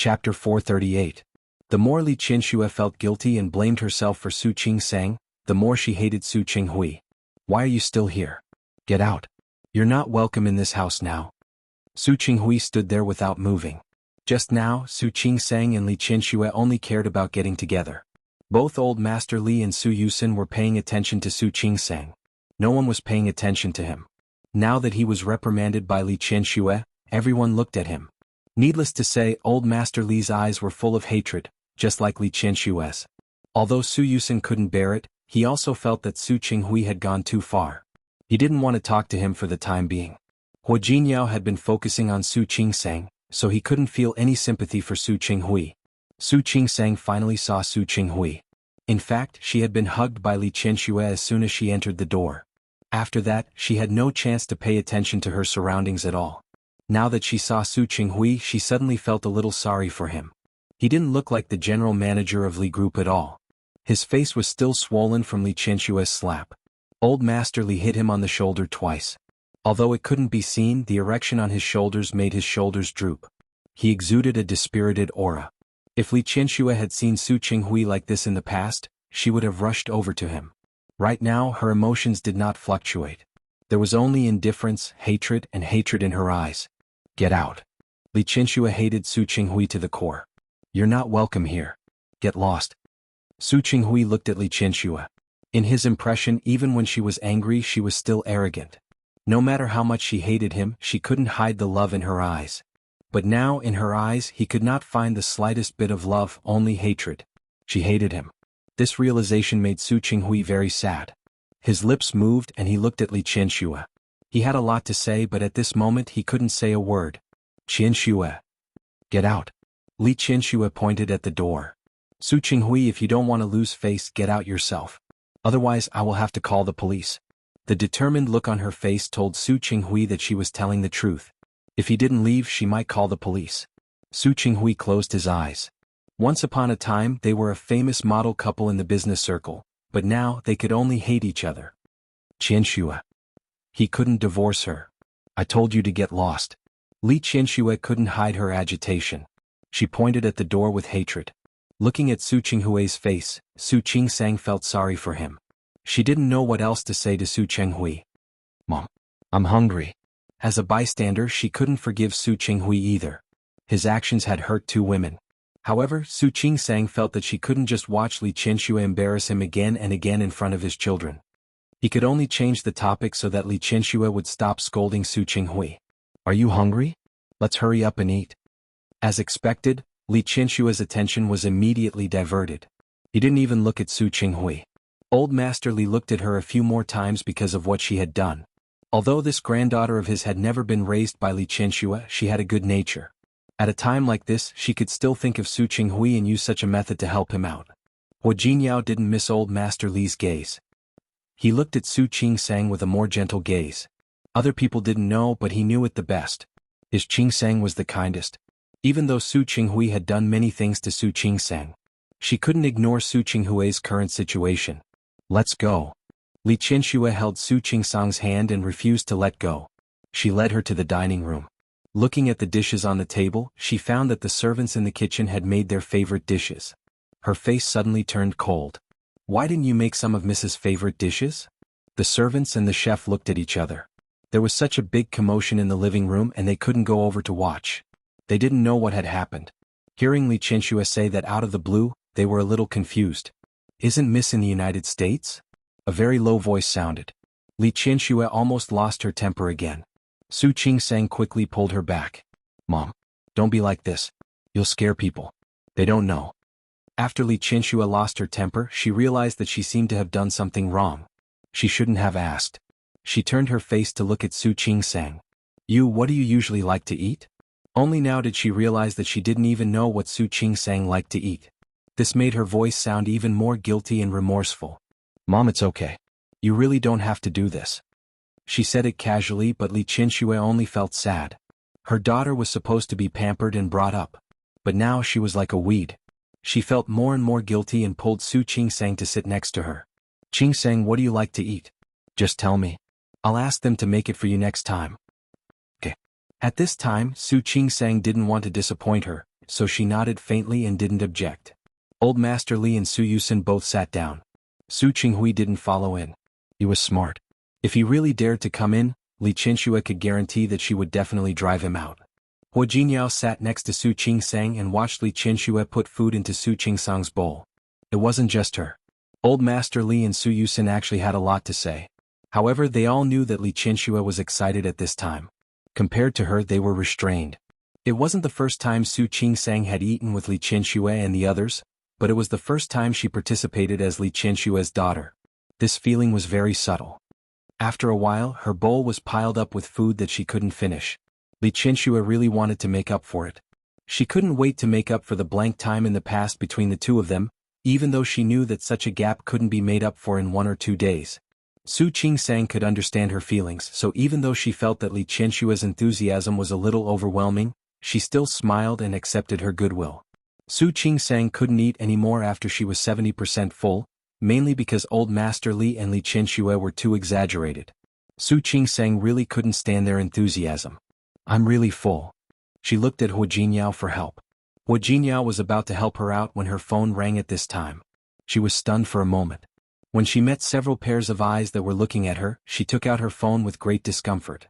Chapter 438. The more Li Qianxue felt guilty and blamed herself for Su Qingsang, the more she hated Su Qinghui. Why are you still here? Get out. You're not welcome in this house now. Su Qinghui stood there without moving. Just now, Su Qingsang and Li Qianxue only cared about getting together. Both Old Master Li and Su Yusen were paying attention to Su Qingsang. No one was paying attention to him. Now that he was reprimanded by Li Qianxue, everyone looked at him. Needless to say, Old Master Li's eyes were full of hatred, just like Li Qianxue's. Although Su Yusen couldn't bear it, he also felt that Su Qinghui had gone too far. He didn't want to talk to him for the time being. Huo Jinyao had been focusing on Su Qingsang, so he couldn't feel any sympathy for Su Qinghui. Su Qingsang finally saw Su Qinghui. In fact, she had been hugged by Li Qianxue as soon as she entered the door. After that, she had no chance to pay attention to her surroundings at all. Now that she saw Su Qinghui, she suddenly felt a little sorry for him. He didn't look like the general manager of Li Group at all. His face was still swollen from Li Qianxue's slap. Old Master Li hit him on the shoulder twice. Although it couldn't be seen, the erection on his shoulders made his shoulders droop. He exuded a dispirited aura. If Li Qianxue had seen Su Qinghui like this in the past, she would have rushed over to him. Right now, her emotions did not fluctuate. There was only indifference, hatred, and hatred in her eyes. Get out. Li Qianxue hated Su Qinghui to the core. You're not welcome here. Get lost. Su Qinghui looked at Li Qianxue. In his impression, even when she was angry, she was still arrogant. No matter how much she hated him, she couldn't hide the love in her eyes. But now, in her eyes, he could not find the slightest bit of love, only hatred. She hated him. This realization made Su Qinghui very sad. His lips moved and he looked at Li Qianxue. He had a lot to say, but at this moment he couldn't say a word. Qianxue. Get out. Li Qianxue pointed at the door. Su Qinghui, if you don't want to lose face, get out yourself. Otherwise, I will have to call the police. The determined look on her face told Su Qinghui that she was telling the truth. If he didn't leave, she might call the police. Su Qinghui closed his eyes. Once upon a time, they were a famous model couple in the business circle, but now they could only hate each other. Qianxue. He couldn't divorce her. I told you to get lost. Li Qianxue couldn't hide her agitation. She pointed at the door with hatred. Looking at Su Qinghui's face, Su Qingsang felt sorry for him. She didn't know what else to say to Su Qinghui. Mom, I'm hungry. As a bystander, she couldn't forgive Su Qinghui either. His actions had hurt two women. However, Su Qingsang felt that she couldn't just watch Li Qianxue embarrass him again and again in front of his children. He could only change the topic so that Li Qianxue would stop scolding Su Qinghui. Are you hungry? Let's hurry up and eat. As expected, Li Qianxue's attention was immediately diverted. He didn't even look at Su Qinghui. Old Master Li looked at her a few more times because of what she had done. Although this granddaughter of his had never been raised by Li Qianxue, she had a good nature. At a time like this, she could still think of Su Qinghui and use such a method to help him out. Huo Jinyao didn't miss Old Master Li's gaze. He looked at Su Qingsang with a more gentle gaze. Other people didn't know, but he knew it the best. His Qingsang was the kindest. Even though Su Qinghui had done many things to Su Qingsang, she couldn't ignore Su Qinghui's current situation. Let's go. Li Qianxue held Su Qingsang's hand and refused to let go. She led her to the dining room. Looking at the dishes on the table, she found that the servants in the kitchen had made their favorite dishes. Her face suddenly turned cold. Why didn't you make some of Mrs.'s favorite dishes? The servants and the chef looked at each other. There was such a big commotion in the living room and they couldn't go over to watch. They didn't know what had happened. Hearing Li Qianxue say that out of the blue, they were a little confused. Isn't Miss in the United States? A very low voice sounded. Li Qianxue almost lost her temper again. Su Qingsang quickly pulled her back. Mom, don't be like this. You'll scare people. They don't know. After Li Qianxue lost her temper, she realized that she seemed to have done something wrong. She shouldn't have asked. She turned her face to look at Su Qingsang. What do you usually like to eat? Only now did she realize that she didn't even know what Su Qingsang liked to eat. This made her voice sound even more guilty and remorseful. Mom, it's okay. You really don't have to do this. She said it casually, but Li Qianxue only felt sad. Her daughter was supposed to be pampered and brought up. But now she was like a weed. She felt more and more guilty and pulled Su Qingsang to sit next to her. Qingsang, what do you like to eat? Just tell me. I'll ask them to make it for you next time. Okay. At this time, Su Qingsang didn't want to disappoint her, so she nodded faintly and didn't object. Old Master Li and Su Yusin both sat down. Su Qinghui didn't follow in. He was smart. If he really dared to come in, Li Qianxue could guarantee that she would definitely drive him out. Hua Jingyao sat next to Su Qingsang and watched Li Qianxue put food into Su Qingsang's bowl. It wasn't just her. Old Master Li and Su Yusin actually had a lot to say. However, they all knew that Li Qianxue was excited at this time. Compared to her, they were restrained. It wasn't the first time Su Qingsang had eaten with Li Qianxue and the others, but it was the first time she participated as Li Qianxue's daughter. This feeling was very subtle. After a while, her bowl was piled up with food that she couldn't finish. Li Qianxue really wanted to make up for it. She couldn't wait to make up for the blank time in the past between the two of them, even though she knew that such a gap couldn't be made up for in 1 or 2 days. Su Qingsang could understand her feelings, so even though she felt that Li Qianxue's enthusiasm was a little overwhelming, she still smiled and accepted her goodwill. Su Qingsang couldn't eat anymore after she was 70% full, mainly because Old Master Li and Li Qianxue were too exaggerated. Su Qingsang really couldn't stand their enthusiasm. I'm really full. She looked at Hua Jingyao for help. Hua Jingyao was about to help her out when her phone rang at this time. She was stunned for a moment. When she met several pairs of eyes that were looking at her, she took out her phone with great discomfort.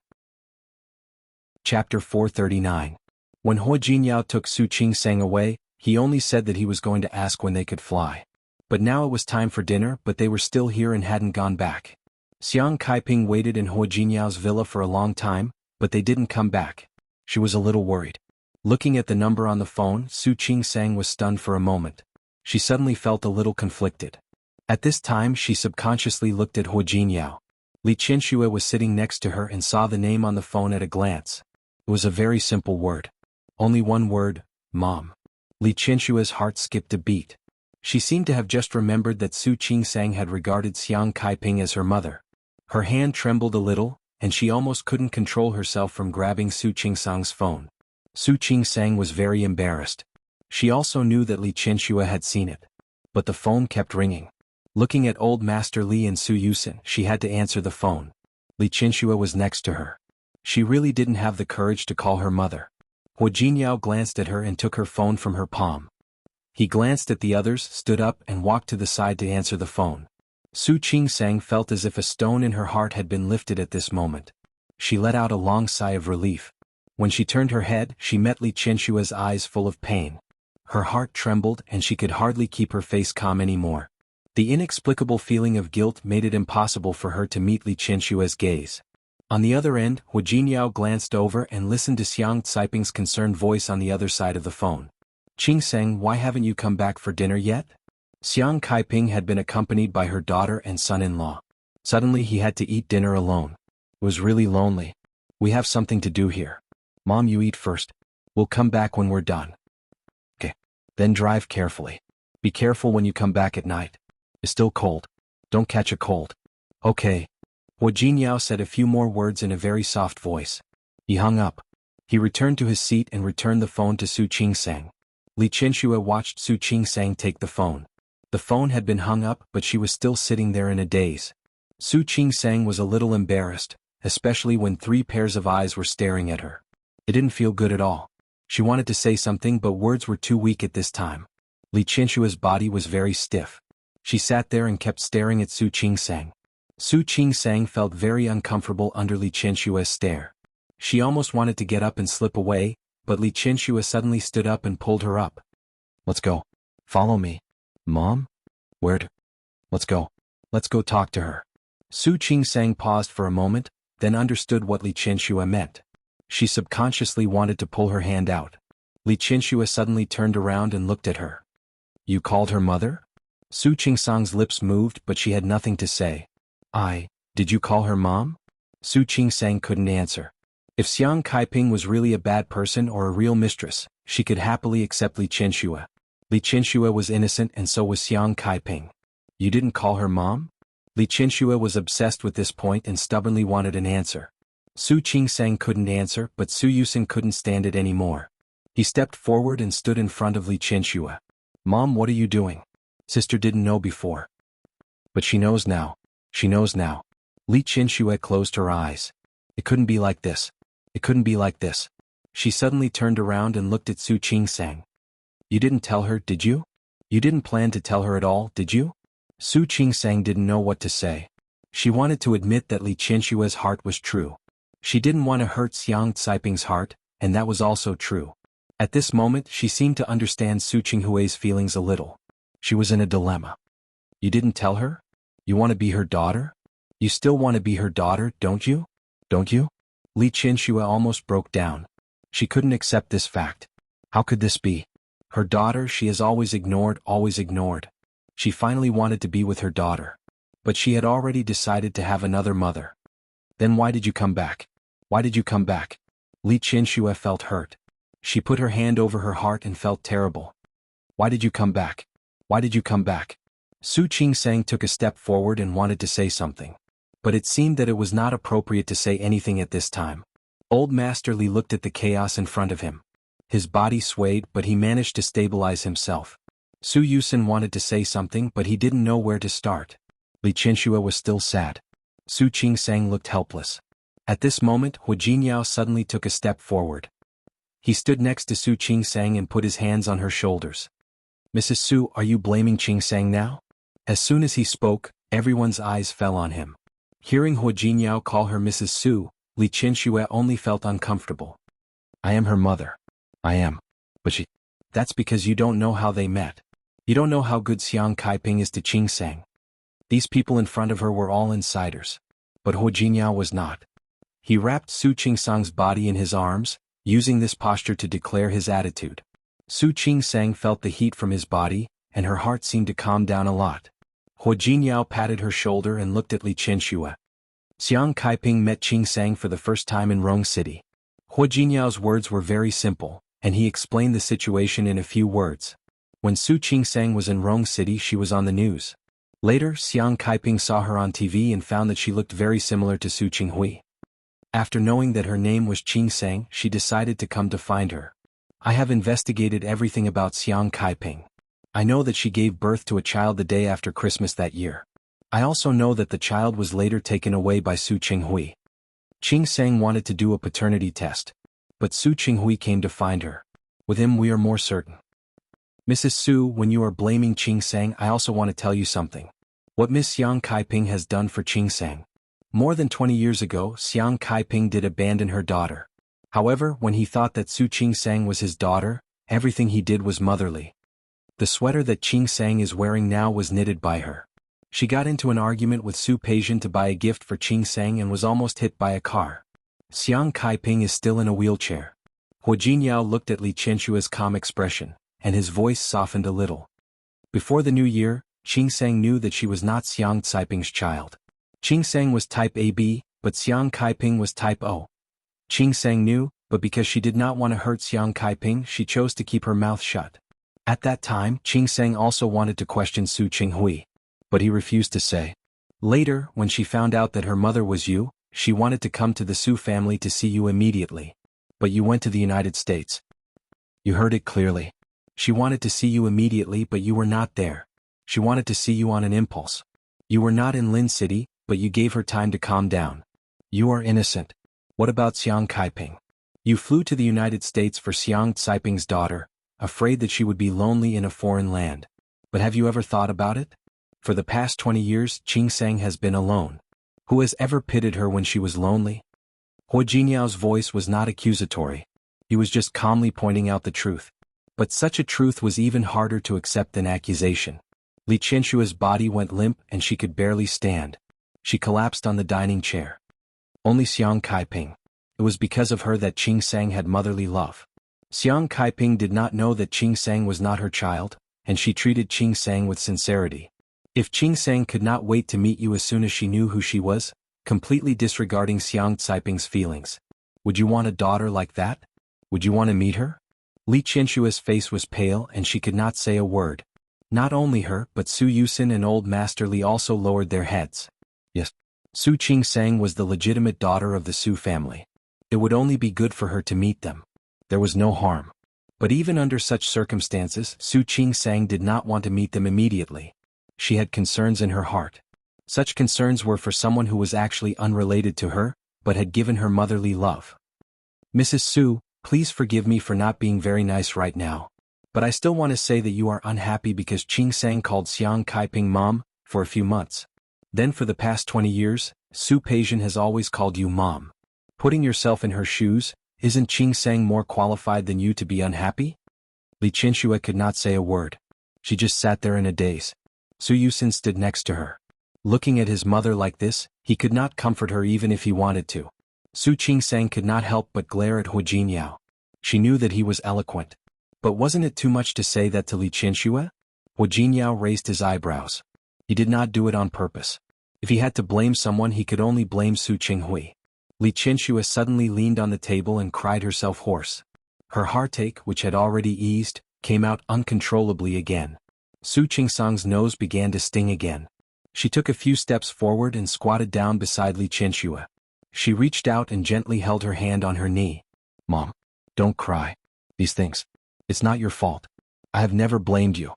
Chapter 439. When Hua Jingyao took Su Qingsang away, he only said that he was going to ask when they could fly. But now it was time for dinner, but they were still here and hadn't gone back. Xiang Kaiping waited in Hua Jingyao's villa for a long time, but they didn't come back. She was a little worried. Looking at the number on the phone, Su Qingsang was stunned for a moment. She suddenly felt a little conflicted. At this time she subconsciously looked at Hua Jingyao. Li Qianxue was sitting next to her and saw the name on the phone at a glance. It was a very simple word. Only one word, Mom. Li Qianxue's heart skipped a beat. She seemed to have just remembered that Su Qingsang had regarded Xiang Kaiping as her mother. Her hand trembled a little, and she almost couldn't control herself from grabbing Su Qingsang's phone. Su Qingsang was very embarrassed. She also knew that Li Qianxue had seen it. But the phone kept ringing. Looking at Old Master Li and Su Yusin, she had to answer the phone. Li Qianxue was next to her. She really didn't have the courage to call her mother. Hua Jingyao glanced at her and took her phone from her palm. He glanced at the others, stood up and walked to the side to answer the phone. Su Qingsang felt as if a stone in her heart had been lifted at this moment. She let out a long sigh of relief. When she turned her head, she met Li Qianxue's eyes full of pain. Her heart trembled and she could hardly keep her face calm anymore. The inexplicable feeling of guilt made it impossible for her to meet Li Qianxue's gaze. On the other end, Hua Jingyao glanced over and listened to Xiang Caiping's concerned voice on the other side of the phone. Qingsang, why haven't you come back for dinner yet? Xiang Kaiping had been accompanied by her daughter and son-in-law. Suddenly he had to eat dinner alone. It was really lonely. We have something to do here. Mom, you eat first. We'll come back when we're done. Okay. Then drive carefully. Be careful when you come back at night. It's still cold. Don't catch a cold. Okay. Hua Jingyao said a few more words in a very soft voice. He hung up. He returned to his seat and returned the phone to Su Qingsang. Li Qianxue watched Su Qingsang take the phone. The phone had been hung up, but she was still sitting there in a daze. Su Qingsang was a little embarrassed, especially when 3 pairs of eyes were staring at her. It didn't feel good at all. She wanted to say something, but words were too weak at this time. Li Qianxue's body was very stiff. She sat there and kept staring at Su Qingsang. Su Qingsang felt very uncomfortable under Li Qianxue's stare. She almost wanted to get up and slip away, but Li Qianxue suddenly stood up and pulled her up. Let's go. Follow me. Mom? Where to? Let's go. Let's go talk to her. Su Qingsang paused for a moment, then understood what Li Qianxue meant. She subconsciously wanted to pull her hand out. Li Qianxue suddenly turned around and looked at her. You called her mother? Su Qingsang's lips moved, but she had nothing to say. Did you call her mom? Su Qingsang couldn't answer. If Xiang Kaiping was really a bad person or a real mistress, she could happily accept Li Qianxue. Li Qianxue was innocent and so was Xiang Kaiping. You didn't call her mom? Li Qianxue was obsessed with this point and stubbornly wanted an answer. Su Qingsang couldn't answer, but Su Yusin couldn't stand it anymore. He stepped forward and stood in front of Li Qianxue. Mom, what are you doing? Sister didn't know before. But she knows now. She knows now. Li Qianxue closed her eyes. It couldn't be like this. It couldn't be like this. She suddenly turned around and looked at Su Qingsang. You didn't tell her, did you? You didn't plan to tell her at all, did you? Su Qingsang didn't know what to say. She wanted to admit that Li Qianshui's heart was true. She didn't want to hurt Xiang Caiping's heart, and that was also true. At this moment she seemed to understand Su Qinghui's feelings a little. She was in a dilemma. You didn't tell her? You want to be her daughter? You still want to be her daughter, don't you? Don't you? Li Qianxue almost broke down. She couldn't accept this fact. How could this be? Her daughter she has always ignored. She finally wanted to be with her daughter. But she had already decided to have another mother. Then why did you come back? Why did you come back? Li Qianxue felt hurt. She put her hand over her heart and felt terrible. Why did you come back? Why did you come back? Su Qingsang took a step forward and wanted to say something. But it seemed that it was not appropriate to say anything at this time. Old Master Li looked at the chaos in front of him. His body swayed, but he managed to stabilize himself. Su Yusin wanted to say something, but he didn't know where to start. Li Qianxue was still sad. Su Qingsang looked helpless. At this moment, Hu Jinyao suddenly took a step forward. He stood next to Su Qingsang and put his hands on her shoulders. Mrs. Su, are you blaming Qingsang now? As soon as he spoke, everyone's eyes fell on him. Hearing Hu Jinyao call her Mrs. Su, Li Qianxue only felt uncomfortable. I am her mother. I am. But she... That's because you don't know how they met. You don't know how good Xiang Caiping is to Qingsang. These people in front of her were all insiders. But Hu Jinyao was not. He wrapped Su Qingsang's body in his arms, using this posture to declare his attitude. Su Qingsang felt the heat from his body, and her heart seemed to calm down a lot. Hu Jinyao patted her shoulder and looked at Li Qianxue. Xiang Caiping met Qingsang for the first time in Rong City. Hu Jinyao's words were very simple, and he explained the situation in a few words. When Su Qingsang was in Rong City she was on the news. Later, Xiang Caiping saw her on TV and found that she looked very similar to Su Qinghui. After knowing that her name was Qingsang, she decided to come to find her. I have investigated everything about Xiang Caiping. I know that she gave birth to a child the day after Christmas that year. I also know that the child was later taken away by Su Qinghui. Qingsang wanted to do a paternity test. But Su Qinghui came to find her. With him we are more certain. Mrs. Su, when you are blaming Qingsang, I also want to tell you something. What Miss Xiang Caiping has done for Qingsang. More than 20 years ago, Xiang Caiping did abandon her daughter. However, when he thought that Su Qingsang was his daughter, everything he did was motherly. The sweater that Qingsang is wearing now was knitted by her. She got into an argument with Su Peijian to buy a gift for Qingsang and was almost hit by a car. Xiang Caiping is still in a wheelchair. Hu Jinyao looked at Li Qianshui's calm expression, and his voice softened a little. Before the new year, Qingsang knew that she was not Xiang Caiping's child. Qingsang was type AB, but Xiang Caiping was type O. Qingsang knew, but because she did not want to hurt Xiang Caiping, she chose to keep her mouth shut. At that time, Qingsang also wanted to question Su Qinghui. But he refused to say. Later, when she found out that her mother was you, she wanted to come to the Su family to see you immediately. But you went to the United States. You heard it clearly. She wanted to see you immediately, but you were not there. She wanted to see you on an impulse. You were not in Lin City, but you gave her time to calm down. You are innocent. What about Xiang Caiping? You flew to the United States for Xiang Caiping's daughter, afraid that she would be lonely in a foreign land. But have you ever thought about it? For the past 20 years, Qingsang has been alone. Who has ever pitied her when she was lonely? Hu Jinyao's voice was not accusatory. He was just calmly pointing out the truth. But such a truth was even harder to accept than accusation. Li Qianshui's body went limp and she could barely stand. She collapsed on the dining chair. Only Xiang Caiping. It was because of her that Qingsang had motherly love. Xiang Caiping did not know that Qingsang was not her child, and she treated Qingsang with sincerity. If Qingsang could not wait to meet you as soon as she knew who she was, completely disregarding Xiang Caiping's feelings, would you want a daughter like that? Would you want to meet her? Li Qianshui's face was pale and she could not say a word. Not only her, but Su Yusin and Old Master Li also lowered their heads. Yes, Su Qingsang was the legitimate daughter of the Su family. It would only be good for her to meet them. There was no harm. But even under such circumstances, Su Qingsang did not want to meet them immediately. She had concerns in her heart. Such concerns were for someone who was actually unrelated to her, but had given her motherly love. Mrs. Su, Please forgive me for not being very nice right now. But I still want to say that you are unhappy because Qing Sang called Xiang Kaiping mom for a few months. Then for the past 20 years, Su Peijian has always called you mom. Putting yourself in her shoes, isn't Qing Sang more qualified than you to be unhappy? Li Qianxue could not say a word. She just sat there in a daze. Su Yusin stood next to her. Looking at his mother like this, he could not comfort her even if he wanted to. Su Qing Sang could not help but glare at Hu Jinyao. She knew that he was eloquent. But wasn't it too much to say that to Li Qianxue? Hu Jinyao raised his eyebrows. He did not do it on purpose. If he had to blame someone, he could only blame Su Qinghui. Li Qianxue suddenly leaned on the table and cried herself hoarse. Her heartache, which had already eased, came out uncontrollably again. Su Qingsang's nose began to sting again. She took a few steps forward and squatted down beside Li Qianxue. She reached out and gently held her hand on her knee. Mom, don't cry. These things. It's not your fault. I have never blamed you.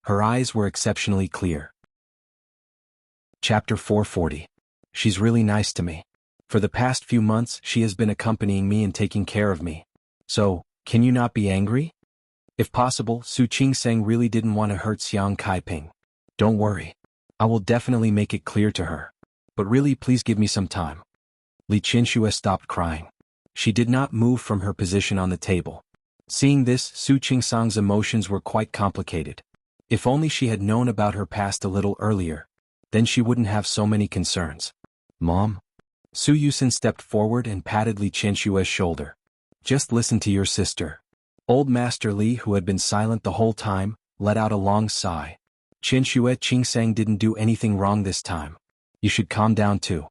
Her eyes were exceptionally clear. Chapter 440. She's really nice to me. For the past few months she has been accompanying me and taking care of me. So, can you not be angry? If possible, Su Qingsang really didn't want to hurt Xiang Kaiping. Don't worry. I will definitely make it clear to her. But really, please give me some time. Li Qianxue stopped crying. She did not move from her position on the table. Seeing this, Su Qingsang's emotions were quite complicated. If only she had known about her past a little earlier, then she wouldn't have so many concerns. Mom? Su Yusin stepped forward and patted Li Qianxue's shoulder. Just listen to your sister. Old Master Li, who had been silent the whole time, let out a long sigh. Qianxue, Qingsang didn't do anything wrong this time. You should calm down too.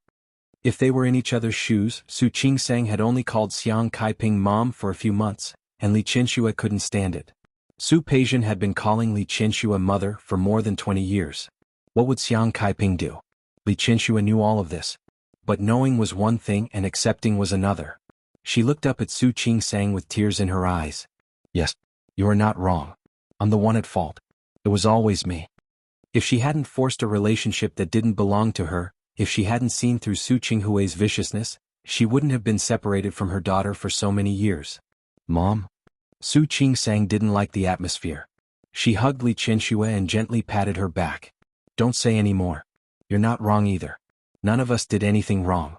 If they were in each other's shoes, Su Qingsang had only called Xiang Kaiping mom for a few months, and Li Qianxue couldn't stand it. Su Peijian had been calling Li Qianxue mother for more than 20 years. What would Xiang Kaiping do? Li Qianxue knew all of this. But knowing was one thing and accepting was another. She looked up at Su Qingsang with tears in her eyes. Yes, you are not wrong. I'm the one at fault. It was always me. If she hadn't forced a relationship that didn't belong to her, if she hadn't seen through Su Qinghui's viciousness, she wouldn't have been separated from her daughter for so many years. Mom? Su Qingsang didn't like the atmosphere. She hugged Li Qianxue and gently patted her back. Don't say any more. You're not wrong either. None of us did anything wrong.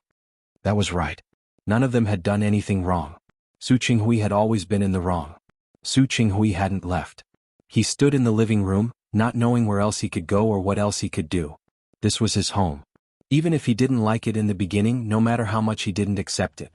That was right. None of them had done anything wrong. Su Qinghui had always been in the wrong. Su Qinghui hadn't left. He stood in the living room, not knowing where else he could go or what else he could do. This was his home. Even if he didn't like it in the beginning, no matter how much he didn't accept it.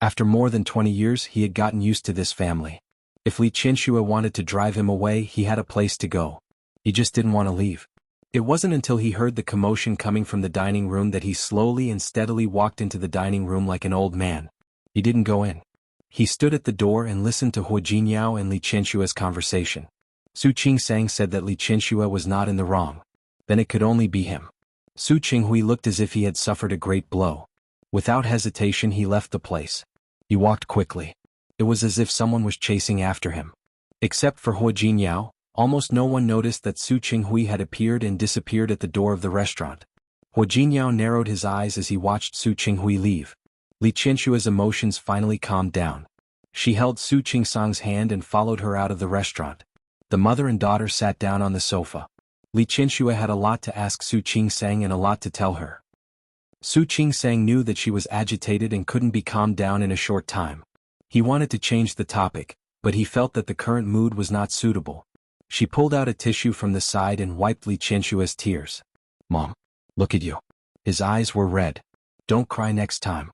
After more than 20 years, he had gotten used to this family. If Li Qianxue wanted to drive him away, he had a place to go. He just didn't want to leave. It wasn't until he heard the commotion coming from the dining room that he slowly and steadily walked into the dining room like an old man. He didn't go in. He stood at the door and listened to Hu Jinyao and Li Qianxue's conversation. Su Qingsang said that Li Qianxue was not in the wrong. Then it could only be him. Su Qinghui looked as if he had suffered a great blow. Without hesitation he left the place. He walked quickly. It was as if someone was chasing after him. Except for Hu Jinyao, almost no one noticed that Su Qinghui had appeared and disappeared at the door of the restaurant. Hu Jinyao narrowed his eyes as he watched Su Qinghui leave. Li Qianxue's emotions finally calmed down. She held Su Qingsang's hand and followed her out of the restaurant. The mother and daughter sat down on the sofa. Li Qianxue had a lot to ask Su Qingsang and a lot to tell her. Su Qingsang knew that she was agitated and couldn't be calmed down in a short time. He wanted to change the topic, but he felt that the current mood was not suitable. She pulled out a tissue from the side and wiped Li Qianxue's tears. Mom, look at you. His eyes were red. Don't cry next time.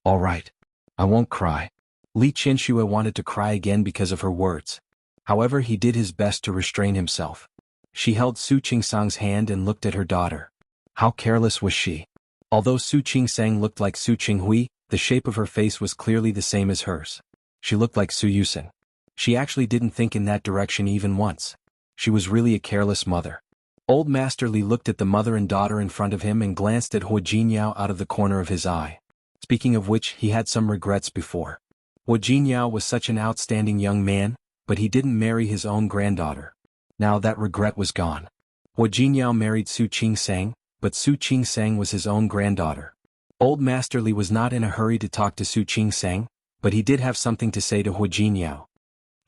All right. I won't cry. Li Qianxue wanted to cry again because of her words. However, he did his best to restrain himself. She held Su Qingsang's hand and looked at her daughter. How careless was she? Although Su Qingsang looked like Su Qinghui, the shape of her face was clearly the same as hers. She looked like Su Yusin. She actually didn't think in that direction even once. She was really a careless mother. Old Master Li looked at the mother and daughter in front of him and glanced at Hu Jinyao out of the corner of his eye. Speaking of which, he had some regrets before. Hu Jinyao was such an outstanding young man, but he didn't marry his own granddaughter. Now that regret was gone. Hu Jinyao married Su Qingsang, but Su Qingsang was his own granddaughter. Old Master Li was not in a hurry to talk to Su Qingsang, but he did have something to say to Hu Jinyao.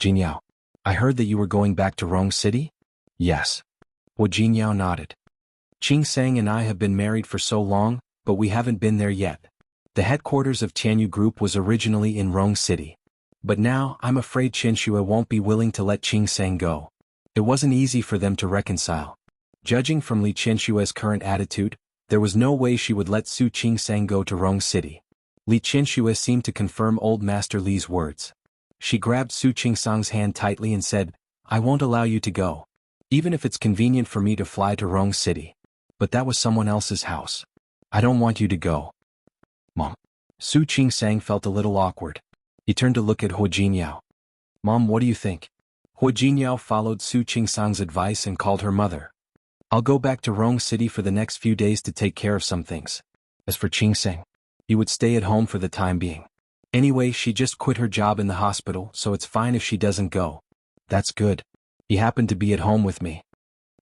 Jinyao, I heard that you were going back to Rong City? Yes. Hu Jinyao nodded. Qing Sang and I have been married for so long, but we haven't been there yet. The headquarters of Tianyu Group was originally in Rong City. But now, I'm afraid Qianxue won't be willing to let Qing Sang go. It wasn't easy for them to reconcile. Judging from Li Qianshue's current attitude, there was no way she would let Su Qing Sang go to Rong City. Li Qianxue seemed to confirm Old Master Li's words. She grabbed Su Qing Sang's hand tightly and said, I won't allow you to go. Even if it's convenient for me to fly to Rong City. But that was someone else's house. I don't want you to go. Mom. Su Qing Sang felt a little awkward. He turned to look at Hu Jinyao. Mom, what do you think? Hu Jinyao followed Su Qing Sang's advice and called her mother. I'll go back to Rong City for the next few days to take care of some things. As for Qing Sang, he would stay at home for the time being. Anyway, she just quit her job in the hospital, so it's fine if she doesn't go. That's good. He happened to be at home with me.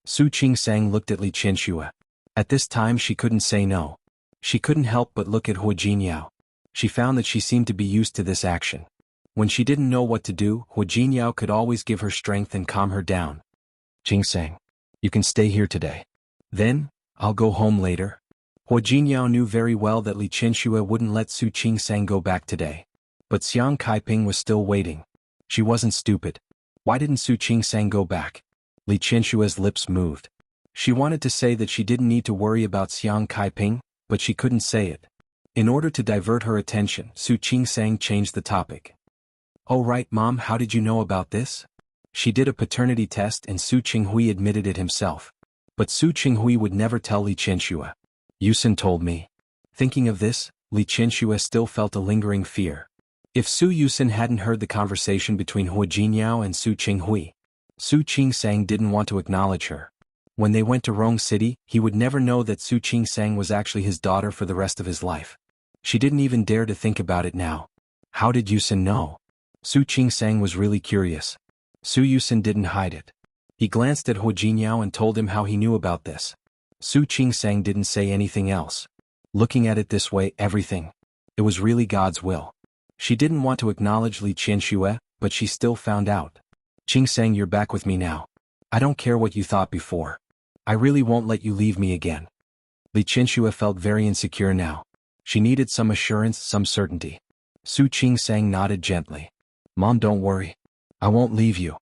Su Qing Sang looked at Li Qianxue. At this time she couldn't say no. She couldn't help but look at Hu Jinyao. She found that she seemed to be used to this action. When she didn't know what to do, Hu Jinyao could always give her strength and calm her down. Qing Sang, you can stay here today. Then, I'll go home later. Hu Jinyao knew very well that Li Qianxue wouldn't let Su Qing Sang go back today. But Xiang Kaiping was still waiting. She wasn't stupid. Why didn't Su Qing Sang go back? Li Qianshue's lips moved. She wanted to say that she didn't need to worry about Xiang Kaiping, but she couldn't say it. In order to divert her attention, Su Qing Sang changed the topic. Oh right, Mom, how did you know about this? She did a paternity test and Su Qinghui admitted it himself. But Su Qinghui would never tell Li Qianxue. Yusin told me. Thinking of this, Li Qianxue still felt a lingering fear. If Su Yusin hadn't heard the conversation between Hu Jinyao and Su Qinghui, Su Qing Sang didn't want to acknowledge her. When they went to Rong City, he would never know that Su Qing Sang was actually his daughter for the rest of his life. She didn't even dare to think about it now. How did Yusin know? Su Qing Sang was really curious. Su Yusin didn't hide it. He glanced at Hu Jinyao and told him how he knew about this. Su Qing Sang didn't say anything else. Looking at it this way, everything. It was really God's will. She didn't want to acknowledge Li Qianxue, but she still found out. Qing Sang, you're back with me now. I don't care what you thought before. I really won't let you leave me again. Li Qianxue felt very insecure now. She needed some assurance, some certainty. Su Qing Sang nodded gently. Mom, don't worry. I won't leave you.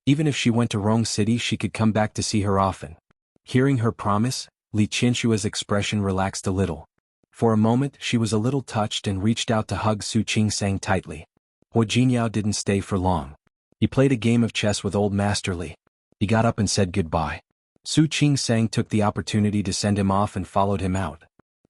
Even if she went to Rong City, she could come back to see her often. Hearing her promise, Li Qianshue's expression relaxed a little. For a moment, she was a little touched and reached out to hug Su Qing Sang tightly. Hu Jinyao didn't stay for long. He played a game of chess with Old Master Li. He got up and said goodbye. Su Qing Sang took the opportunity to send him off and followed him out.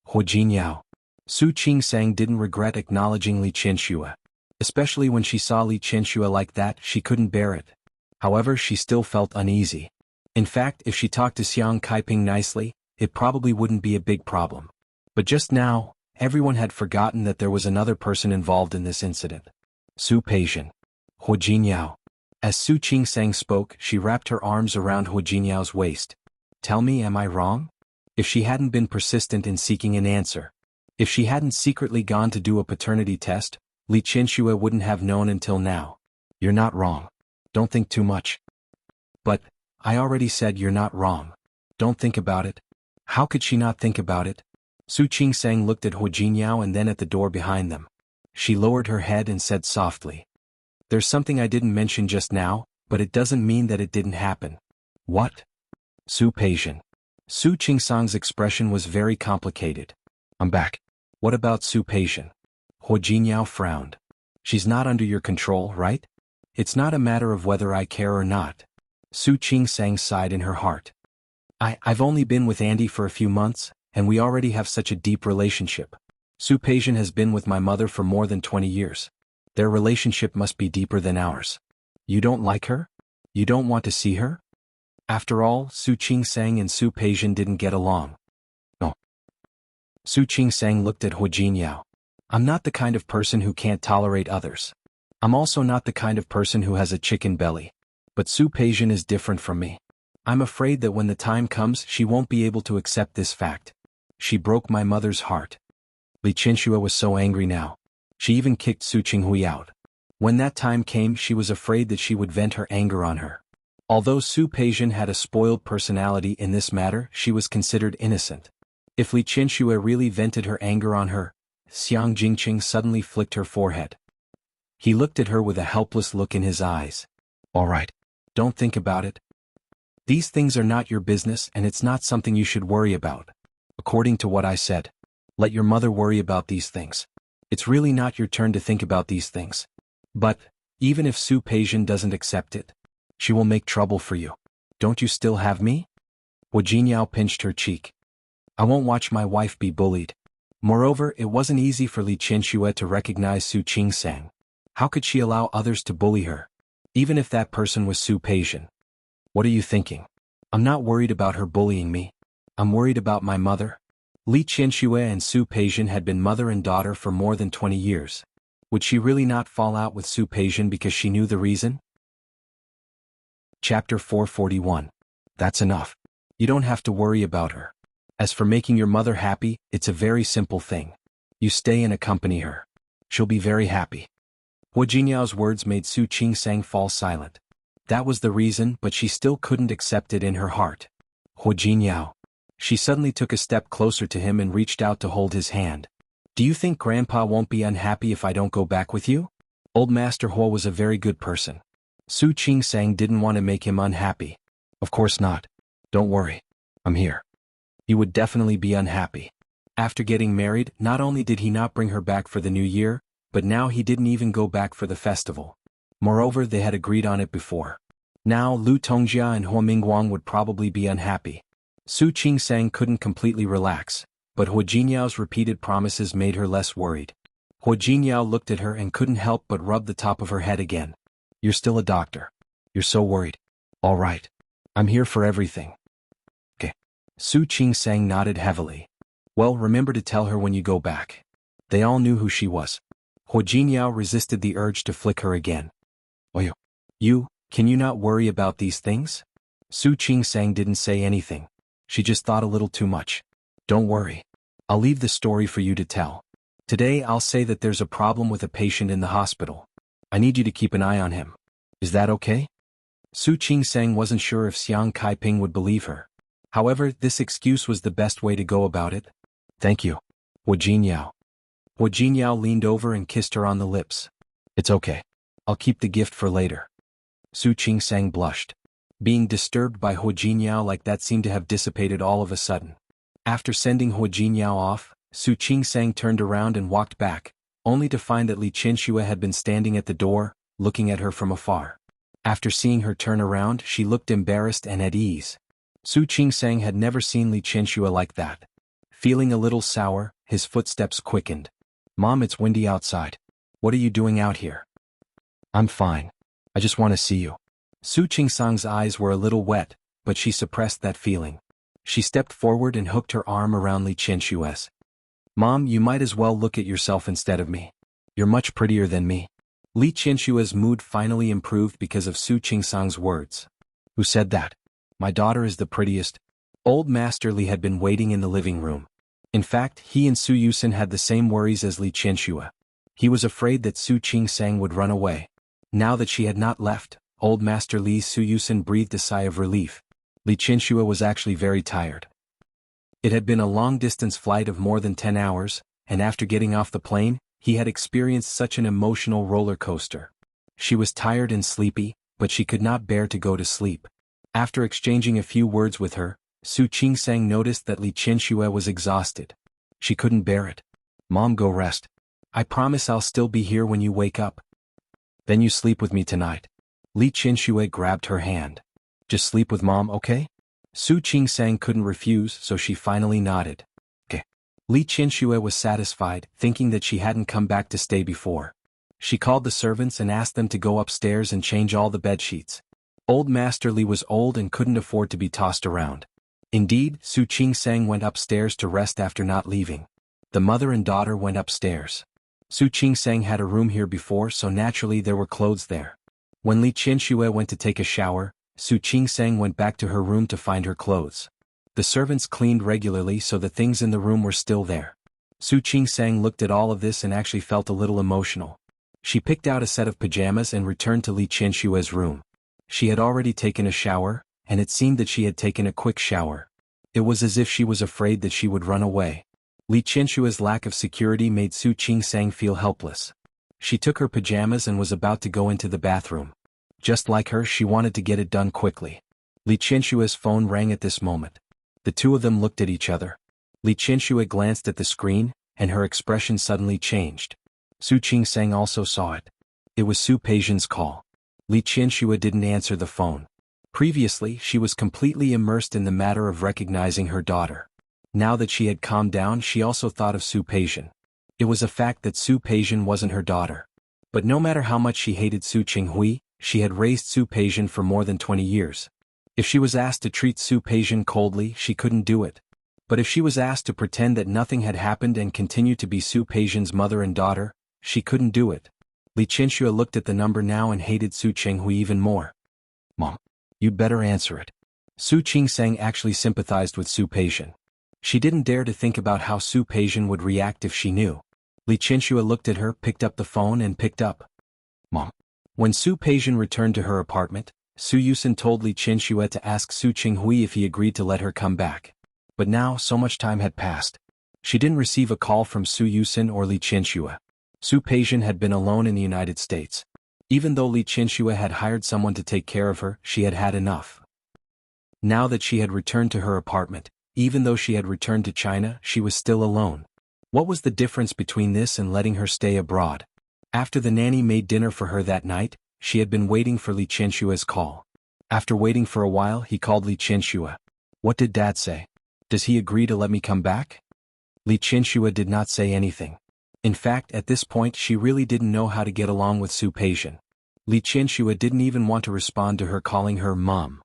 Hu Jinyao. Su Qing Sang didn't regret acknowledging Li Qianxue. Especially when she saw Li Qianxue like that, she couldn't bear it. However, she still felt uneasy. In fact, if she talked to Xiang Kaiping nicely, it probably wouldn't be a big problem. But just now, everyone had forgotten that there was another person involved in this incident. Su Peixian. Hu Jinyao. As Su Qing Sang spoke, she wrapped her arms around Hu Jinyao's waist. Tell me, am I wrong? If she hadn't been persistent in seeking an answer. If she hadn't secretly gone to do a paternity test, Li Qianxue wouldn't have known until now. You're not wrong. Don't think too much. But, I already said you're not wrong. Don't think about it. How could she not think about it? Su Qing Sang looked at Hu Jinyao and then at the door behind them. She lowered her head and said softly. There's something I didn't mention just now, but it doesn't mean that it didn't happen. What? Su Peixian. Su Qing Sang's expression was very complicated. I'm back. What about Su Peixian? Hu Jinyao frowned. She's not under your control, right? It's not a matter of whether I care or not. Su Qing Sang sighed in her heart. I've only been with Andy for a few months, and we already have such a deep relationship. Su Peixian has been with my mother for more than 20 years. Their relationship must be deeper than ours. You don't like her? You don't want to see her? After all, Su Qing Sang and Su Peixian didn't get along. No. Su Qing Sang looked at Hu Jinyao. I'm not the kind of person who can't tolerate others. I'm also not the kind of person who has a chicken belly. But Su Peixian is different from me. I'm afraid that when the time comes, she won't be able to accept this fact. She broke my mother's heart. Li Qianxue was so angry now. She even kicked Su Qinghui out. When that time came, she was afraid that she would vent her anger on her. Although Su Peijian had a spoiled personality in this matter, she was considered innocent. If Li Qianxue really vented her anger on her, Xiang Jingqing suddenly flicked her forehead. He looked at her with a helpless look in his eyes. All right. Don't think about it. These things are not your business and it's not something you should worry about. According to what I said, let your mother worry about these things. It's really not your turn to think about these things. But, even if Su Peijian doesn't accept it, she will make trouble for you. Don't you still have me? Hu Jinyao pinched her cheek. I won't watch my wife be bullied. Moreover, it wasn't easy for Li Qianxue to recognize Su Qingsang. How could she allow others to bully her? Even if that person was Su Peijian. What are you thinking? I'm not worried about her bullying me. I'm worried about my mother. Li Qianxue and Su Peijian had been mother and daughter for more than 20 years. Would she really not fall out with Su Peijian because she knew the reason? Chapter 441. That's enough. You don't have to worry about her. As for making your mother happy, it's a very simple thing. You stay and accompany her. She'll be very happy. Hu Jinyao's words made Su Qingsang fall silent. That was the reason, but she still couldn't accept it in her heart. Hu Jinyao. She suddenly took a step closer to him and reached out to hold his hand. Do you think Grandpa won't be unhappy if I don't go back with you? Old Master Huo was a very good person. Su Qingsang didn't want to make him unhappy. Of course not. Don't worry. I'm here. He would definitely be unhappy. After getting married, not only did he not bring her back for the new year, but now he didn't even go back for the festival. Moreover, they had agreed on it before. Now Lu Tongjia and Huo Mingguang would probably be unhappy. Su Qingsang couldn't completely relax, but Hu Jinyao's repeated promises made her less worried. Hu Jinyao looked at her and couldn't help but rub the top of her head again. You're still a doctor. You're so worried. All right. I'm here for everything. Okay. Su Qingsang nodded heavily. Well, remember to tell her when you go back. They all knew who she was. Hu Jinyao resisted the urge to flick her again. Oh, can you not worry about these things? Su Qingsang didn't say anything. She just thought a little too much. Don't worry. I'll leave the story for you to tell. Today I'll say that there's a problem with a patient in the hospital. I need you to keep an eye on him. Is that okay? Su Qingsang wasn't sure if Xiang Kaiping would believe her. However, this excuse was the best way to go about it. Thank you. Hu Jinyao. Hu Jinyao leaned over and kissed her on the lips. It's okay. I'll keep the gift for later. Su Qingsang blushed. Being disturbed by Hu Jinyao like that seemed to have dissipated all of a sudden. After sending Hu Jinyao off, Su Qingsang turned around and walked back, only to find that Li Qianxue had been standing at the door, looking at her from afar. After seeing her turn around, she looked embarrassed and at ease. Su Qingsang had never seen Li Qianxue like that. Feeling a little sour, his footsteps quickened. Mom, it's windy outside. What are you doing out here? I'm fine. I just want to see you. Su Qingsang's eyes were a little wet, but she suppressed that feeling. She stepped forward and hooked her arm around Li Qianxue's. Mom, you might as well look at yourself instead of me. You're much prettier than me. Li Qianxue's mood finally improved because of Su Qingsang's words. Who said that? My daughter is the prettiest. Old Master Li had been waiting in the living room. In fact, he and Su Yusin had the same worries as Li Qianxue. He was afraid that Su Qingsang would run away. Now that she had not left, Old Master Li's Su Yusin breathed a sigh of relief. Li Qianxue was actually very tired. It had been a long-distance flight of more than 10 hours, and after getting off the plane, he had experienced such an emotional roller coaster. She was tired and sleepy, but she could not bear to go to sleep. After exchanging a few words with her, Su Qingsang noticed that Li Qianxue was exhausted. She couldn't bear it. Mom, go rest. I promise I'll still be here when you wake up. Then you sleep with me tonight. Li Qianxue grabbed her hand. Just sleep with Mom, okay? Su Qingsang couldn't refuse, so she finally nodded. Okay. Li Qianxue was satisfied, thinking that she hadn't come back to stay before. She called the servants and asked them to go upstairs and change all the bedsheets. Old Master Li was old and couldn't afford to be tossed around. Indeed, Su Qingsang went upstairs to rest after not leaving. The mother and daughter went upstairs. Su Qingsang had a room here before, so naturally there were clothes there. When Li Qianxue went to take a shower, Su Qingsang went back to her room to find her clothes. The servants cleaned regularly, so the things in the room were still there. Su Qing-sang looked at all of this and actually felt a little emotional. She picked out a set of pajamas and returned to Li Qianshua's room. She had already taken a shower, and it seemed that she had taken a quick shower. It was as if she was afraid that she would run away. Li Qianshua's lack of security made Su Qing-sang feel helpless. She took her pajamas and was about to go into the bathroom. Just like her, she wanted to get it done quickly. Li Qianshua's phone rang at this moment. The two of them looked at each other. Li Qianshua glanced at the screen, and her expression suddenly changed. Su Qing-sang also saw it. It was Su Peijian's call. Li Qianshua didn't answer the phone. Previously, she was completely immersed in the matter of recognizing her daughter. Now that she had calmed down, she also thought of Su Peijian. It was a fact that Su Peijian wasn't her daughter. But no matter how much she hated Su Qinghui, she had raised Su Peijian for more than 20 years. If she was asked to treat Su Peijian coldly, she couldn't do it. But if she was asked to pretend that nothing had happened and continue to be Su Peijian's mother and daughter, she couldn't do it. Li Qianshua looked at the number now and hated Su Qinghui even more. Mom, you'd better answer it. Su Qing-sang actually sympathized with Su Peijian. She didn't dare to think about how Su Peijian would react if she knew. Li Qianshua looked at her, picked up the phone and picked up. Mom. When Su Peijian returned to her apartment, Su Yusin told Li Qianshua to ask Su Qinghui if he agreed to let her come back. But now so much time had passed. She didn't receive a call from Su Yusin or Li Qianshua. Su Peijian had been alone in the United States. Even though Li Qianshua had hired someone to take care of her, she had had enough. Now that she had returned to her apartment, even though she had returned to China, she was still alone. What was the difference between this and letting her stay abroad? After the nanny made dinner for her that night, she had been waiting for Li Qianshua's call. After waiting for a while, he called Li Qianshua. What did Dad say? Does he agree to let me come back? Li Qianshua did not say anything. In fact, at this point she really didn't know how to get along with Su Peijian. Li Qianshua didn't even want to respond to her calling her Mom.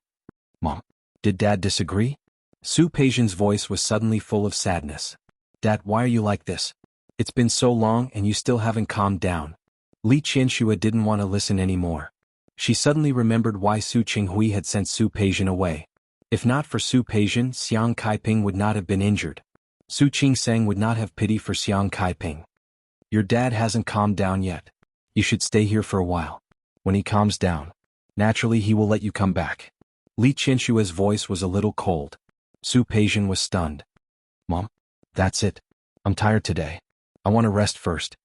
Mom, did Dad disagree? Su Peijian's voice was suddenly full of sadness. Dad, why are you like this? It's been so long and you still haven't calmed down. Li Qianshua didn't want to listen anymore. She suddenly remembered why Su Qinghui had sent Su Peijian away. If not for Su Peijian, Xiang Kaiping would not have been injured. Su Qing-sang would not have pity for Xiang Kaiping. Your dad hasn't calmed down yet. You should stay here for a while. When he calms down, naturally he will let you come back. Li Qianshua's voice was a little cold. Su Peijian was stunned. Mom? That's it. I'm tired today. I want to rest first.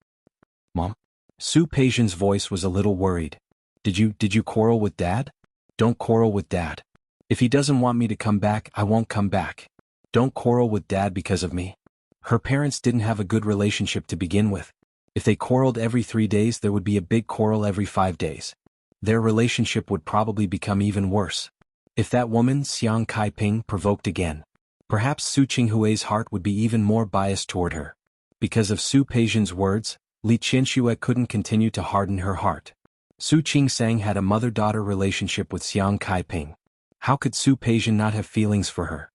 Mom? Su Peijian's voice was a little worried. Did you quarrel with Dad? Don't quarrel with Dad. If he doesn't want me to come back, I won't come back. Don't quarrel with Dad because of me. Her parents didn't have a good relationship to begin with. If they quarreled every 3 days, there would be a big quarrel every 5 days. Their relationship would probably become even worse. If that woman, Xiang Kaiping, provoked again, perhaps Su Qinghui's heart would be even more biased toward her. Because of Su Peijian's words, Li Qianshua couldn't continue to harden her heart. Su Qing-sang had a mother-daughter relationship with Xiang Kaiping. How could Su Peijian not have feelings for her?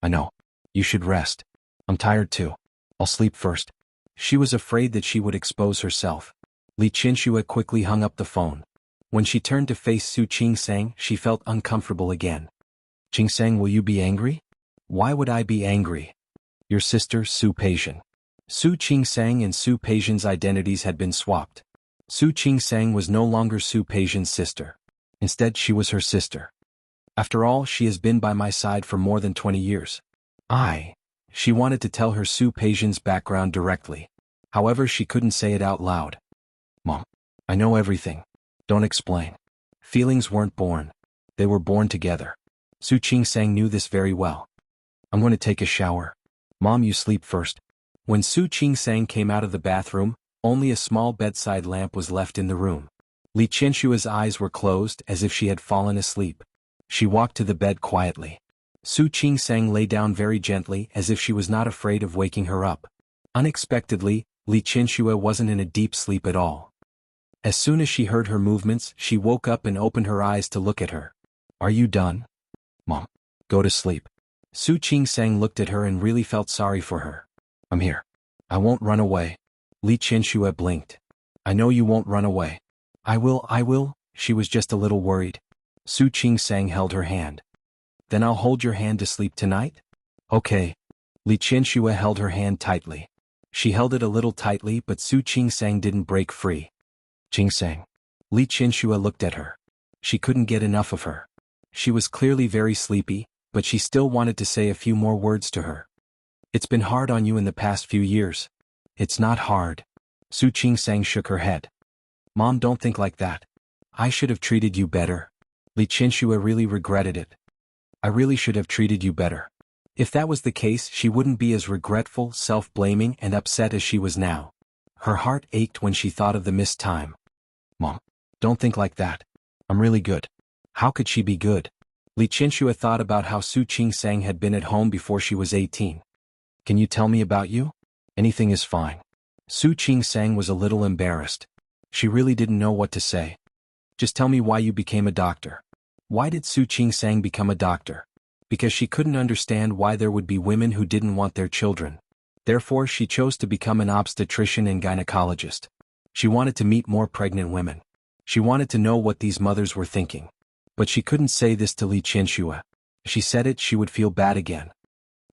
I know. You should rest. I'm tired too. I'll sleep first. She was afraid that she would expose herself. Li Qianshua quickly hung up the phone. When she turned to face Su Qing-sang, she felt uncomfortable again. Qing-sang, will you be angry? Why would I be angry? Your sister, Su Peijian. Su Qing-sang and Su Peijian's identities had been swapped. Su Qing-sang was no longer Su Peijian's sister. Instead, she was her sister. After all, she has been by my side for more than 20 years. She wanted to tell her Su Peijian's background directly. However, she couldn't say it out loud. Mom, I know everything. Don't explain. Feelings weren't born. They were born together. Su Qing-sang knew this very well. I'm going to take a shower. Mom, you sleep first. When Su Qing-sang came out of the bathroom, only a small bedside lamp was left in the room. Li Qianshua's eyes were closed as if she had fallen asleep. She walked to the bed quietly. Su Qing-sang lay down very gently as if she was not afraid of waking her up. Unexpectedly, Li Qianshua wasn't in a deep sleep at all. As soon as she heard her movements, she woke up and opened her eyes to look at her. Are you done? Mom, go to sleep. Su Qing-sang looked at her and really felt sorry for her. I'm here. I won't run away. Li Qianshua blinked. I know you won't run away. I will. She was just a little worried. Su Qing-sang held her hand. Then I'll hold your hand to sleep tonight? Okay. Li Qianshua held her hand tightly. She held it a little tightly, but Su Qingsang didn't break free. Qingsang. Li Qianxue looked at her. She couldn't get enough of her. She was clearly very sleepy, but she still wanted to say a few more words to her. It's been hard on you in the past few years. It's not hard. Su Qingsang shook her head. Mom, don't think like that. I should have treated you better. Li Qianxue really regretted it. I really should have treated you better. If that was the case, she wouldn't be as regretful, self-blaming, and upset as she was now. Her heart ached when she thought of the missed time. Mom, don't think like that. I'm really good. How could she be good? Li Qianxue thought about how Su Qingsang had been at home before she was 18. Can you tell me about you? Anything is fine. Su Qingsang was a little embarrassed. She really didn't know what to say. Just tell me why you became a doctor. Why did Su Qingsang become a doctor? Because she couldn't understand why there would be women who didn't want their children. Therefore, she chose to become an obstetrician and gynecologist. She wanted to meet more pregnant women. She wanted to know what these mothers were thinking. But she couldn't say this to Li Qianxue. If she said it, she would feel bad again.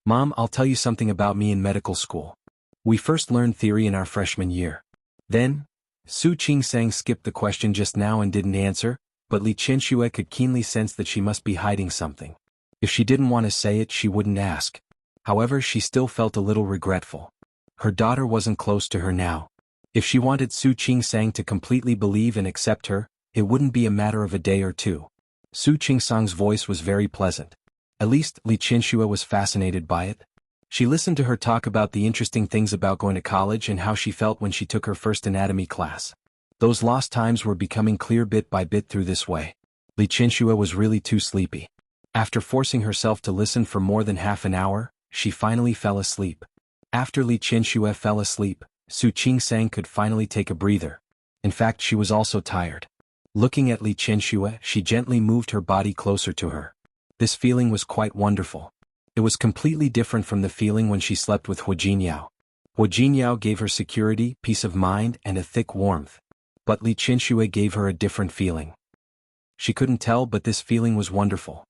Mom, I'll tell you something about me in medical school. We first learned theory in our freshman year. Then, Su Qingsang skipped the question just now and didn't answer, but Li Qianxue could keenly sense that she must be hiding something. If she didn't want to say it, she wouldn't ask. However, she still felt a little regretful. Her daughter wasn't close to her now. If she wanted Su Qingsang to completely believe and accept her, it wouldn't be a matter of a day or two. Su Qingsang's voice was very pleasant. At least, Li Qianxue was fascinated by it. She listened to her talk about the interesting things about going to college and how she felt when she took her first anatomy class. Those lost times were becoming clear bit by bit through this way. Li Qianxue was really too sleepy. After forcing herself to listen for more than half an hour, she finally fell asleep. After Li Qianxue fell asleep, Su Qingsang could finally take a breather. In fact, she was also tired. Looking at Li Qianxue, she gently moved her body closer to her. This feeling was quite wonderful. It was completely different from the feeling when she slept with Hu Jinyao. Hu Jinyao gave her security, peace of mind, and a thick warmth. But Li Qianxue gave her a different feeling. She couldn't tell, but this feeling was wonderful.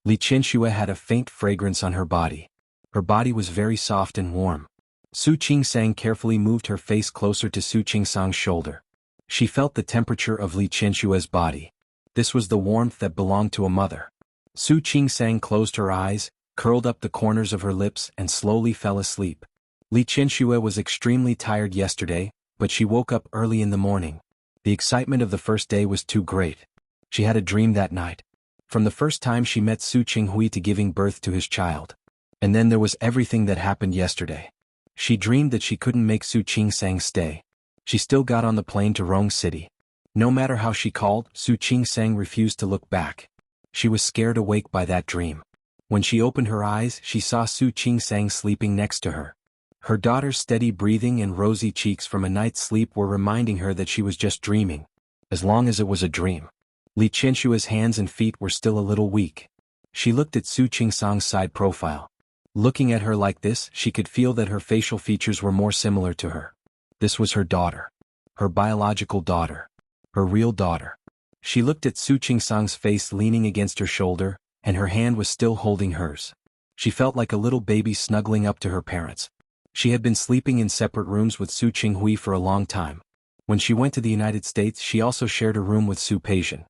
Li Qianxue had a faint fragrance on her body. Her body was very soft and warm. Su Qingsang carefully moved her face closer to Su Qingsang's shoulder. She felt the temperature of Li Qianxue's body. This was the warmth that belonged to a mother. Su Qingsang closed her eyes, curled up the corners of her lips, and slowly fell asleep. Li Qianxue was extremely tired yesterday, but she woke up early in the morning. The excitement of the first day was too great. She had a dream that night. From the first time she met Su Qinghui to giving birth to his child. And then there was everything that happened yesterday. She dreamed that she couldn't make Su Qingsang stay. She still got on the plane to Rong City. No matter how she called, Su Qingsang refused to look back. She was scared awake by that dream. When she opened her eyes, she saw Su Qingsang sleeping next to her. Her daughter's steady breathing and rosy cheeks from a night's sleep were reminding her that she was just dreaming. As long as it was a dream. Li Qianxue's hands and feet were still a little weak. She looked at Su Qingsang's side profile. Looking at her like this, she could feel that her facial features were more similar to her. This was her daughter. Her biological daughter. Her real daughter. She looked at Su Qingsang's face leaning against her shoulder, and her hand was still holding hers. She felt like a little baby snuggling up to her parents. She had been sleeping in separate rooms with Su Qinghui for a long time. When she went to the United States, she also shared a room with Su Peixian.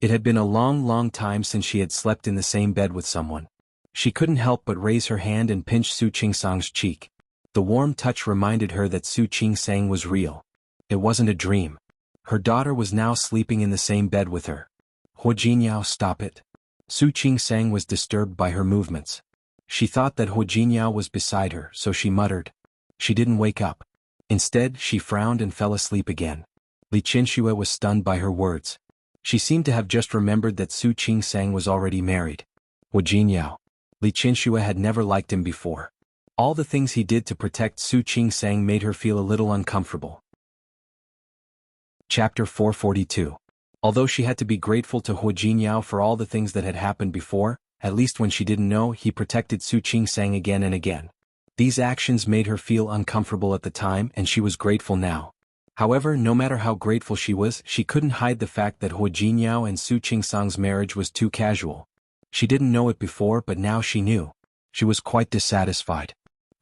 It had been a long time since she had slept in the same bed with someone. She couldn't help but raise her hand and pinch Su Qingsang's cheek. The warm touch reminded her that Su Qingsang was real. It wasn't a dream. Her daughter was now sleeping in the same bed with her. Hu Jinyao, stop it. Su Qingsang was disturbed by her movements. She thought that Hu Jinyao was beside her, so she muttered. She didn't wake up. Instead, she frowned and fell asleep again. Li Qianxue was stunned by her words. She seemed to have just remembered that Su Qingsang was already married. Hu Jinyao. Li Qianxue had never liked him before. All the things he did to protect Su Qingsang made her feel a little uncomfortable. Chapter 442. Although she had to be grateful to Hu Jinyao for all the things that had happened before, at least when she didn't know, he protected Su Qingsang again and again. These actions made her feel uncomfortable at the time, and she was grateful now. However, no matter how grateful she was, she couldn't hide the fact that Hu Jinyao and Su Qingsang's marriage was too casual. She didn't know it before, but now she knew. She was quite dissatisfied.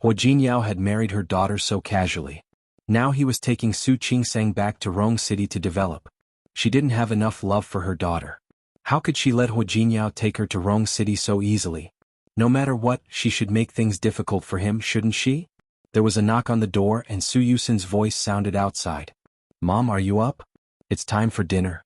Hua Jinyao had married her daughter so casually. Now he was taking Su Qingsang back to Rong City to develop. She didn't have enough love for her daughter. How could she let Hua Jinyao take her to Rong City so easily? No matter what, she should make things difficult for him, shouldn't she? There was a knock on the door and Su Yusin's voice sounded outside. Mom, are you up? It's time for dinner.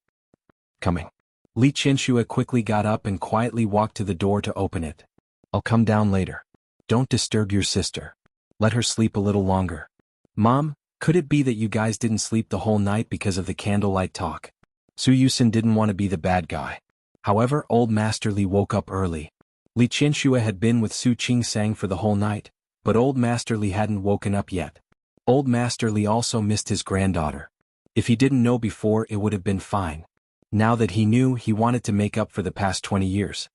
Coming. Li Qianxue quickly got up and quietly walked to the door to open it. I'll come down later. Don't disturb your sister. Let her sleep a little longer. Mom, could it be that you guys didn't sleep the whole night because of the candlelight talk? Su Yusin didn't want to be the bad guy. However, old Master Li woke up early. Li Qianxue had been with Su Qingsang for the whole night, but old Master Li hadn't woken up yet. Old Master Li also missed his granddaughter. If he didn't know before, it would have been fine. Now that he knew, he wanted to make up for the past 20 years.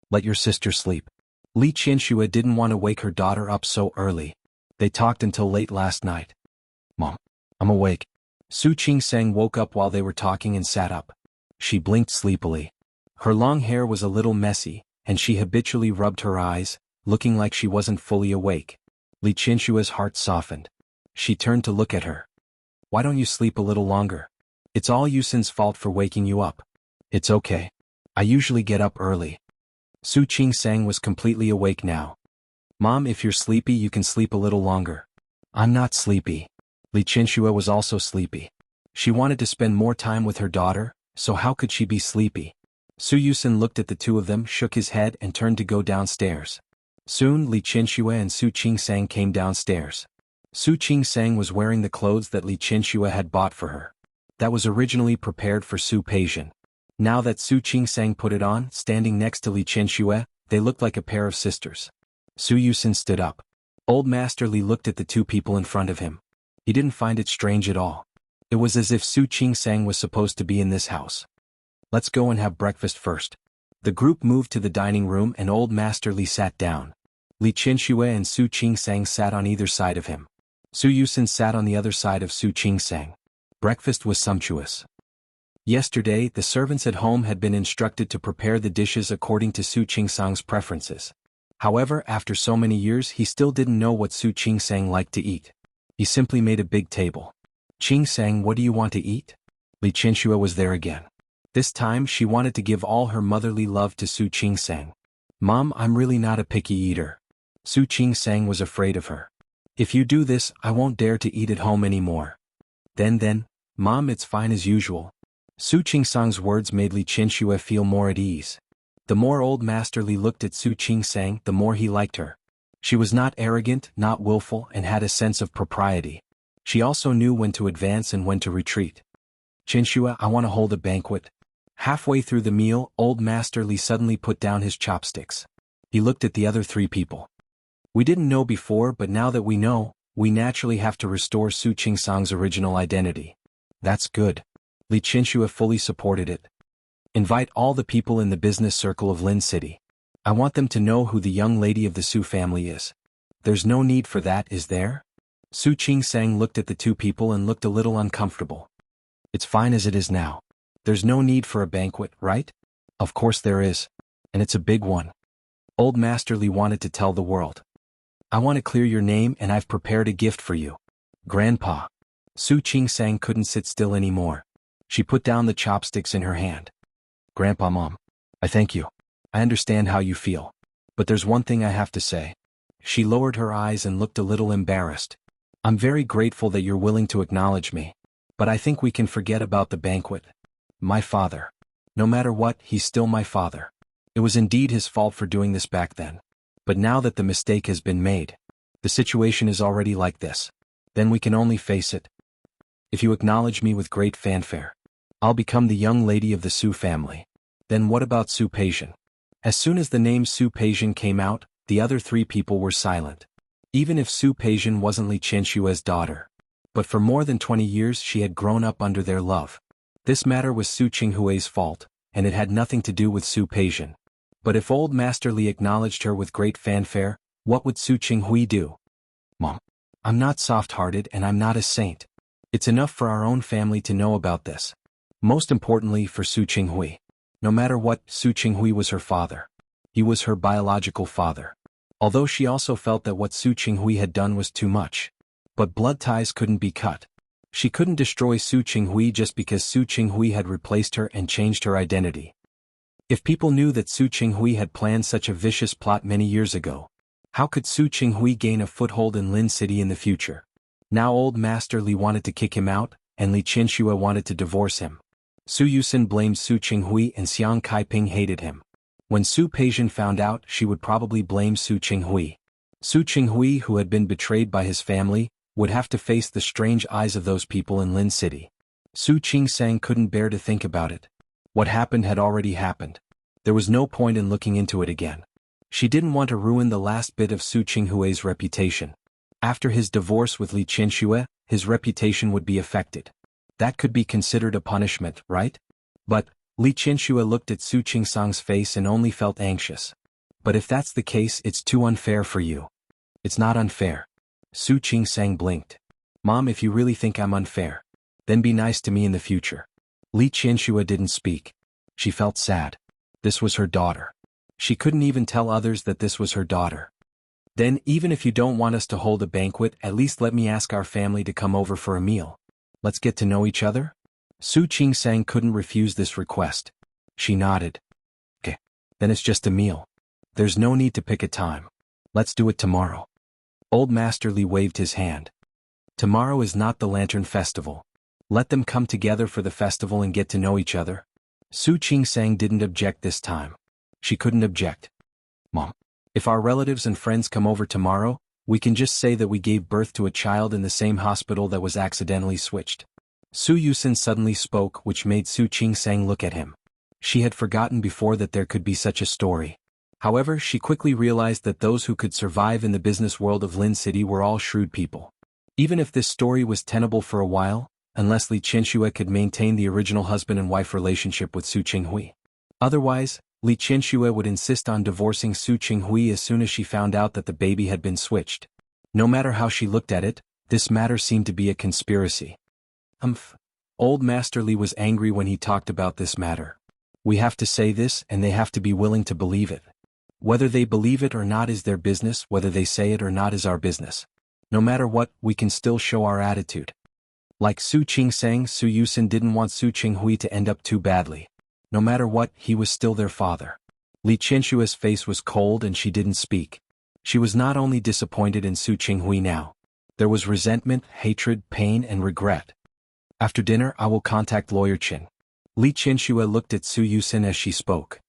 Let your sister sleep. Li Qianxue didn't want to wake her daughter up so early. They talked until late last night. Mom, I'm awake. Su Qingsang woke up while they were talking and sat up. She blinked sleepily. Her long hair was a little messy, and she habitually rubbed her eyes, looking like she wasn't fully awake. Li Qianshue's heart softened. She turned to look at her. Why don't you sleep a little longer? It's all Yusin's fault for waking you up. It's okay. I usually get up early. Su Qingsang was completely awake now. Mom, if you're sleepy, you can sleep a little longer. I'm not sleepy. Li Qianxue was also sleepy. She wanted to spend more time with her daughter, so how could she be sleepy? Su Yusin looked at the two of them, shook his head and turned to go downstairs. Soon Li Qianxue and Su Qingsang came downstairs. Su Qingsang was wearing the clothes that Li Qianxue had bought for her. That was originally prepared for Su Peixian. Now that Su Qingsang put it on, standing next to Li Qianxue, they looked like a pair of sisters. Su Yusin stood up. Old Master Li looked at the two people in front of him. He didn't find it strange at all. It was as if Su Qingsang was supposed to be in this house. Let's go and have breakfast first. The group moved to the dining room and Old Master Li sat down. Li Qianxue and Su Qingsang sat on either side of him. Su Yusin sat on the other side of Su Qingsang. Breakfast was sumptuous. Yesterday, the servants at home had been instructed to prepare the dishes according to Su Qingsang's preferences. However, after so many years, he still didn't know what Su Qingsang liked to eat. He simply made a big table. Qingsang, what do you want to eat? Li Qianxue was there again. This time, she wanted to give all her motherly love to Su Qingsang. Mom, I'm really not a picky eater. Su Qingsang was afraid of her. If you do this, I won't dare to eat at home anymore. Then, Mom, it's fine as usual. Su Qingsang's words made Li Qianxue feel more at ease. The more Old Master Li looked at Su Qingsang, the more he liked her. She was not arrogant, not willful, and had a sense of propriety. She also knew when to advance and when to retreat. Qianxue, I want to hold a banquet. Halfway through the meal, Old Master Li suddenly put down his chopsticks. He looked at the other three people. We didn't know before, but now that we know, we naturally have to restore Su Qingsang's original identity. That's good. Li Qianxue fully supported it. Invite all the people in the business circle of Lin City. I want them to know who the young lady of the Su family is. There's no need for that, is there? Su Qingsang looked at the two people and looked a little uncomfortable. It's fine as it is now. There's no need for a banquet, right? Of course there is. And it's a big one. Old Master Li wanted to tell the world. I want to clear your name and I've prepared a gift for you. Grandpa. Su Qingsang couldn't sit still anymore. She put down the chopsticks in her hand. Grandpa, Mom. I thank you. I understand how you feel. But there's one thing I have to say. She lowered her eyes and looked a little embarrassed. I'm very grateful that you're willing to acknowledge me. But I think we can forget about the banquet. My father. No matter what, he's still my father. It was indeed his fault for doing this back then. But now that the mistake has been made, the situation is already like this. Then we can only face it. If you acknowledge me with great fanfare, I'll become the young lady of the Su family. Then what about Su Peixian? As soon as the name Su Peixian came out, the other three people were silent. Even if Su Peixian wasn't Li Qianshue's daughter. But for more than 20 years she had grown up under their love. This matter was Su Qinghui's fault, and it had nothing to do with Su Peixian. But if Old Master Li acknowledged her with great fanfare, what would Su Qinghui do? Mom, I'm not soft-hearted and I'm not a saint. It's enough for our own family to know about this. Most importantly for Su Qinghui. No matter what, Su Qinghui was her father. He was her biological father. although she also felt that what Su Qinghui had done was too much. But blood ties couldn't be cut. She couldn't destroy Su Qinghui just because Su Qinghui had replaced her and changed her identity. If people knew that Su Qinghui had planned such a vicious plot many years ago, how could Su Qinghui gain a foothold in Lin City in the future? Now old Master Li wanted to kick him out, and Li Qianxue wanted to divorce him. Su Yusin blamed Su Qinghui and Xiang Kaiping hated him. When Su Peijian found out, she would probably blame Su Qinghui. Su Qinghui, who had been betrayed by his family, would have to face the strange eyes of those people in Lin City. Su Qingsang couldn't bear to think about it. What happened had already happened. There was no point in looking into it again. She didn't want to ruin the last bit of Su Qinghui's reputation. After his divorce with Li Qianxue, his reputation would be affected. That could be considered a punishment, right? But Li Qianxue looked at Su Qingsang's face and only felt anxious. But if that's the case, it's too unfair for you. It's not unfair. Su Qingsang blinked. Mom, if you really think I'm unfair, then be nice to me in the future. Li Qianxue didn't speak. She felt sad. This was her daughter. She couldn't even tell others that this was her daughter. Then, even if you don't want us to hold a banquet, at least let me ask our family to come over for a meal. Let's get to know each other? Su Qingsang couldn't refuse this request. She nodded. Okay. Then it's just a meal. There's no need to pick a time. Let's do it tomorrow. Old Master Li waved his hand. Tomorrow is not the Lantern Festival. Let them come together for the festival and get to know each other. Su Qingsang didn't object this time. She couldn't object. Mom, if our relatives and friends come over tomorrow, we can just say that we gave birth to a child in the same hospital that was accidentally switched. Su Yusin suddenly spoke, which made Su Qingsang look at him. She had forgotten before that there could be such a story. However, she quickly realized that those who could survive in the business world of Lin City were all shrewd people. Even if this story was tenable for a while, unless Li Qianxue could maintain the original husband and wife relationship with Su Qinghui. Otherwise, Li Qianxue would insist on divorcing Su Qinghui as soon as she found out that the baby had been switched. No matter how she looked at it, this matter seemed to be a conspiracy. Old Master Li was angry when he talked about this matter. We have to say this, and they have to be willing to believe it. Whether they believe it or not is their business, whether they say it or not is our business. No matter what, we can still show our attitude. Like Su Qingsang, Su Yusin didn't want Su Qinghui to end up too badly. No matter what, he was still their father. Li Qianxue's face was cold and she didn't speak. She was not only disappointed in Su Qinghui now. There was resentment, hatred, pain, and regret. After dinner, I will contact Lawyer Qin. Li Qianxue looked at Su Yusin as she spoke.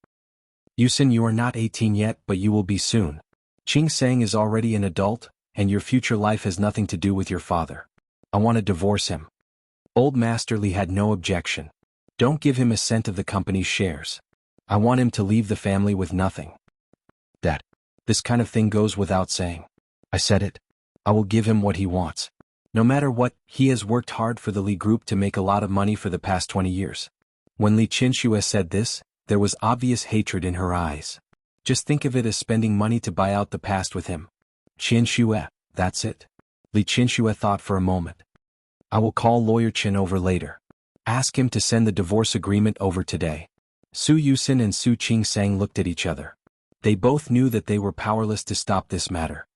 Yusin, you are not 18 yet, but you will be soon. Qingsang is already an adult, and your future life has nothing to do with your father. I want to divorce him. Old Master Li had no objection. Don't give him a cent of the company's shares. I want him to leave the family with nothing. This kind of thing goes without saying. I said it. I will give him what he wants. No matter what, he has worked hard for the Li Group to make a lot of money for the past 20 years. When Li Qianxue said this, there was obvious hatred in her eyes. Just think of it as spending money to buy out the past with him. Qianxue, that's it. Li Qianxue thought for a moment. I will call Lawyer Qin over later. Ask him to send the divorce agreement over today. Su Yusin and Su Qingsang looked at each other. They both knew that they were powerless to stop this matter.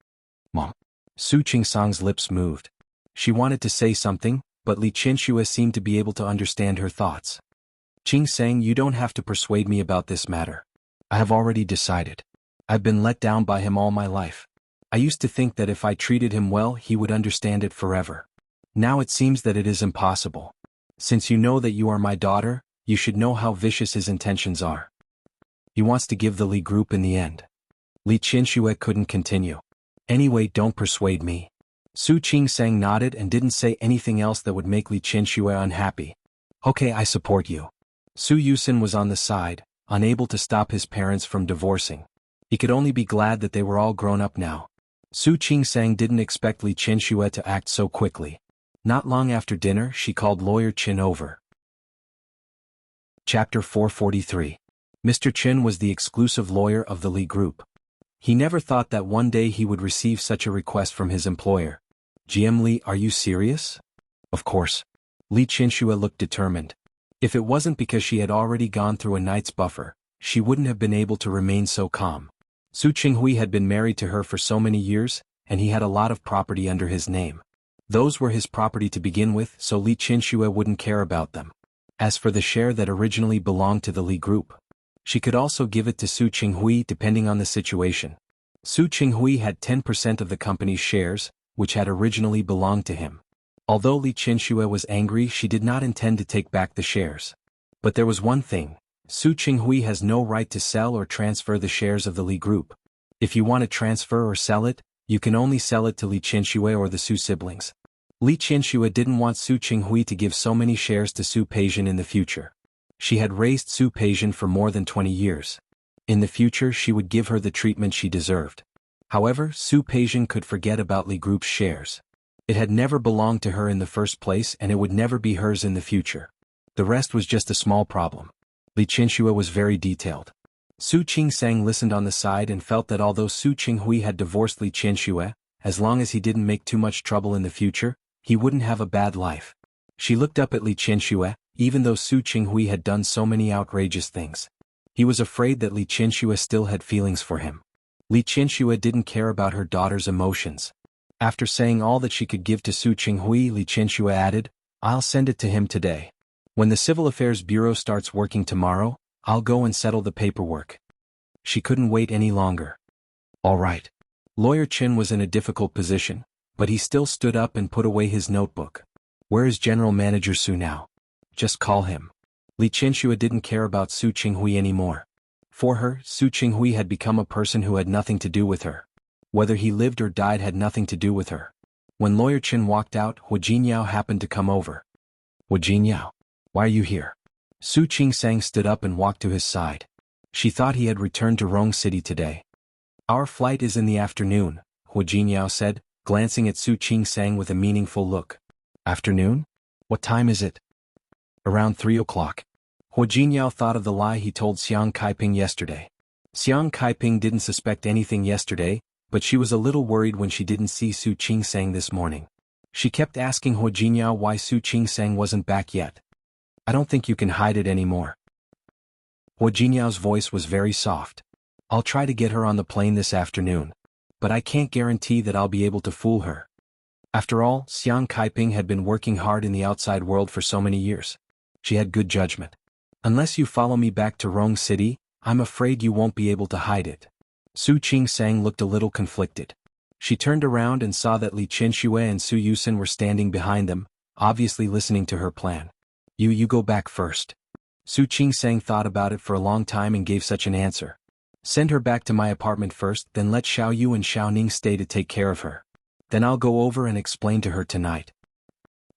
Mom. Su Qingsang's lips moved. She wanted to say something, but Li Qianxue seemed to be able to understand her thoughts. Qingsang, you don't have to persuade me about this matter. I have already decided. I've been let down by him all my life. I used to think that if I treated him well, he would understand it forever. Now it seems that it is impossible. Since you know that you are my daughter, you should know how vicious his intentions are. He wants to give the Li Group in the end. Li Qianxue couldn't continue. Anyway, don't persuade me. Su Qingsang nodded and didn't say anything else that would make Li Qianxue unhappy. Okay, I support you. Su Yusin was on the side, unable to stop his parents from divorcing. He could only be glad that they were all grown up now. Su Qingsang didn't expect Li Qianxue to act so quickly. Not long after dinner, she called Lawyer Qin over. Chapter 443. Mr. Qin was the exclusive lawyer of the Li Group. He never thought that one day he would receive such a request from his employer. GM Li, are you serious? Of course. Li Qianxue looked determined. If it wasn't because she had already gone through a night's buffer, she wouldn't have been able to remain so calm. Su Qinghui had been married to her for so many years, and he had a lot of property under his name. Those were his property to begin with, so Li Qianxue wouldn't care about them. As for the share that originally belonged to the Li group, she could also give it to Su Qinghui depending on the situation. Su Qinghui had 10% of the company's shares, which had originally belonged to him. Although Li Qianxue was angry, she did not intend to take back the shares. But there was one thing: Su Qinghui has no right to sell or transfer the shares of the Li group. If you want to transfer or sell it, you can only sell it to Li Qianxue or the Su siblings. Li Qianxue didn't want Su Qinghui to give so many shares to Su Peijian in the future. She had raised Su Peijian for more than 20 years. In the future she would give her the treatment she deserved. However, Su Peijian could forget about Li Group's shares. It had never belonged to her in the first place and it would never be hers in the future. The rest was just a small problem. Li Qianxue was very detailed. Su Qingsang listened on the side and felt that although Su Qinghui had divorced Li Qianxue, as long as he didn't make too much trouble in the future, he wouldn't have a bad life. She looked up at Li Qianxue, even though Su Qinghui had done so many outrageous things. He was afraid that Li Qianxue still had feelings for him. Li Qianxue didn't care about her daughter's emotions. After saying all that she could give to Su Qinghui, Li Qianxue added, "I'll send it to him today. When the Civil Affairs Bureau starts working tomorrow, I'll go and settle the paperwork." She couldn't wait any longer. All right. Lawyer Qin was in a difficult position, but he still stood up and put away his notebook. Where is General Manager Su now? Just call him. Li Qianxue didn't care about Su Qinghui anymore. For her, Su Qinghui had become a person who had nothing to do with her. Whether he lived or died had nothing to do with her. When Lawyer Qin walked out, Hu Jinyao happened to come over. Hu Jinyao, why are you here? Su Qingsang stood up and walked to his side. She thought he had returned to Rong City today. Our flight is in the afternoon, Hu Jinyao said, glancing at Su Qingsang with a meaningful look. Afternoon? What time is it? Around 3 o'clock. Hu Jinyao thought of the lie he told Xiang Kaiping yesterday. Xiang Kaiping didn't suspect anything yesterday, but she was a little worried when she didn't see Su Qingsang this morning. She kept asking Hu Jinyao why Su Qingsang wasn't back yet. I don't think you can hide it anymore. Hu Jinyao's voice was very soft. I'll try to get her on the plane this afternoon. But I can't guarantee that I'll be able to fool her. After all, Xiang Kaiping had been working hard in the outside world for so many years. She had good judgment. Unless you follow me back to Rong City, I'm afraid you won't be able to hide it. Su Qingsang looked a little conflicted. She turned around and saw that Li Qianxue and Su Yusen were standing behind them, obviously listening to her plan. You go back first. Su Qingsang thought about it for a long time and gave such an answer. Send her back to my apartment first, then let Xiao Yu and Xiao Ning stay to take care of her. Then I'll go over and explain to her tonight.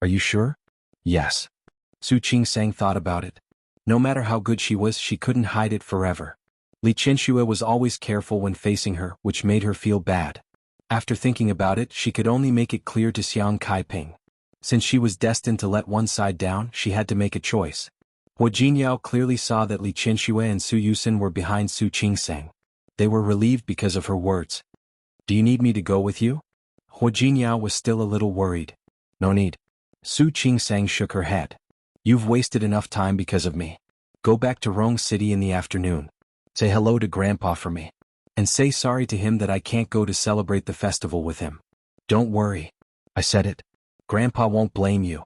Are you sure? Yes. Su Qingsang thought about it. No matter how good she was, she couldn't hide it forever. Li Qianxue was always careful when facing her, which made her feel bad. After thinking about it, she could only make it clear to Xiang Kaiping. Since she was destined to let one side down, she had to make a choice. Hu Jinyao clearly saw that Li Qianxue and Su Yusen were behind Su Qingsang. They were relieved because of her words. Do you need me to go with you? Hu Jinyao was still a little worried. No need. Su Qingsang shook her head. You've wasted enough time because of me. Go back to Rong City in the afternoon. Say hello to Grandpa for me. And say sorry to him that I can't go to celebrate the festival with him. Don't worry. I said it. Grandpa won't blame you.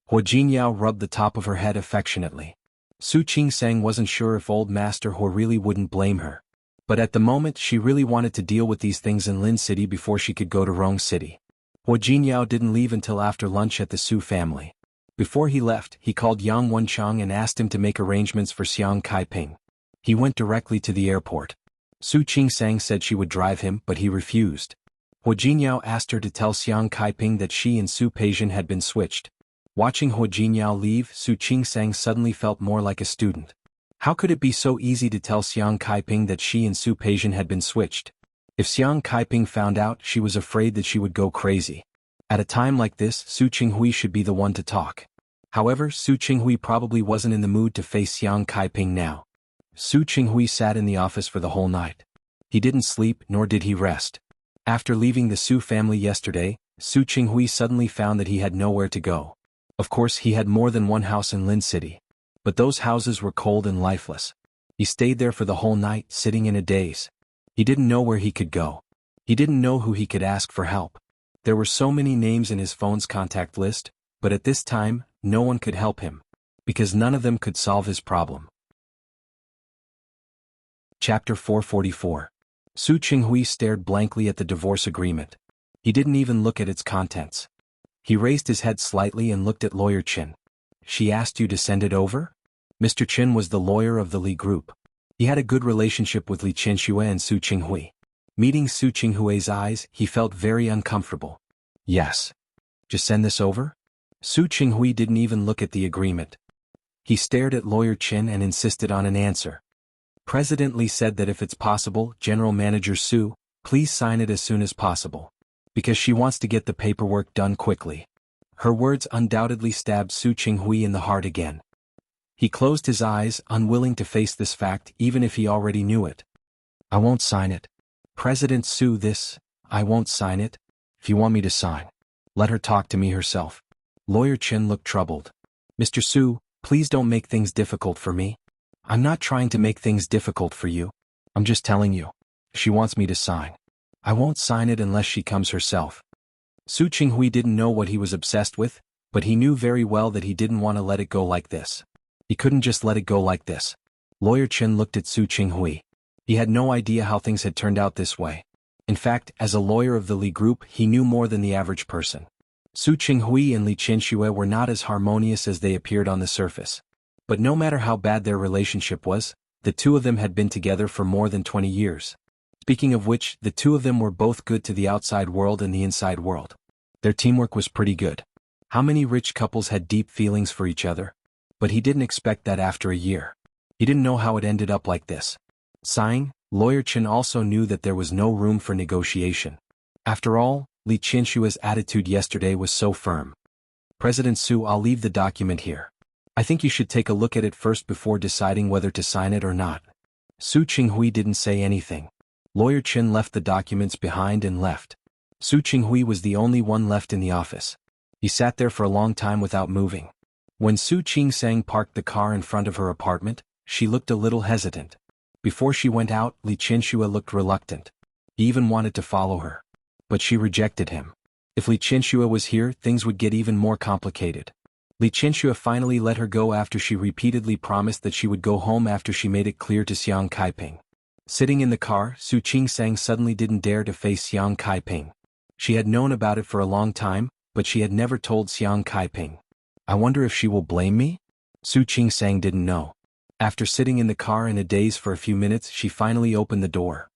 Hu Jinyao rubbed the top of her head affectionately. Su Qingsang wasn't sure if old Master Hu really wouldn't blame her. But at the moment she really wanted to deal with these things in Lin City before she could go to Rong City. Hu Jinyao didn't leave until after lunch at the Su family. Before he left, he called Yang Wenchang and asked him to make arrangements for Xiang Kaiping. He went directly to the airport. Su Qingsang said she would drive him, but he refused. Hu Jinyao asked her to tell Xiang Kaiping that she and Su Peijian had been switched. Watching Hu Jinyao leave, Su Qingsang suddenly felt more like a student. How could it be so easy to tell Xiang Kaiping that she and Su Peijian had been switched? If Xiang Kaiping found out, she was afraid that she would go crazy. At a time like this, Su Qinghui should be the one to talk. However, Su Qinghui probably wasn't in the mood to face Xiang Kaiping now. Su Qinghui sat in the office for the whole night. He didn't sleep, nor did he rest. After leaving the Su family yesterday, Su Qinghui suddenly found that he had nowhere to go. Of course, he had more than one house in Lin City. But those houses were cold and lifeless. He stayed there for the whole night, sitting in a daze. He didn't know where he could go. He didn't know who he could ask for help. There were so many names in his phone's contact list, but at this time, no one could help him, because none of them could solve his problem. Chapter 444. Su Qinghui stared blankly at the divorce agreement. He didn't even look at its contents. He raised his head slightly and looked at Lawyer Qin. She asked you to send it over? Mr. Qin was the lawyer of the Li Group. He had a good relationship with Li Qianxue and Su Qinghui. Meeting Su Qinghui's eyes, he felt very uncomfortable. Yes. Just send this over? Su Qinghui didn't even look at the agreement. He stared at Lawyer Qin and insisted on an answer. President Li said that if it's possible, General Manager Su, please sign it as soon as possible. Because she wants to get the paperwork done quickly. Her words undoubtedly stabbed Su Qinghui in the heart again. He closed his eyes, unwilling to face this fact even if he already knew it. I won't sign it. President Su, I won't sign it. If you want me to sign, let her talk to me herself. Lawyer Qin looked troubled. Mr. Su, please don't make things difficult for me. I'm not trying to make things difficult for you. I'm just telling you. She wants me to sign. I won't sign it unless she comes herself. Su Qinghui didn't know what he was obsessed with, but he knew very well that he didn't want to let it go like this. He couldn't just let it go like this. Lawyer Qin looked at Su Qinghui. He had no idea how things had turned out this way. In fact, as a lawyer of the Li Group, he knew more than the average person. Su Qinghui and Li Qianxue were not as harmonious as they appeared on the surface. But no matter how bad their relationship was, the two of them had been together for more than 20 years. Speaking of which, the two of them were both good to the outside world and the inside world. Their teamwork was pretty good. How many rich couples had deep feelings for each other? But he didn't expect that after a year. He didn't know how it ended up like this. Sighing, Lawyer Qin also knew that there was no room for negotiation. After all, Li Qianshue's attitude yesterday was so firm. President Su, I'll leave the document here. I think you should take a look at it first before deciding whether to sign it or not. Su Qinghui didn't say anything. Lawyer Qin left the documents behind and left. Su Qinghui was the only one left in the office. He sat there for a long time without moving. When Su Qingsang parked the car in front of her apartment, she looked a little hesitant. Before she went out, Li Qianxue looked reluctant. He even wanted to follow her. But she rejected him. If Li Qianxue was here, things would get even more complicated. Li Qianxue finally let her go after she repeatedly promised that she would go home after she made it clear to Xiang Kaiping. Sitting in the car, Su Qingsang suddenly didn't dare to face Xiang Kaiping. She had known about it for a long time, but she had never told Xiang Kaiping. I wonder if she will blame me? Su Qingsang didn't know. After sitting in the car in a daze for a few minutes, she finally opened the door.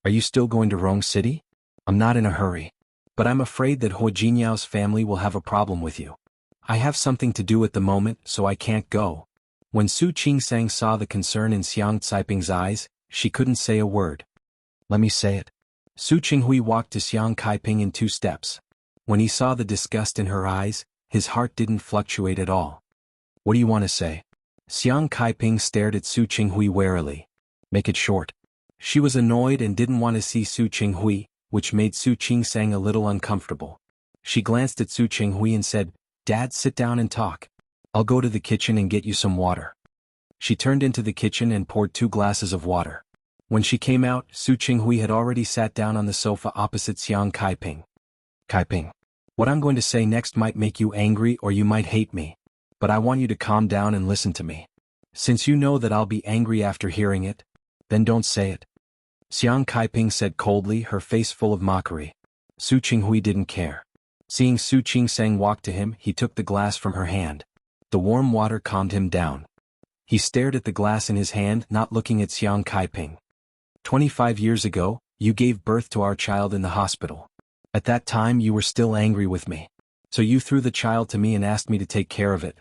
Are you still going to Rong City? I'm not in a hurry. But I'm afraid that He Jinyao's family will have a problem with you. I have something to do at the moment, so I can't go. When Su Qingsang saw the concern in Xiang Caiping's eyes, she couldn't say a word. Let me say it. Su Qinghui walked to Xiang Kaiping in 2 steps. When he saw the disgust in her eyes, his heart didn't fluctuate at all. What do you want to say? Xiang Kaiping stared at Su Qinghui warily. Make it short. She was annoyed and didn't want to see Su Qinghui, which made Su Qingsang a little uncomfortable. She glanced at Su Qinghui and said, Dad, sit down and talk. I'll go to the kitchen and get you some water. She turned into the kitchen and poured 2 glasses of water. When she came out, Su Qinghui had already sat down on the sofa opposite Xiang Kaiping. Kaiping, what I'm going to say next might make you angry or you might hate me. But I want you to calm down and listen to me. Since you know that I'll be angry after hearing it, then don't say it. Xiang Kaiping said coldly, her face full of mockery. Su Qinghui didn't care. Seeing Su Qingsang walk to him, he took the glass from her hand. The warm water calmed him down. He stared at the glass in his hand, not looking at Xiang Kaiping. 25 years ago, you gave birth to our child in the hospital. At that time you were still angry with me. So you threw the child to me and asked me to take care of it.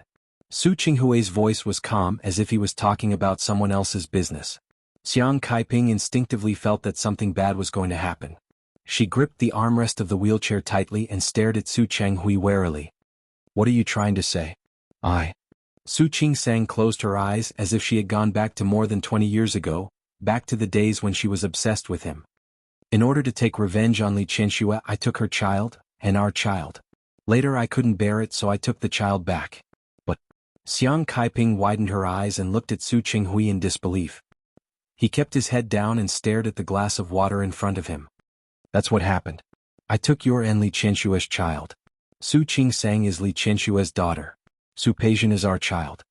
Su Qinghui's voice was calm, as if he was talking about someone else's business. Xiang Kaiping instinctively felt that something bad was going to happen. She gripped the armrest of the wheelchair tightly and stared at Su Qinghui warily. What are you trying to say? Su Qingsang closed her eyes as if she had gone back to more than 20 years ago, back to the days when she was obsessed with him. In order to take revenge on Li Qianxue, I took her child, and our child. Later I couldn't bear it, so I took the child back. But Xiang Kaiping widened her eyes and looked at Su Qinghui in disbelief. He kept his head down and stared at the glass of water in front of him. That's what happened. I took your and Li Qianshue's child. Su Qingsang is Li Qianshue's daughter. Su Peixian is our child.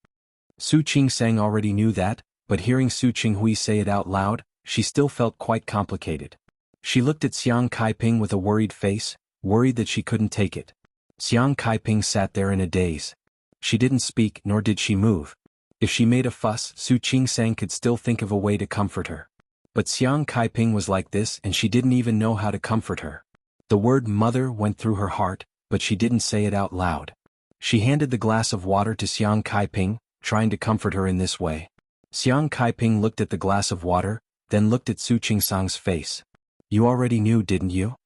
Su Qingsang already knew that, but hearing Su Qinghui say it out loud, she still felt quite complicated. She looked at Xiang Kaiping with a worried face, worried that she couldn't take it. Xiang Kaiping sat there in a daze. She didn't speak, nor did she move. If she made a fuss, Su Qingsang could still think of a way to comfort her. But Xiang Kaiping was like this and she didn't even know how to comfort her. The word mother went through her heart, but she didn't say it out loud. She handed the glass of water to Xiang Kaiping, trying to comfort her in this way. Xiang Kaiping looked at the glass of water, then looked at Su Qingsang's face. You already knew, didn't you?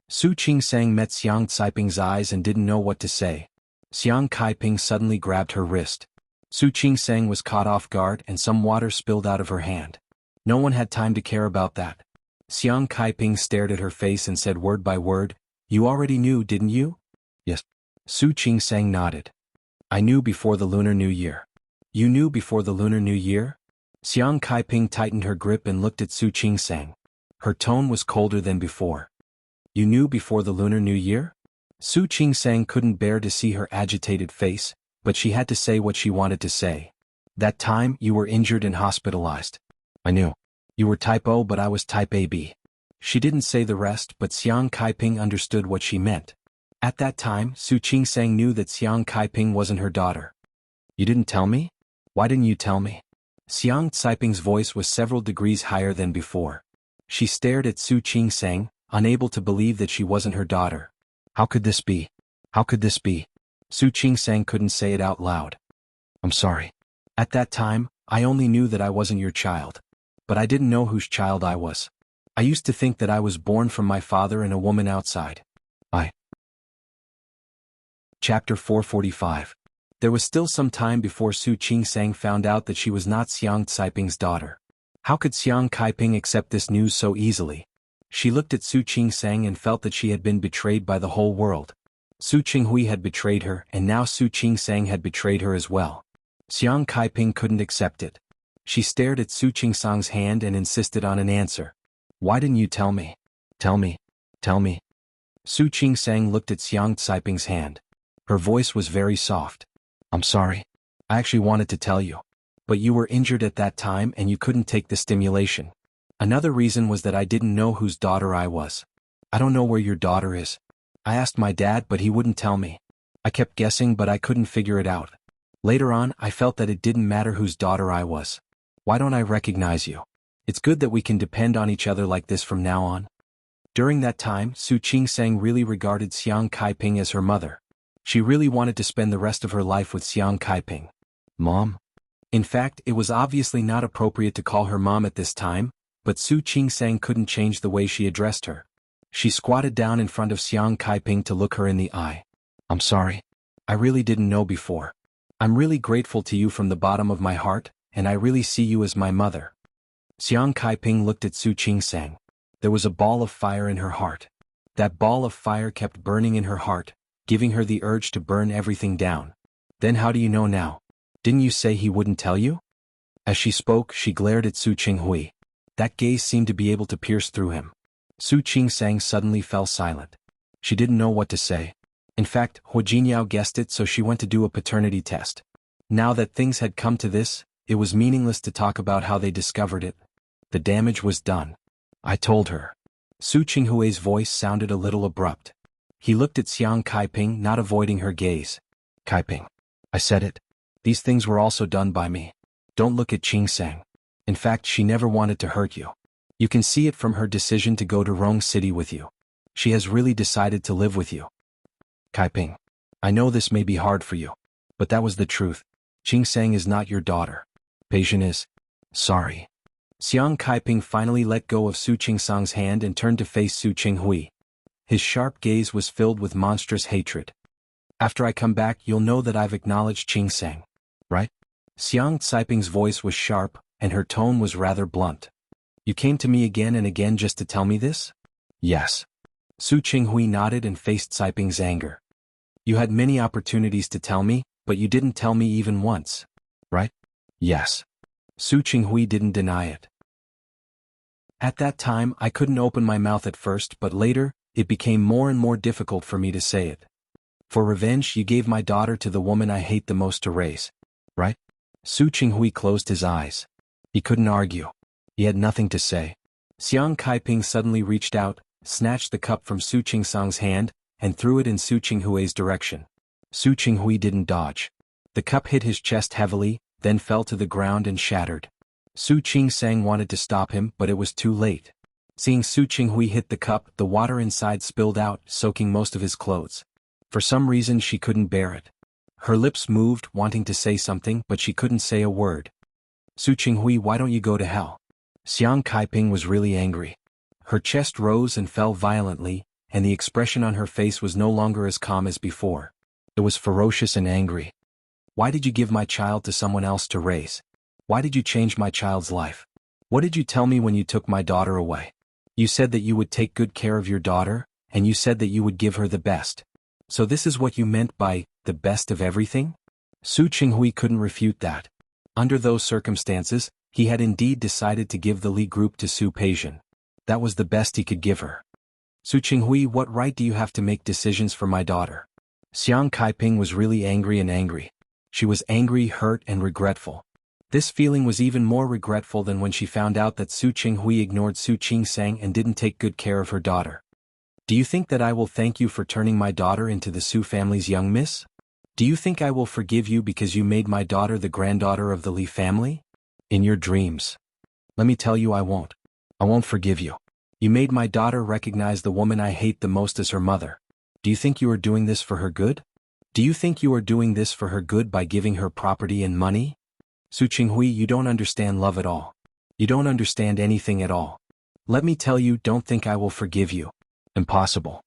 Su Qingsang met Xiang Caiping's eyes and didn't know what to say. Xiang Kaiping suddenly grabbed her wrist. Su Qingsang was caught off guard and some water spilled out of her hand. No one had time to care about that. Xiang Kaiping stared at her face and said word by word, You already knew, didn't you? Yes. Su Qingsang nodded. I knew before the Lunar New Year. You knew before the Lunar New Year? Xiang Kaiping tightened her grip and looked at Su Qingsang. Her tone was colder than before. You knew before the Lunar New Year? Su Qingsang couldn't bear to see her agitated face, but she had to say what she wanted to say. That time you were injured and hospitalized. I knew. You were type O but I was type AB. She didn't say the rest but Xiang Kaiping understood what she meant. At that time Su Qingsang knew that Xiang Kaiping wasn't her daughter. You didn't tell me? Why didn't you tell me? Xiang Caiping's voice was several degrees higher than before. She stared at Su Qingsang, unable to believe that she wasn't her daughter. How could this be? How could this be? Su Qingsang couldn't say it out loud. I'm sorry. At that time, I only knew that I wasn't your child. But I didn't know whose child I was. I used to think that I was born from my father and a woman outside. Chapter 445. There was still some time before Su Qingsang found out that she was not Xiang Caiping's daughter. How could Xiang Kaiping accept this news so easily? She looked at Su Qingsang and felt that she had been betrayed by the whole world. Su Qinghui had betrayed her and now Su Qingsang had betrayed her as well. Xiang Kaiping couldn't accept it. She stared at Su Qingsang's hand and insisted on an answer. Why didn't you tell me? Tell me. Tell me. Su Qingsang looked at Xiang Caiping's hand. Her voice was very soft. I'm sorry. I actually wanted to tell you. But you were injured at that time and you couldn't take the stimulation. Another reason was that I didn't know whose daughter I was. I don't know where your daughter is. I asked my dad but he wouldn't tell me. I kept guessing but I couldn't figure it out. Later on I felt that it didn't matter whose daughter I was. Why don't I recognize you? It's good that we can depend on each other like this from now on. During that time Su Qingsang really regarded Xiang Kaiping as her mother. She really wanted to spend the rest of her life with Xiang Kaiping. Mom? In fact, it was obviously not appropriate to call her mom at this time, but Su Qingsang couldn't change the way she addressed her. She squatted down in front of Xiang Kaiping to look her in the eye. I'm sorry. I really didn't know before. I'm really grateful to you from the bottom of my heart, and I really see you as my mother. Xiang Kaiping looked at Su Qingsang. There was a ball of fire in her heart. That ball of fire kept burning in her heart, giving her the urge to burn everything down. Then how do you know now? Didn't you say he wouldn't tell you? As she spoke, she glared at Su Qinghui. That gaze seemed to be able to pierce through him. Su Qingsang suddenly fell silent. She didn't know what to say. In fact, Hua Jinyao guessed it so she went to do a paternity test. Now that things had come to this, it was meaningless to talk about how they discovered it. The damage was done. I told her. Su Qinghui's voice sounded a little abrupt. He looked at Xiang Kaiping, not avoiding her gaze. Kaiping. I said it. These things were also done by me. Don't look at Qingsang. In fact, she never wanted to hurt you. You can see it from her decision to go to Rong City with you. She has really decided to live with you. Kaiping. I know this may be hard for you. But that was the truth. Qingsang is not your daughter. Peixian is. Sorry. Xiang Kaiping finally let go of Su Qingsang's hand and turned to face Su Qinghui. His sharp gaze was filled with monstrous hatred. After I come back you'll know that I've acknowledged Qingsang. Right? Xiang Caiping's voice was sharp, and her tone was rather blunt. You came to me again and again just to tell me this? Yes. Su Qinghui nodded and faced Caiping's anger. You had many opportunities to tell me, but you didn't tell me even once. Right? Yes. Su Qinghui didn't deny it. At that time I couldn't open my mouth at first, but later, it became more and more difficult for me to say it. For revenge you gave my daughter to the woman I hate the most to raise. Right? Su Qinghui closed his eyes. He couldn't argue. He had nothing to say. Xiang Kaiping suddenly reached out, snatched the cup from Su Qingsang's hand, and threw it in Su Qinghui's direction. Su Qinghui didn't dodge. The cup hit his chest heavily, then fell to the ground and shattered. Su Qingsang wanted to stop him, but it was too late. Seeing Su Qinghui hit the cup, the water inside spilled out, soaking most of his clothes. For some reason she couldn't bear it. Her lips moved, wanting to say something, but she couldn't say a word. Su Qinghui, why don't you go to hell? Xiang Kaiping was really angry. Her chest rose and fell violently, and the expression on her face was no longer as calm as before. It was ferocious and angry. Why did you give my child to someone else to raise? Why did you change my child's life? What did you tell me when you took my daughter away? You said that you would take good care of your daughter, and you said that you would give her the best. So this is what you meant by, the best of everything? Su Qinghui couldn't refute that. Under those circumstances, he had indeed decided to give the Li group to Su Peijian. That was the best he could give her. Su Qinghui, what right do you have to make decisions for my daughter? Xiang Kaiping was really angry. She was angry, hurt, and regretful. This feeling was even more regretful than when she found out that Su Qinghui ignored Su Qingsang and didn't take good care of her daughter. Do you think that I will thank you for turning my daughter into the Su family's young miss? Do you think I will forgive you because you made my daughter the granddaughter of the Li family? In your dreams. Let me tell you, I won't. I won't forgive you. You made my daughter recognize the woman I hate the most as her mother. Do you think you are doing this for her good? Do you think you are doing this for her good by giving her property and money? Su Qinghui, you don't understand love at all. You don't understand anything at all. Let me tell you, don't think I will forgive you. Impossible.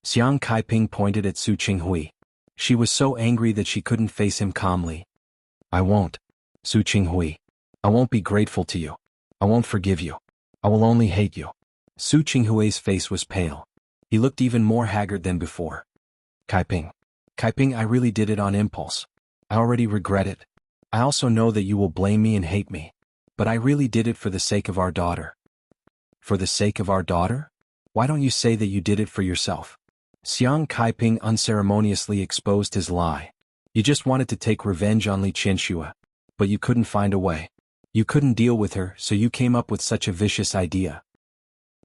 Xiang Kaiping pointed at Su Qinghui. She was so angry that she couldn't face him calmly. I won't. Su Qinghui. I won't be grateful to you. I won't forgive you. I will only hate you. Su Qinghui's face was pale. He looked even more haggard than before. Kaiping, I really did it on impulse. I already regret it. I also know that you will blame me and hate me. But I really did it for the sake of our daughter. For the sake of our daughter? Why don't you say that you did it for yourself? Xiang Kaiping unceremoniously exposed his lie. You just wanted to take revenge on Li Qianxue. But you couldn't find a way. You couldn't deal with her, so you came up with such a vicious idea.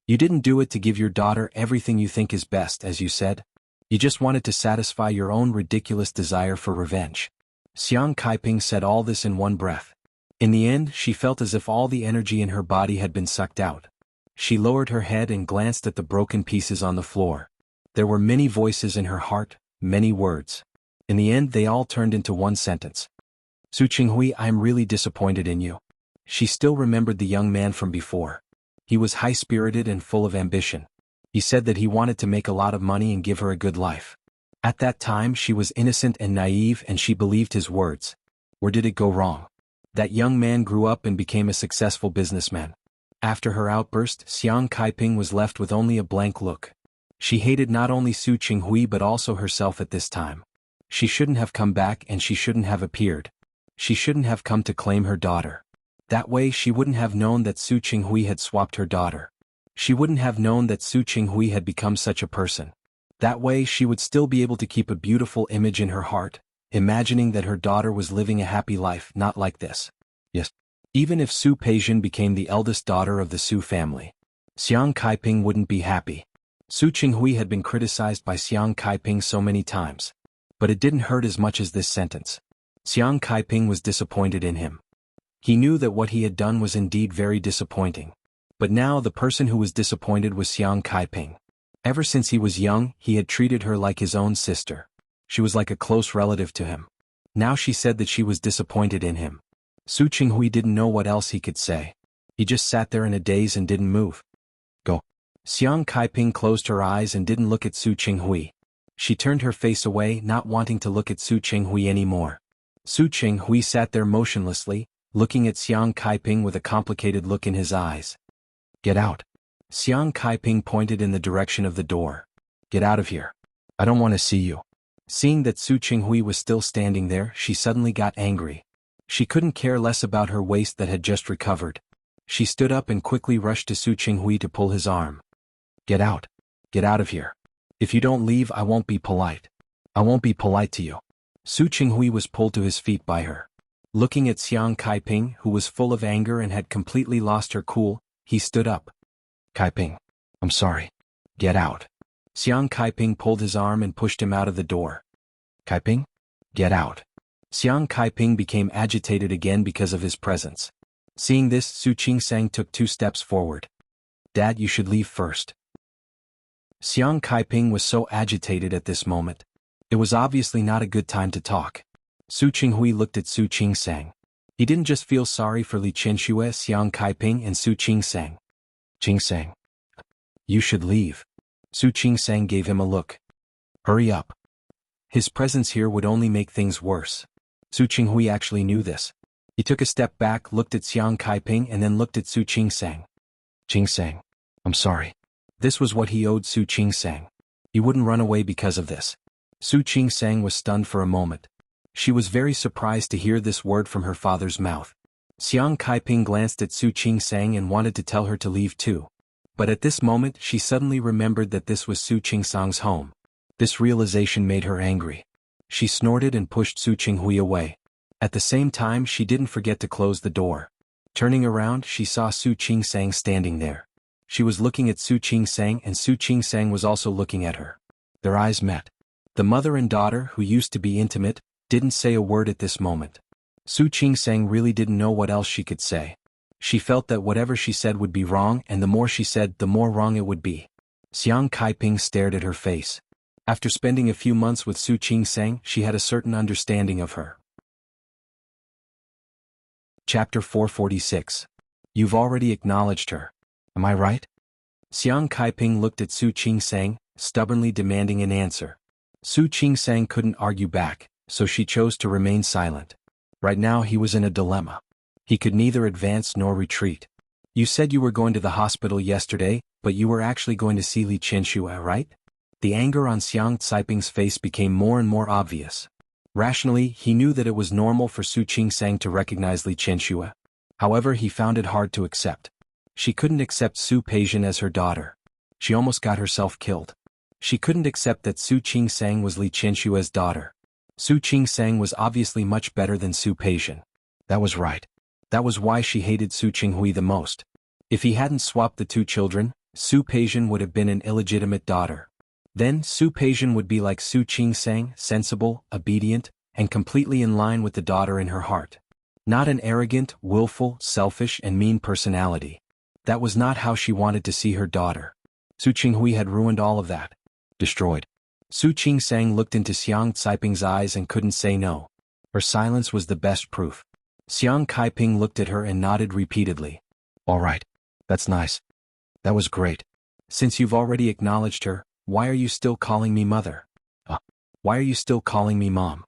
You didn't do it to give your daughter everything you think is best, as you said. You just wanted to satisfy your own ridiculous desire for revenge. Xiang Kaiping said all this in one breath. In the end, she felt as if all the energy in her body had been sucked out. She lowered her head and glanced at the broken pieces on the floor. There were many voices in her heart, many words. In the end, they all turned into one sentence. Su Qinghui, I am really disappointed in you. She still remembered the young man from before. He was high-spirited and full of ambition. He said that he wanted to make a lot of money and give her a good life. At that time she was innocent and naive and she believed his words. Where did it go wrong? That young man grew up and became a successful businessman. After her outburst, Xiang Kaiping was left with only a blank look. She hated not only Su Qinghui but also herself at this time. She shouldn't have come back and she shouldn't have appeared. She shouldn't have come to claim her daughter. That way she wouldn't have known that Su Qinghui had swapped her daughter. She wouldn't have known that Su Qinghui had become such a person. That way she would still be able to keep a beautiful image in her heart, imagining that her daughter was living a happy life, not like this. Yes. Even if Su Peijian became the eldest daughter of the Su family, Xiang Kaiping wouldn't be happy. Su Qinghui had been criticized by Xiang Kaiping so many times. But it didn't hurt as much as this sentence. Xiang Kaiping was disappointed in him. He knew that what he had done was indeed very disappointing. But now the person who was disappointed was Xiang Kaiping. Ever since he was young, he had treated her like his own sister. She was like a close relative to him. Now she said that she was disappointed in him. Su Qinghui didn't know what else he could say. He just sat there in a daze and didn't move. Go. Xiang Kaiping closed her eyes and didn't look at Su Qinghui. She turned her face away, not wanting to look at Su Qinghui anymore. Su Qinghui sat there motionlessly, looking at Xiang Kaiping with a complicated look in his eyes. Get out. Xiang Kaiping pointed in the direction of the door. Get out of here. I don't want to see you. Seeing that Su Qinghui was still standing there, she suddenly got angry. She couldn't care less about her waist that had just recovered. She stood up and quickly rushed to Su Qinghui to pull his arm. Get out. Get out of here. If you don't leave, I won't be polite. I won't be polite to you. Su Qinghui was pulled to his feet by her. Looking at Xiang Kaiping, who was full of anger and had completely lost her cool, he stood up. Kaiping. I'm sorry. Get out. Xiang Kaiping pulled his arm and pushed him out of the door. Kaiping? Get out. Xiang Kaiping became agitated again because of his presence. Seeing this, Su Qingsang took 2 steps forward. Dad, you should leave first. Xiang Kaiping was so agitated at this moment. It was obviously not a good time to talk. Su Qinghui looked at Su Qingsang. He didn't just feel sorry for Li Qianxue, Xiang Kaiping and Su Qingsang. Qingsang. You should leave. Su Qingsang gave him a look. Hurry up. His presence here would only make things worse. Su Qinghui actually knew this. He took a step back, looked at Xiang Kaiping and then looked at Su Qingsang. Qingsang. I'm sorry. This was what he owed Su Qingsang. He wouldn't run away because of this. Su Qingsang was stunned for a moment. She was very surprised to hear this word from her father's mouth. Xiang Kaiping glanced at Su Qingsang and wanted to tell her to leave too. But at this moment she suddenly remembered that this was Su Qingsang's home. This realization made her angry. She snorted and pushed Su Qinghui away. At the same time she didn't forget to close the door. Turning around she saw Su Qingsang standing there. She was looking at Su Qingsang and Su Qingsang was also looking at her. Their eyes met. The mother and daughter, who used to be intimate, didn't say a word at this moment. Su Qingsang really didn't know what else she could say. She felt that whatever she said would be wrong, and the more she said, the more wrong it would be. Xiang Kaiping stared at her face. After spending a few months with Su Qingsang, she had a certain understanding of her. Chapter 446. You've already acknowledged her. Am I right? Xiang Kaiping looked at Su Qingsang, stubbornly demanding an answer. Su Qingsang couldn't argue back, so she chose to remain silent. Right now he was in a dilemma. He could neither advance nor retreat. You said you were going to the hospital yesterday, but you were actually going to see Li Qianxue, right? The anger on Xiang Caiping's face became more and more obvious. Rationally, he knew that it was normal for Su Qingsang to recognize Li Qianxue. However, he found it hard to accept. She couldn't accept Su Peijian as her daughter. She almost got herself killed. She couldn't accept that Su Qingsang was Li Qianxue's daughter. Su Qingsang was obviously much better than Su Peijian. That was right. That was why she hated Su Qinghui the most. If he hadn't swapped the 2 children, Su Peijian would have been an illegitimate daughter. Then Su Peijian would be like Su Qingsang, sensible, obedient, and completely in line with the daughter in her heart. Not an arrogant, willful, selfish, and mean personality. That was not how she wanted to see her daughter. Su Qinghui had ruined all of that. Destroyed. Su Qingsang looked into Xiang Caiping's eyes and couldn't say no. Her silence was the best proof. Xiang Kaiping looked at her and nodded repeatedly. All right. That's nice. That was great. Since you've already acknowledged her, why are you still calling me mother? Why are you still calling me mom?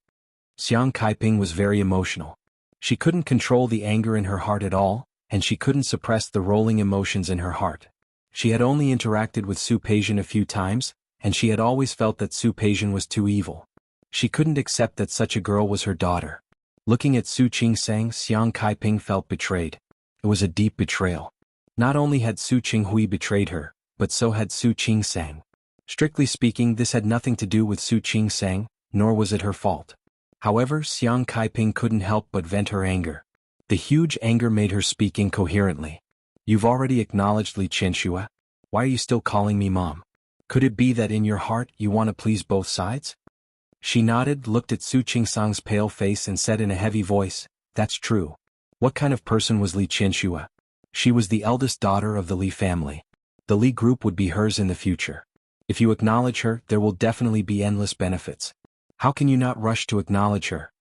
Xiang Kaiping was very emotional. She couldn't control the anger in her heart at all, and she couldn't suppress the rolling emotions in her heart. She had only interacted with Su Peijian a few times, and she had always felt that Su Peijian was too evil. She couldn't accept that such a girl was her daughter. Looking at Su Qingsang, Xiang Kaiping felt betrayed. It was a deep betrayal. Not only had Su Qinghui betrayed her, but so had Su Qingsang. Strictly speaking, this had nothing to do with Su Qingsang, nor was it her fault. However, Xiang Kaiping couldn't help but vent her anger. The huge anger made her speak incoherently. You've already acknowledged Li Qianxue. Why are you still calling me mom? Could it be that in your heart you want to please both sides? She nodded, looked at Su Qingsang's pale face and said in a heavy voice, That's true. What kind of person was Li Qianxue? She was the eldest daughter of the Li family. The Li group would be hers in the future. If you acknowledge her, there will definitely be endless benefits. How can you not rush to acknowledge her?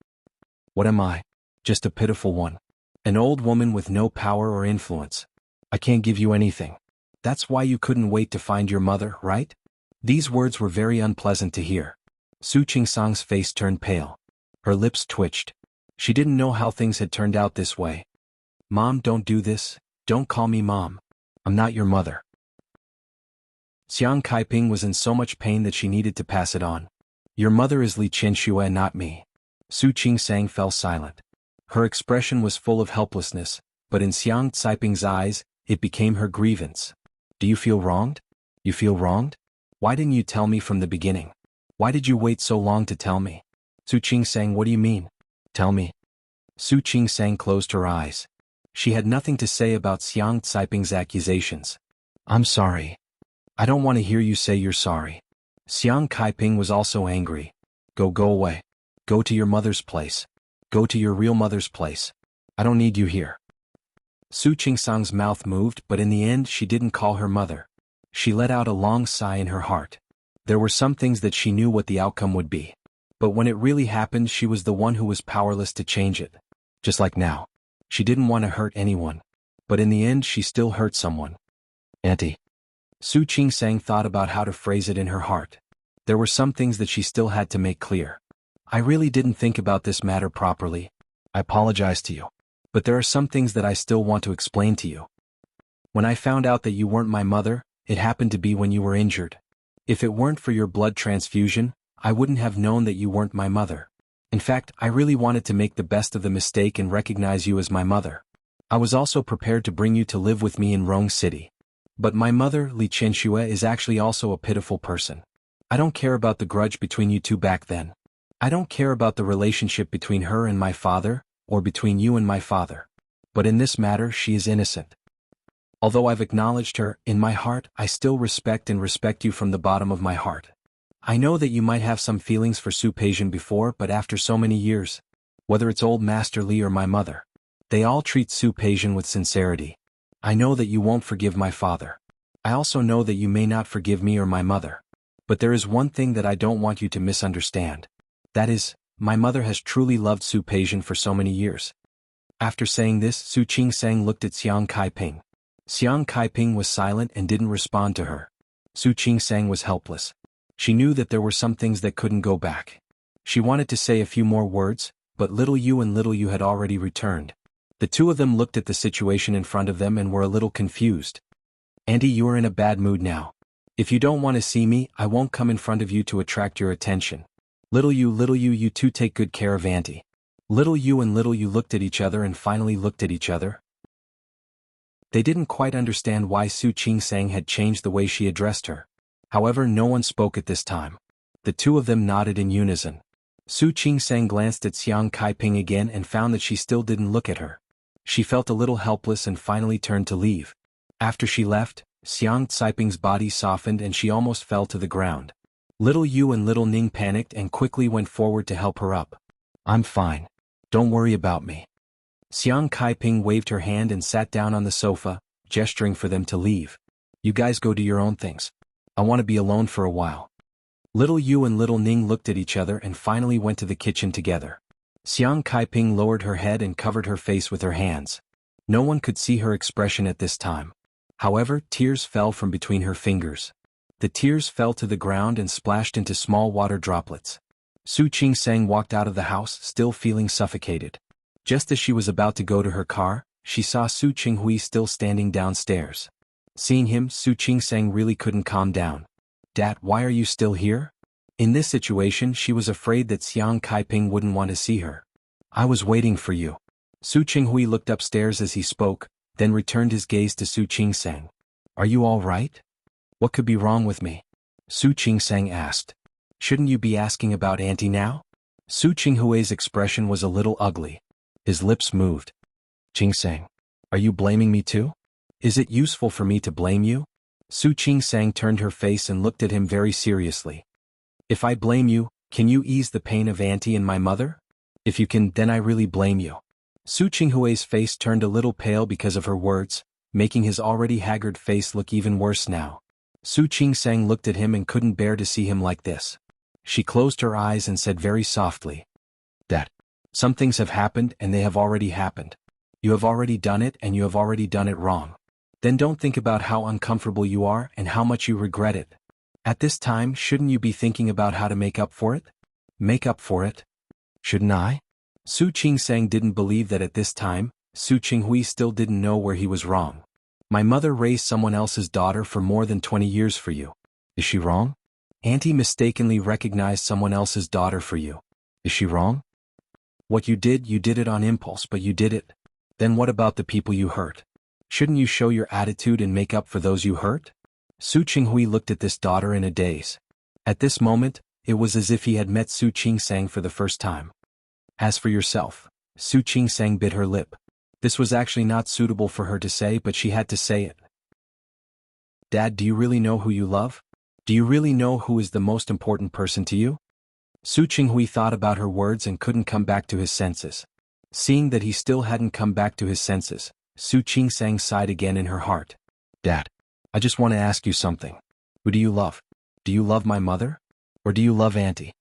What am I? Just a pitiful one. An old woman with no power or influence. I can't give you anything. That's why you couldn't wait to find your mother, right? These words were very unpleasant to hear. Su Qingsang's face turned pale. Her lips twitched. She didn't know how things had turned out this way. Mom, don't do this. Don't call me mom. I'm not your mother. Xiang Kaiping was in so much pain that she needed to pass it on. Your mother is Li Qianxue and not me. Su Qingsang fell silent. Her expression was full of helplessness, but in Xiang Caiping's eyes, it became her grievance. Do you feel wronged? You feel wronged? Why didn't you tell me from the beginning? Why did you wait so long to tell me? Su Qingsang, what do you mean? Tell me. Su Qingsang closed her eyes. She had nothing to say about Xiang Caiping's accusations. I'm sorry. I don't want to hear you say you're sorry. Xiang Caiping was also angry. Go away. Go to your mother's place. Go to your real mother's place. I don't need you here. Su Qingsang's mouth moved, but in the end she didn't call her mother. She let out a long sigh in her heart. There were some things that she knew what the outcome would be. But when it really happened, she was the one who was powerless to change it. Just like now. She didn't want to hurt anyone. But in the end she still hurt someone. Auntie. Su Qingsang thought about how to phrase it in her heart. There were some things that she still had to make clear. I really didn't think about this matter properly. I apologize to you. But there are some things that I still want to explain to you. When I found out that you weren't my mother, it happened to be when you were injured. If it weren't for your blood transfusion, I wouldn't have known that you weren't my mother. In fact, I really wanted to make the best of the mistake and recognize you as my mother. I was also prepared to bring you to live with me in Rong City. But my mother, Li Qianxue, is actually also a pitiful person. I don't care about the grudge between you two back then. I don't care about the relationship between her and my father, or between you and my father. But in this matter she is innocent. Although I've acknowledged her, in my heart I still respect you from the bottom of my heart. I know that you might have some feelings for Su Peijian before, but after so many years, whether it's old Master Li or my mother, they all treat Su Peijian with sincerity. I know that you won't forgive my father. I also know that you may not forgive me or my mother. But there is one thing that I don't want you to misunderstand. That is, my mother has truly loved Su Peijian for so many years. After saying this, Su Qingsang looked at Xiang Caiping. Xiang Caiping was silent and didn't respond to her. Su Qingsang was helpless. She knew that there were some things that couldn't go back. She wanted to say a few more words, but Little Yu and Little Yu had already returned. The two of them looked at the situation in front of them and were a little confused. Auntie, you are in a bad mood now. If you don't want to see me, I won't come in front of you to attract your attention. Little Yu, you two take good care of Auntie. Little Yu and Little Yu looked at each other and finally looked at each other. They didn't quite understand why Su Qingsang had changed the way she addressed her. However, no one spoke at this time. The two of them nodded in unison. Su Qingsang glanced at Xiang Caiping again and found that she still didn't look at her. She felt a little helpless and finally turned to leave. After she left, Xiang Caiping's body softened and she almost fell to the ground. Little Yu and Little Ning panicked and quickly went forward to help her up. I'm fine. Don't worry about me. Xiang Caiping waved her hand and sat down on the sofa, gesturing for them to leave. You guys go do your own things. I want to be alone for a while. Little Yu and Little Ning looked at each other and finally went to the kitchen together. Xiang Caiping lowered her head and covered her face with her hands. No one could see her expression at this time. However, tears fell from between her fingers. The tears fell to the ground and splashed into small water droplets. Su Qingsang walked out of the house, still feeling suffocated. Just as she was about to go to her car, she saw Su Qinghui still standing downstairs. Seeing him, Su Qingsang really couldn't calm down. Dad, why are you still here? In this situation, she was afraid that Xiang Caiping wouldn't want to see her. I was waiting for you. Su Qinghui looked upstairs as he spoke, then returned his gaze to Su Qingsang. Are you all right? What could be wrong with me? Su Qingsang asked. Shouldn't you be asking about Auntie now? Su Qinghui's expression was a little ugly. His lips moved. Qingsang, are you blaming me too? Is it useful for me to blame you? Su Qingsang turned her face and looked at him very seriously. If I blame you, can you ease the pain of Auntie and my mother? If you can, then I really blame you. Su Qinghui's face turned a little pale because of her words, making his already haggard face look even worse now. Su Qingsang looked at him and couldn't bear to see him like this. She closed her eyes and said very softly, Dad, some things have happened and they have already happened. You have already done it and you have already done it wrong. Then don't think about how uncomfortable you are and how much you regret it. At this time, shouldn't you be thinking about how to make up for it? Make up for it? Shouldn't I? Su Qingsang didn't believe that at this time, Su Qinghui still didn't know where he was wrong. My mother raised someone else's daughter for more than 20 years for you. Is she wrong? Auntie mistakenly recognized someone else's daughter for you. Is she wrong? What you did it on impulse, but you did it. Then what about the people you hurt? Shouldn't you show your attitude and make up for those you hurt? Su Qinghui looked at this daughter in a daze. At this moment, it was as if he had met Su Qingsang for the first time. As for yourself, Su Qingsang bit her lip. This was actually not suitable for her to say, but she had to say it. Dad, do you really know who you love? Do you really know who is the most important person to you? Su Qinghui thought about her words and couldn't come back to his senses. Seeing that he still hadn't come back to his senses, Su Qingsang sighed again in her heart. Dad, I just want to ask you something. Who do you love? Do you love my mother? Or do you love Auntie?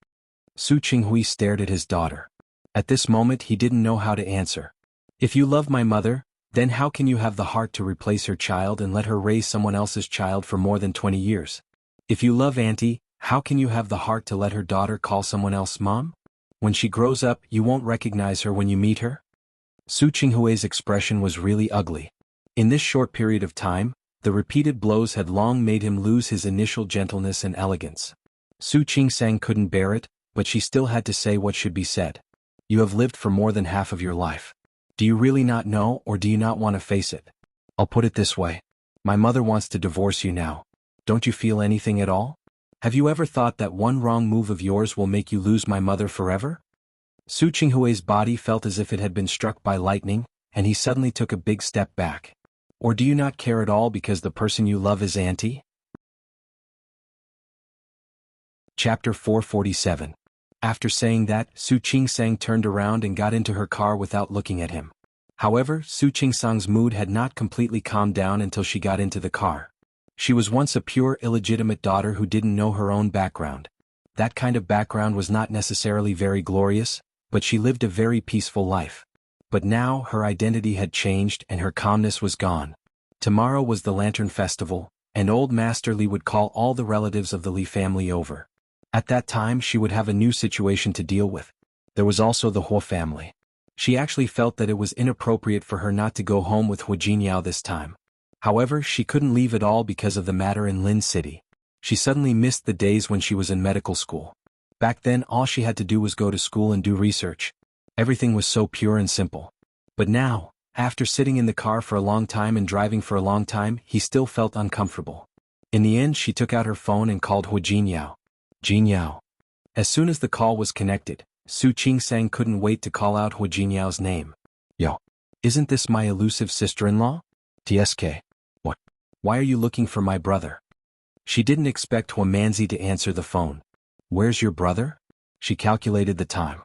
Su Qinghui stared at his daughter. At this moment he didn't know how to answer. If you love my mother, then how can you have the heart to replace her child and let her raise someone else's child for more than 20 years? If you love Auntie, how can you have the heart to let her daughter call someone else mom? When she grows up, you won't recognize her when you meet her? Su Qinghui's expression was really ugly. In this short period of time, the repeated blows had long made him lose his initial gentleness and elegance. Su Qingsang couldn't bear it, but she still had to say what should be said. You have lived for more than half of your life. Do you really not know, or do you not want to face it? I'll put it this way. My mother wants to divorce you now. Don't you feel anything at all? Have you ever thought that one wrong move of yours will make you lose my mother forever? Su Qinghui's body felt as if it had been struck by lightning, and he suddenly took a big step back. Or do you not care at all because the person you love is Auntie? Chapter 447. After saying that, Su Qingsang turned around and got into her car without looking at him. However, Su Qingsang's mood had not completely calmed down until she got into the car. She was once a pure illegitimate daughter who didn't know her own background. That kind of background was not necessarily very glorious, but she lived a very peaceful life. But now her identity had changed and her calmness was gone. Tomorrow was the Lantern Festival, and old Master Li would call all the relatives of the Li family over. At that time she would have a new situation to deal with. There was also the Huo family. She actually felt that it was inappropriate for her not to go home with Hu Jinyao this time. However, she couldn't leave at all because of the matter in Lin City. She suddenly missed the days when she was in medical school. Back then all she had to do was go to school and do research. Everything was so pure and simple. But now, after sitting in the car for a long time and driving for a long time, he still felt uncomfortable. In the end she took out her phone and called Hu Jinyao. Jinyao. As soon as the call was connected, Su Qingsang couldn't wait to call out Hu Jinyao's name. Yo. Isn't this my elusive sister-in-law? TSK. What? Why are you looking for my brother? She didn't expect Hu Manzi to answer the phone. Where's your brother? She calculated the time.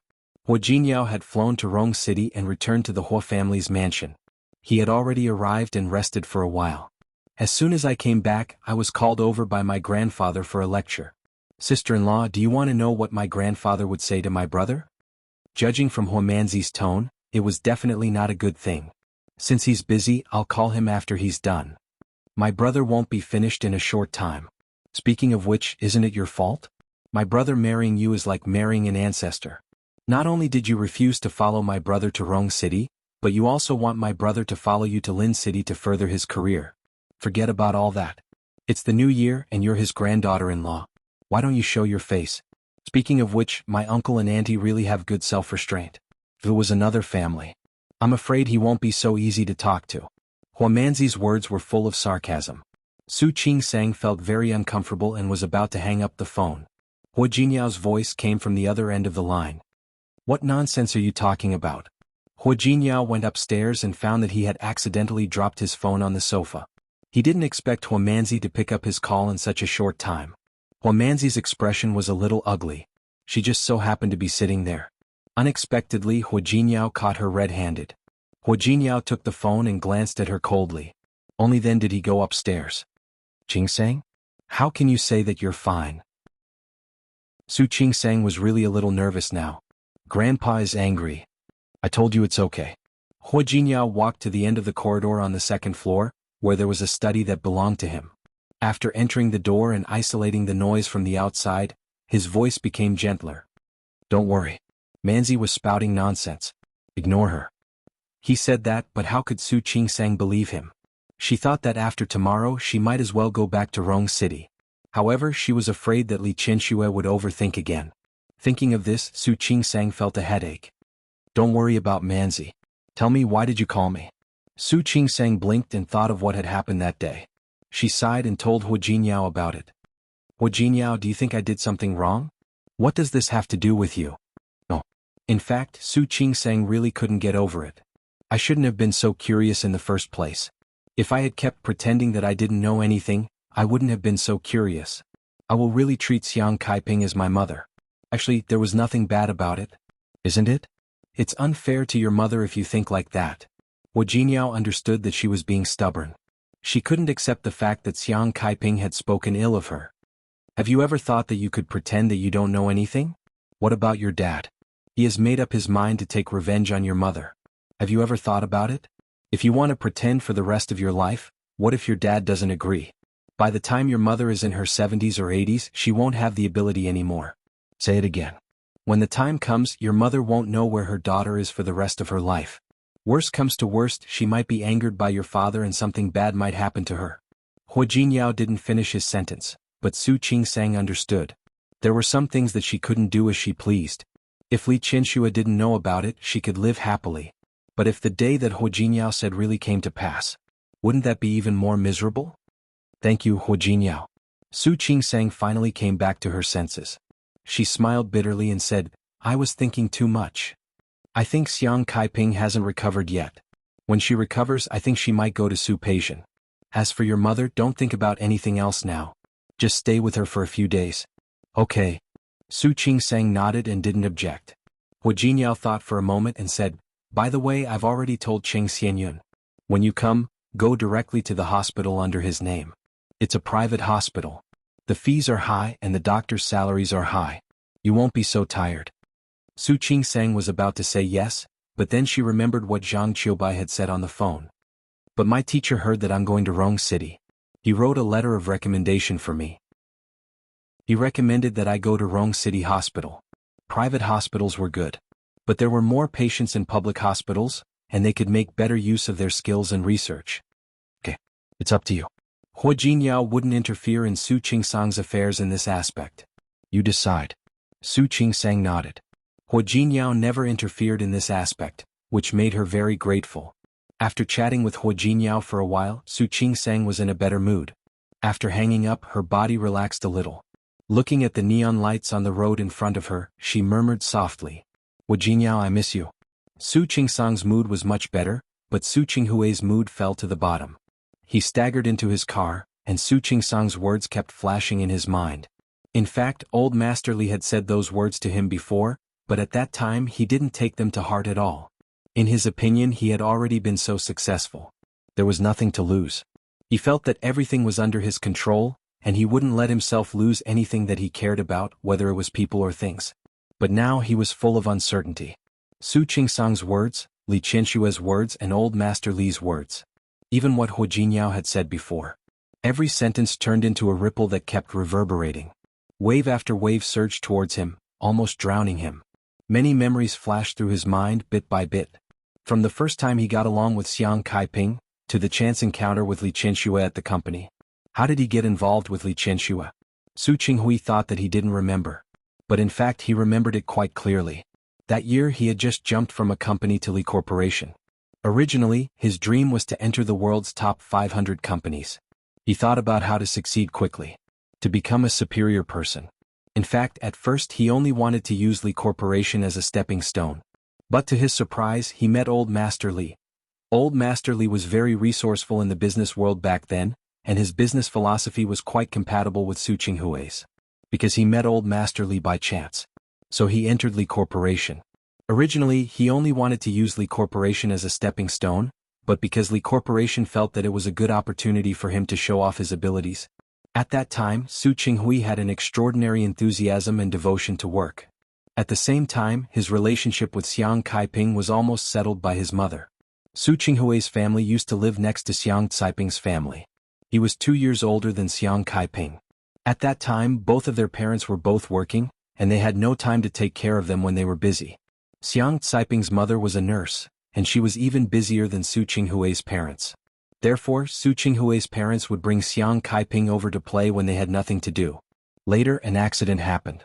Hu Jinyao had flown to Rong City and returned to the Huo family's mansion. He had already arrived and rested for a while. As soon as I came back, I was called over by my grandfather for a lecture. Sister-in-law, do you want to know what my grandfather would say to my brother? Judging from Hu Manzi's tone, it was definitely not a good thing. Since he's busy, I'll call him after he's done. My brother won't be finished in a short time. Speaking of which, isn't it your fault? My brother marrying you is like marrying an ancestor. Not only did you refuse to follow my brother to Rong City, but you also want my brother to follow you to Lin City to further his career. Forget about all that. It's the new year and you're his granddaughter-in-law. Why don't you show your face? Speaking of which, my uncle and auntie really have good self-restraint. If it was another family, I'm afraid he won't be so easy to talk to. Hu Manzi's words were full of sarcasm. Su Qingsang felt very uncomfortable and was about to hang up the phone. Hu Jinyao's voice came from the other end of the line. What nonsense are you talking about? Hu Jinyao went upstairs and found that he had accidentally dropped his phone on the sofa. He didn't expect Hu Manzi to pick up his call in such a short time. Hu Manzi's expression was a little ugly. She just so happened to be sitting there. Unexpectedly, Hu Jinyao caught her red-handed. Hu Jinyao took the phone and glanced at her coldly. Only then did he go upstairs. Qingsang? How can you say that you're fine? Su Qingsang was really a little nervous now. Grandpa is angry. I told you it's okay. Hu Jinyao walked to the end of the corridor on the second floor, where there was a study that belonged to him. After entering the door and isolating the noise from the outside, his voice became gentler. Don't worry. Manzi was spouting nonsense. Ignore her. He said that, but how could Su Qingsang believe him? She thought that after tomorrow she might as well go back to Rong City. However, she was afraid that Li Qianxue would overthink again. Thinking of this, Su Qingsang felt a headache. Don't worry about Manzi. Tell me, why did you call me? Su Qingsang blinked and thought of what had happened that day. She sighed and told Hu Jinyao about it. Hu Jinyao, do you think I did something wrong? What does this have to do with you? No. In fact, Su Qingsang really couldn't get over it. I shouldn't have been so curious in the first place. If I had kept pretending that I didn't know anything, I wouldn't have been so curious. I will really treat Xiang Kaiping as my mother. Actually, there was nothing bad about it. Isn't it? It's unfair to your mother if you think like that. Hu Jinyao understood that she was being stubborn. She couldn't accept the fact that Xiang Kaiping had spoken ill of her. Have you ever thought that you could pretend that you don't know anything? What about your dad? He has made up his mind to take revenge on your mother. Have you ever thought about it? If you want to pretend for the rest of your life, what if your dad doesn't agree? By the time your mother is in her 70s or 80s, she won't have the ability anymore. Say it again. When the time comes, your mother won't know where her daughter is for the rest of her life. Worst comes to worst, she might be angered by your father and something bad might happen to her. Hu Jinyao didn't finish his sentence, but Su Qingsang understood. There were some things that she couldn't do as she pleased. If Li Qianxue didn't know about it, she could live happily. But if the day that Hu Jinyao said really came to pass, wouldn't that be even more miserable? Thank you, Hu Jinyao. Su Qingsang finally came back to her senses. She smiled bitterly and said, I was thinking too much. I think Xiang Kaiping hasn't recovered yet. When she recovers, I think she might go to Su Peixian. As for your mother, don't think about anything else now. Just stay with her for a few days. Okay. Su Qingsang nodded and didn't object. Hu Jinyao thought for a moment and said, by the way, I've already told Cheng Xianyun. When you come, go directly to the hospital under his name. It's a private hospital. The fees are high and the doctor's salaries are high. You won't be so tired. Su Qingsang was about to say yes, but then she remembered what Zhang Qiubai had said on the phone. But my teacher heard that I'm going to Rong City. He wrote a letter of recommendation for me. He recommended that I go to Rong City Hospital. Private hospitals were good. But there were more patients in public hospitals, and they could make better use of their skills and research. Okay, it's up to you. Hu Jinyao wouldn't interfere in Su Qingsang's affairs in this aspect. You decide. Su Qingsang nodded. Hu Jinyao never interfered in this aspect, which made her very grateful. After chatting with Hu Jinyao for a while, Su Qingsang was in a better mood. After hanging up, her body relaxed a little. Looking at the neon lights on the road in front of her, she murmured softly, Hu Jinyao, I miss you. Su Qingsang's mood was much better, but Su Qinghui's mood fell to the bottom. He staggered into his car, and Su Qingsang's words kept flashing in his mind. In fact, old Master Li had said those words to him before, but at that time he didn't take them to heart at all. In his opinion, he had already been so successful. There was nothing to lose. He felt that everything was under his control, and he wouldn't let himself lose anything that he cared about, whether it was people or things. But now he was full of uncertainty. Su Qingsang's words, Li Qianxue's words and old Master Li's words. Even what Hu Jinyao had said before. Every sentence turned into a ripple that kept reverberating. Wave after wave surged towards him, almost drowning him. Many memories flashed through his mind bit by bit. From the first time he got along with Xiang Kaiping, to the chance encounter with Li Qianxue at the company. How did he get involved with Li Qianxue? Su Qinghui thought that he didn't remember. But in fact he remembered it quite clearly. That year he had just jumped from a company to Li Corporation. Originally, his dream was to enter the world's top 500 companies. He thought about how to succeed quickly. To become a superior person. In fact, at first he only wanted to use Li Corporation as a stepping stone. But to his surprise, he met Old Master Li. Old Master Li was very resourceful in the business world back then, and his business philosophy was quite compatible with Su Qinghui's. Because he met Old Master Li by chance. So he entered Li Corporation. Originally, he only wanted to use Li Corporation as a stepping stone, but because Li Corporation felt that it was a good opportunity for him to show off his abilities. At that time, Su Qinghui had an extraordinary enthusiasm and devotion to work. At the same time, his relationship with Xiang Kaiping was almost settled by his mother. Su Qinghui's family used to live next to Xiang Caiping's family. He was 2 years older than Xiang Kaiping. At that time, both of their parents were both working, and they had no time to take care of them when they were busy. Xiang Caiping's mother was a nurse, and she was even busier than Su Qinghui's parents. Therefore, Su Qinghui's parents would bring Xiang Kaiping over to play when they had nothing to do. Later, an accident happened.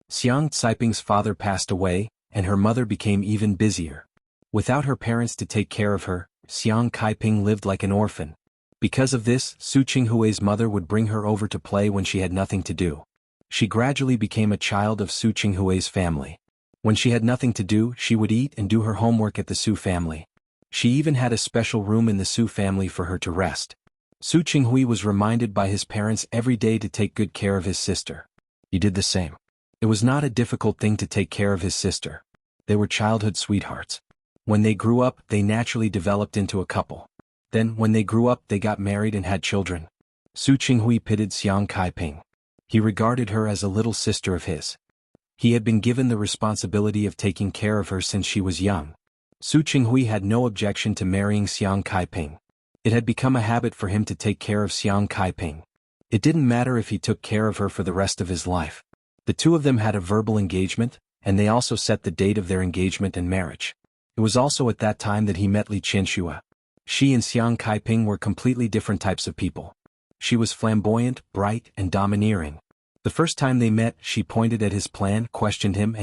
Xiang Caiping's father passed away, and her mother became even busier. Without her parents to take care of her, Xiang Kaiping lived like an orphan. Because of this, Su Qinghui's mother would bring her over to play when she had nothing to do. She gradually became a child of Su Qinghui's family. When she had nothing to do, she would eat and do her homework at the Su family. She even had a special room in the Su family for her to rest. Su Qinghui was reminded by his parents every day to take good care of his sister. He did the same. It was not a difficult thing to take care of his sister. They were childhood sweethearts. When they grew up, they naturally developed into a couple. Then, when they grew up, they got married and had children. Su Qinghui pitied Xiang Kaiping. He regarded her as a little sister of his. He had been given the responsibility of taking care of her since she was young. Su Qinghui had no objection to marrying Xiang Kaiping. It had become a habit for him to take care of Xiang Kaiping. It didn't matter if he took care of her for the rest of his life. The two of them had a verbal engagement, and they also set the date of their engagement and marriage. It was also at that time that he met Li Qianxue. She and Xiang Kaiping were completely different types of people. She was flamboyant, bright, and domineering. The first time they met, she pointed at his plan, questioned him,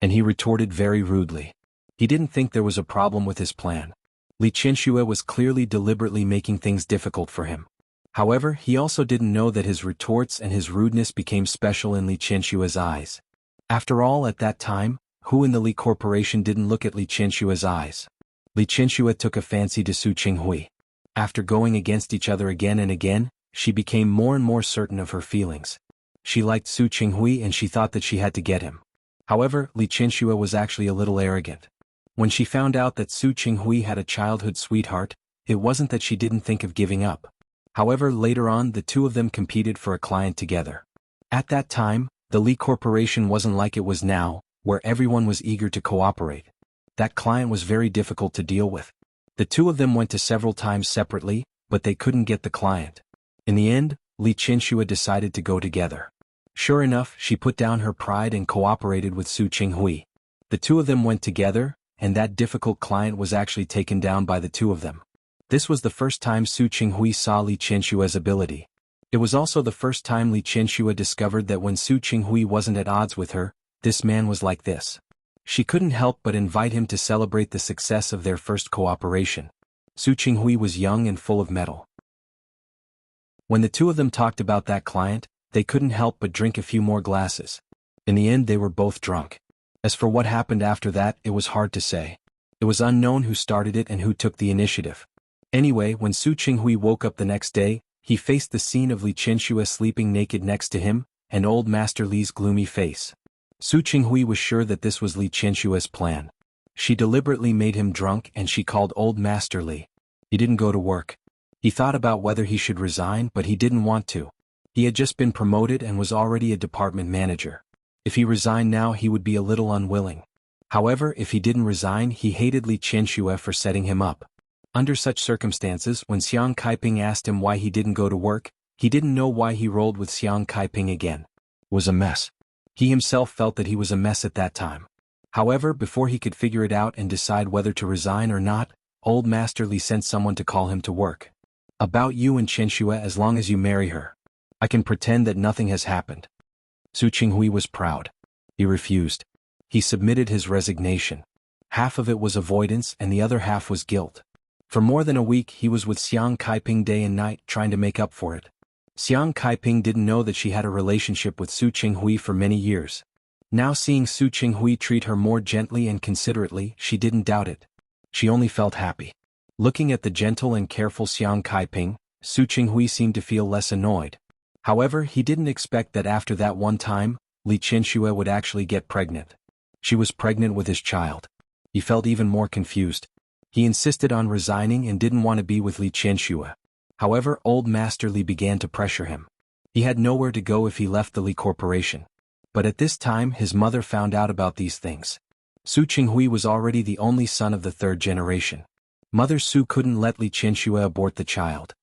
and he retorted very rudely. He didn't think there was a problem with his plan. Li Qianxue was clearly deliberately making things difficult for him. However, he also didn't know that his retorts and his rudeness became special in Li Qianxue's eyes. After all, at that time, who in the Li Corporation didn't look at Li Qianxue's eyes? Li Qianxue took a fancy to Su Qinghui. After going against each other again and again, she became more and more certain of her feelings. She liked Su Qinghui and she thought that she had to get him. However, Li Qianxue was actually a little arrogant. When she found out that Su Qinghui had a childhood sweetheart, it wasn't that she didn't think of giving up. However, later on, the two of them competed for a client together. At that time, the Li Corporation wasn't like it was now, where everyone was eager to cooperate. That client was very difficult to deal with. The two of them went to several times separately, but they couldn't get the client. In the end, Li Qianxue decided to go together. Sure enough, she put down her pride and cooperated with Su Qinghui. The two of them went together, and that difficult client was actually taken down by the two of them. This was the first time Su Qinghui saw Li Qianxue's ability. It was also the first time Li Qianxue discovered that when Su Qinghui wasn't at odds with her, this man was like this. She couldn't help but invite him to celebrate the success of their first cooperation. Su Qinghui was young and full of mettle. When the two of them talked about that client, they couldn't help but drink a few more glasses. In the end, they were both drunk. As for what happened after that, it was hard to say. It was unknown who started it and who took the initiative. Anyway, when Su Qinghui woke up the next day, he faced the scene of Li Qianxue sleeping naked next to him, and old Master Li's gloomy face. Su Qinghui was sure that this was Li Qianxue's plan. She deliberately made him drunk and she called old Master Li. He didn't go to work. He thought about whether he should resign, but he didn't want to. He had just been promoted and was already a department manager. If he resigned now, he would be a little unwilling. However, if he didn't resign, he hated Li Qianxue for setting him up. Under such circumstances, when Xiang Kaiping asked him why he didn't go to work, he didn't know why he rolled with Xiang Kaiping again. It was a mess. He himself felt that he was a mess at that time. However, before he could figure it out and decide whether to resign or not, old Master Li sent someone to call him to work. About you and Qianxue, as long as you marry her, I can pretend that nothing has happened. Su Qinghui was proud. He refused. He submitted his resignation. Half of it was avoidance and the other half was guilt. For more than a week he was with Xiang Kaiping day and night trying to make up for it. Xiang Kaiping didn't know that she had a relationship with Su Qinghui for many years. Now seeing Su Qinghui treat her more gently and considerately, she didn't doubt it. She only felt happy. Looking at the gentle and careful Xiang Kaiping, Su Qinghui seemed to feel less annoyed. However, he didn't expect that after that one time, Li Qianxue would actually get pregnant. She was pregnant with his child. He felt even more confused. He insisted on resigning and didn't want to be with Li Qianxue. However, old Master Li began to pressure him. He had nowhere to go if he left the Li Corporation. But at this time his mother found out about these things. Su Qinghui was already the only son of the third generation. Mother Su couldn't let Li Qianxue abort the child.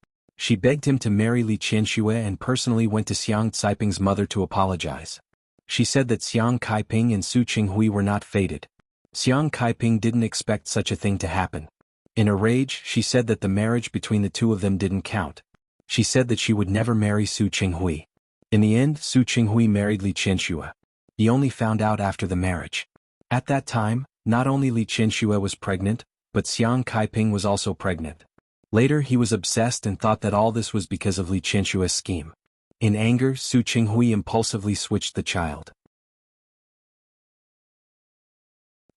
She begged him to marry Li Qianxue and personally went to Xiang Caiping's mother to apologize. She said that Xiang Kaiping and Su Qinghui were not fated. Xiang Kaiping didn't expect such a thing to happen. In a rage, she said that the marriage between the two of them didn't count. She said that she would never marry Su Qinghui. In the end, Su Qinghui married Li Qianxue. He only found out after the marriage. At that time, Not only Li Qianxue was pregnant, but Xiang Kaiping was also pregnant. Later he was obsessed and thought that all this was because of Li Qianxue's scheme. In anger, Su Qinghui impulsively switched the child.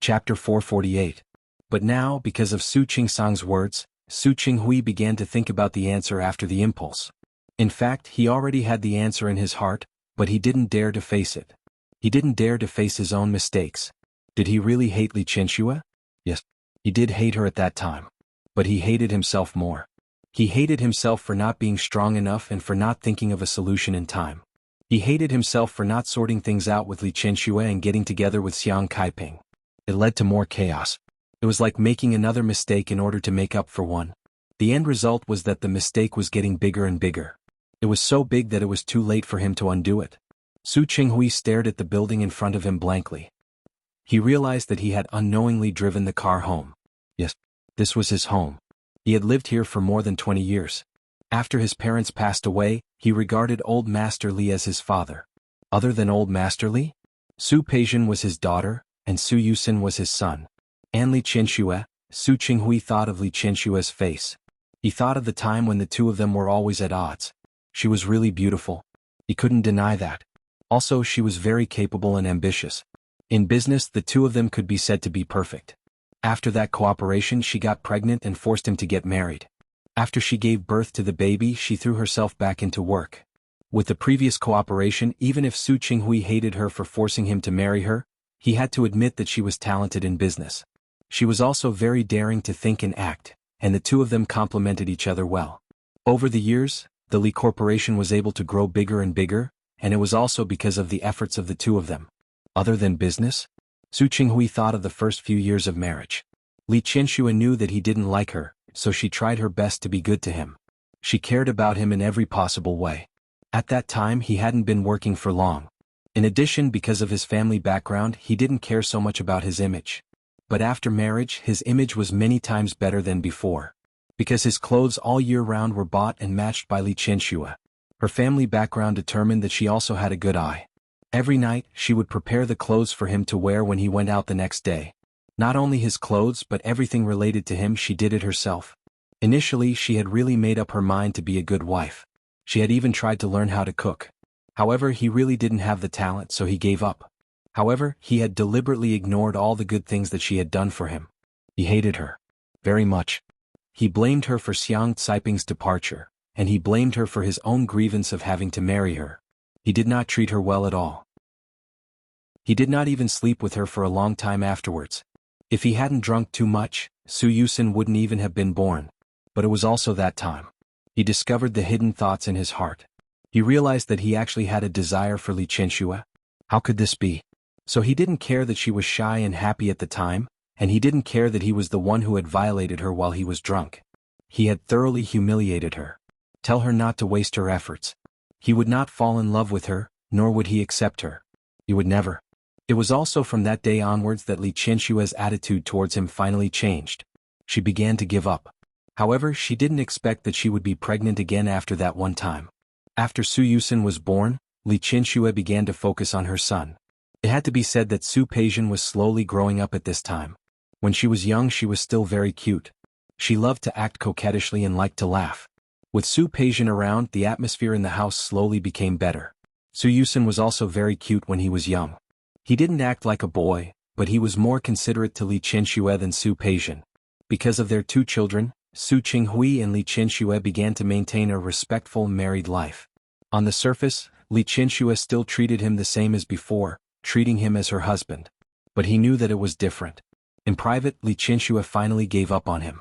Chapter 448. But now, because of Su Qingsang's words, Su Qinghui began to think about the answer after the impulse. In fact, he already had the answer in his heart, but he didn't dare to face it. He didn't dare to face his own mistakes. Did he really hate Li Qianxue? Yes, he did hate her at that time. But he hated himself more. He hated himself for not being strong enough and for not thinking of a solution in time. He hated himself for not sorting things out with Li Qianxue and getting together with Xiang Kaiping. It led to more chaos. It was like making another mistake in order to make up for one. The end result was that the mistake was getting bigger and bigger. It was so big that it was too late for him to undo it. Su Qinghui stared at the building in front of him blankly. He realized that he had unknowingly driven the car home. Yes, this was his home. He had lived here for more than 20 years. After his parents passed away, he regarded Old Master Li as his father. Other than Old Master Li, Su Peijian was his daughter, and Su Yusin was his son. And Li Qianxue, Su Qinghui thought of Li Qianxue's face. He thought of the time when the two of them were always at odds. She was really beautiful. He couldn't deny that. Also, she was very capable and ambitious. In business, the two of them could be said to be perfect. After that cooperation, she got pregnant and forced him to get married. After she gave birth to the baby, she threw herself back into work. With the previous cooperation, even if Su Qinghui hated her for forcing him to marry her, he had to admit that she was talented in business. She was also very daring to think and act, and the two of them complemented each other well. Over the years, the Li Corporation was able to grow bigger and bigger, and it was also because of the efforts of the two of them. Other than business, Su Qinghui thought of the first few years of marriage. Li Qianxue knew that he didn't like her, so she tried her best to be good to him. She cared about him in every possible way. At that time, he hadn't been working for long. In addition, because of his family background, he didn't care so much about his image. But after marriage, his image was many times better than before. Because his clothes all year round were bought and matched by Li Qianxue. Her family background determined that she also had a good eye. Every night, she would prepare the clothes for him to wear when he went out the next day. Not only his clothes but everything related to him, she did it herself. Initially, she had really made up her mind to be a good wife. She had even tried to learn how to cook. However, he really didn't have the talent, so he gave up. However, he had deliberately ignored all the good things that she had done for him. He hated her. Very much. He blamed her for Xiang Caiping's departure, and he blamed her for his own grievance of having to marry her. He did not treat her well at all. He did not even sleep with her for a long time afterwards. If he hadn't drunk too much, Su Yusin wouldn't even have been born. But it was also that time. He discovered the hidden thoughts in his heart. He realized that he actually had a desire for Li Qianxue. How could this be? So he didn't care that she was shy and happy at the time, and he didn't care that he was the one who had violated her while he was drunk. He had thoroughly humiliated her. Tell her not to waste her efforts. He would not fall in love with her, nor would he accept her. He would never. It was also from that day onwards that Li Qianxue's attitude towards him finally changed. She began to give up. However, she didn't expect that she would be pregnant again after that one time. After Su Yusin was born, Li Qianxue began to focus on her son. It had to be said that Su Peijian was slowly growing up at this time. When she was young, she was still very cute. She loved to act coquettishly and liked to laugh. With Su Peijian around, the atmosphere in the house slowly became better. Su Yusin was also very cute when he was young. He didn't act like a boy, but he was more considerate to Li Qianxue than Su Peijian. Because of their two children, Su Qinghui and Li Qianxue began to maintain a respectful married life. On the surface, Li Qianxue still treated him the same as before, treating him as her husband. But he knew that it was different. In private, Li Qianxue finally gave up on him.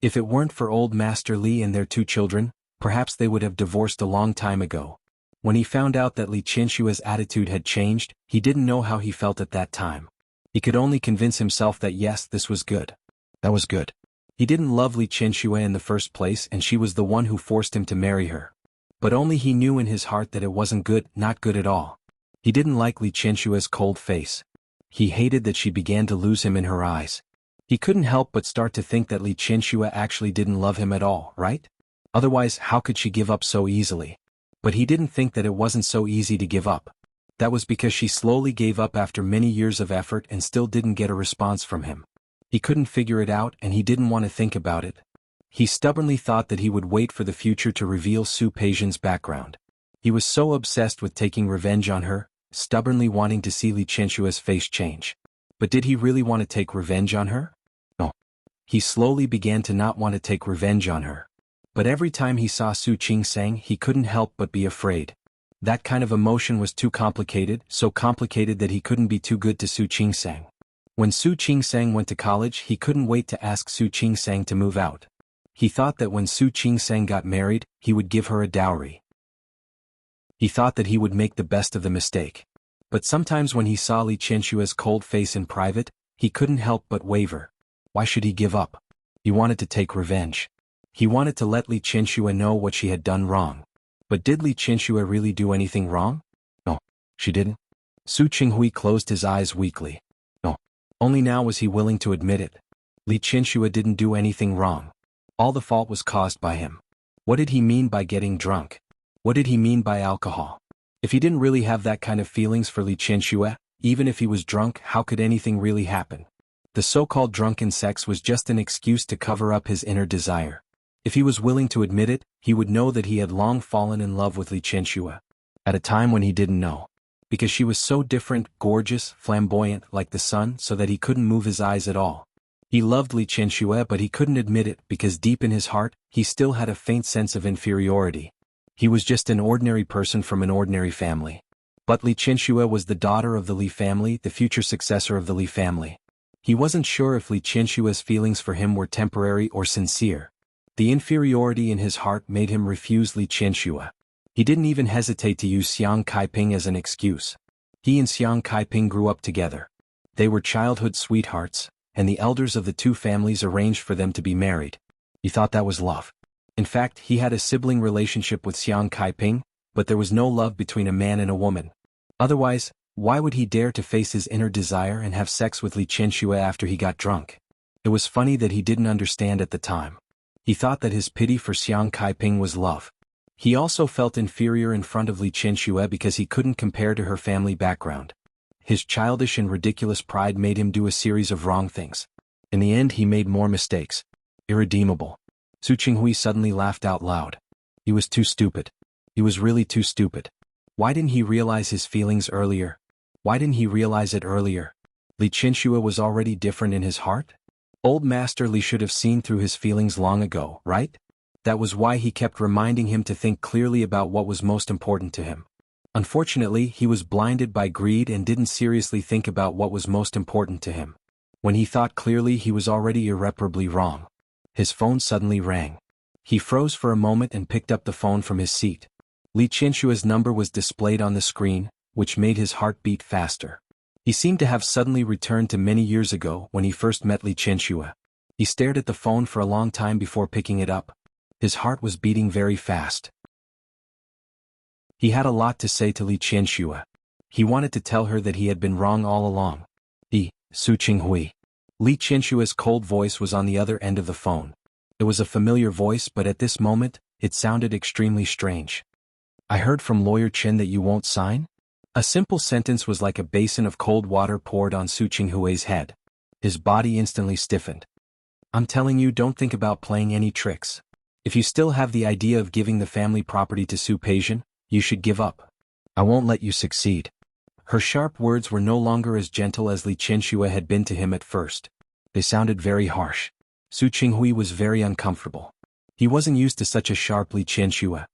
If it weren't for Old Master Li and their two children, perhaps they would have divorced a long time ago. When he found out that Li Qianxue's attitude had changed, he didn't know how he felt at that time. He could only convince himself that yes, this was good. That was good. He didn't love Li Qianxue in the first place, and she was the one who forced him to marry her. But only he knew in his heart that it wasn't good, not good at all. He didn't like Li Qianxue's cold face. He hated that she began to lose him in her eyes. He couldn't help but start to think that Li Qianxue actually didn't love him at all, right? Otherwise, how could she give up so easily? But he didn't think that it wasn't so easy to give up. That was because she slowly gave up after many years of effort and still didn't get a response from him. He couldn't figure it out and he didn't want to think about it. He stubbornly thought that he would wait for the future to reveal Su Peijian's background. He was so obsessed with taking revenge on her, stubbornly wanting to see Li Qianshua's face change. But did he really want to take revenge on her? No. He slowly began to not want to take revenge on her. But every time he saw Su Qingsang, he couldn't help but be afraid. That kind of emotion was too complicated, so complicated that he couldn't be too good to Su Qingsang. When Su Qingsang went to college, he couldn't wait to ask Su Qingsang to move out. He thought that when Su Qingsang got married, he would give her a dowry. He thought that he would make the best of the mistake. But sometimes when he saw Li Qianshua's cold face in private, he couldn't help but waver. Why should he give up? He wanted to take revenge. He wanted to let Li Qianshua know what she had done wrong. But did Li Qianshua really do anything wrong? No, she didn't. Su Qinghui closed his eyes weakly. No. Only now was he willing to admit it. Li Qianshua didn't do anything wrong. All the fault was caused by him. What did he mean by getting drunk? What did he mean by alcohol? If he didn't really have that kind of feelings for Li Qianshua, even if he was drunk, how could anything really happen? The so-called drunken sex was just an excuse to cover up his inner desire. If he was willing to admit it, he would know that he had long fallen in love with Li Qianshua. At a time when he didn't know. Because she was so different, gorgeous, flamboyant, like the sun, so that he couldn't move his eyes at all. He loved Li Qianshua, but he couldn't admit it because deep in his heart, he still had a faint sense of inferiority. He was just an ordinary person from an ordinary family. But Li Qianshua was the daughter of the Li family, the future successor of the Li family. He wasn't sure if Li Qianshua's feelings for him were temporary or sincere. The inferiority in his heart made him refuse Li Qianshua. He didn't even hesitate to use Xiang Kaiping as an excuse. He and Xiang Kaiping grew up together. They were childhood sweethearts, and the elders of the two families arranged for them to be married. He thought that was love. In fact, he had a sibling relationship with Xiang Kaiping, but there was no love between a man and a woman. Otherwise, why would he dare to face his inner desire and have sex with Li Qianshua after he got drunk? It was funny that he didn't understand at the time. He thought that his pity for Xiang Kaiping was love. He also felt inferior in front of Li Qianshua because he couldn't compare to her family background. His childish and ridiculous pride made him do a series of wrong things. In the end, he made more mistakes. Irredeemable. Su Qinghui suddenly laughed out loud. He was too stupid. He was really too stupid. Why didn't he realize his feelings earlier? Why didn't he realize it earlier? Li Qianshua was already different in his heart? Old Master Li should have seen through his feelings long ago, right? That was why he kept reminding him to think clearly about what was most important to him. Unfortunately, he was blinded by greed and didn't seriously think about what was most important to him. When he thought clearly, he was already irreparably wrong. His phone suddenly rang. He froze for a moment and picked up the phone from his seat. Li Qianshua's number was displayed on the screen, which made his heart beat faster. He seemed to have suddenly returned to many years ago when he first met Li Qianshua. He stared at the phone for a long time before picking it up. His heart was beating very fast. He had a lot to say to Li Qianshua. He wanted to tell her that he had been wrong all along. Su Qinghui. Li Qianshua's cold voice was on the other end of the phone. It was a familiar voice, but at this moment, it sounded extremely strange. I heard from Lawyer Chen that you won't sign? A simple sentence was like a basin of cold water poured on Su Qinghui's head. His body instantly stiffened. I'm telling you, don't think about playing any tricks. If you still have the idea of giving the family property to Su Peijian, you should give up. I won't let you succeed. Her sharp words were no longer as gentle as Li Qianshua had been to him at first. They sounded very harsh. Su Qinghui was very uncomfortable. He wasn't used to such a sharp Li Qianshua.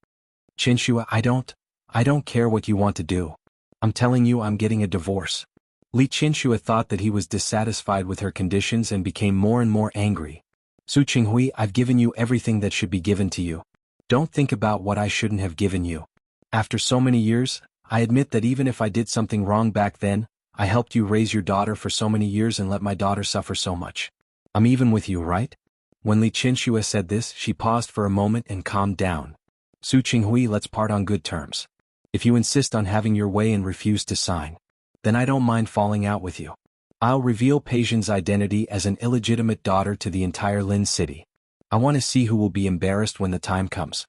Qianshua, I don't care what you want to do. I'm telling you, I'm getting a divorce. Li Qianshua thought that he was dissatisfied with her conditions and became more and more angry. Su Qinghui, I've given you everything that should be given to you. Don't think about what I shouldn't have given you. After so many years, I admit that even if I did something wrong back then, I helped you raise your daughter for so many years and let my daughter suffer so much. I'm even with you, right? When Li Qianshua said this, she paused for a moment and calmed down. Su Qinghui, let's part on good terms. If you insist on having your way and refuse to sign, then I don't mind falling out with you. I'll reveal Peijian's identity as an illegitimate daughter to the entire Lin city. I want to see who will be embarrassed when the time comes.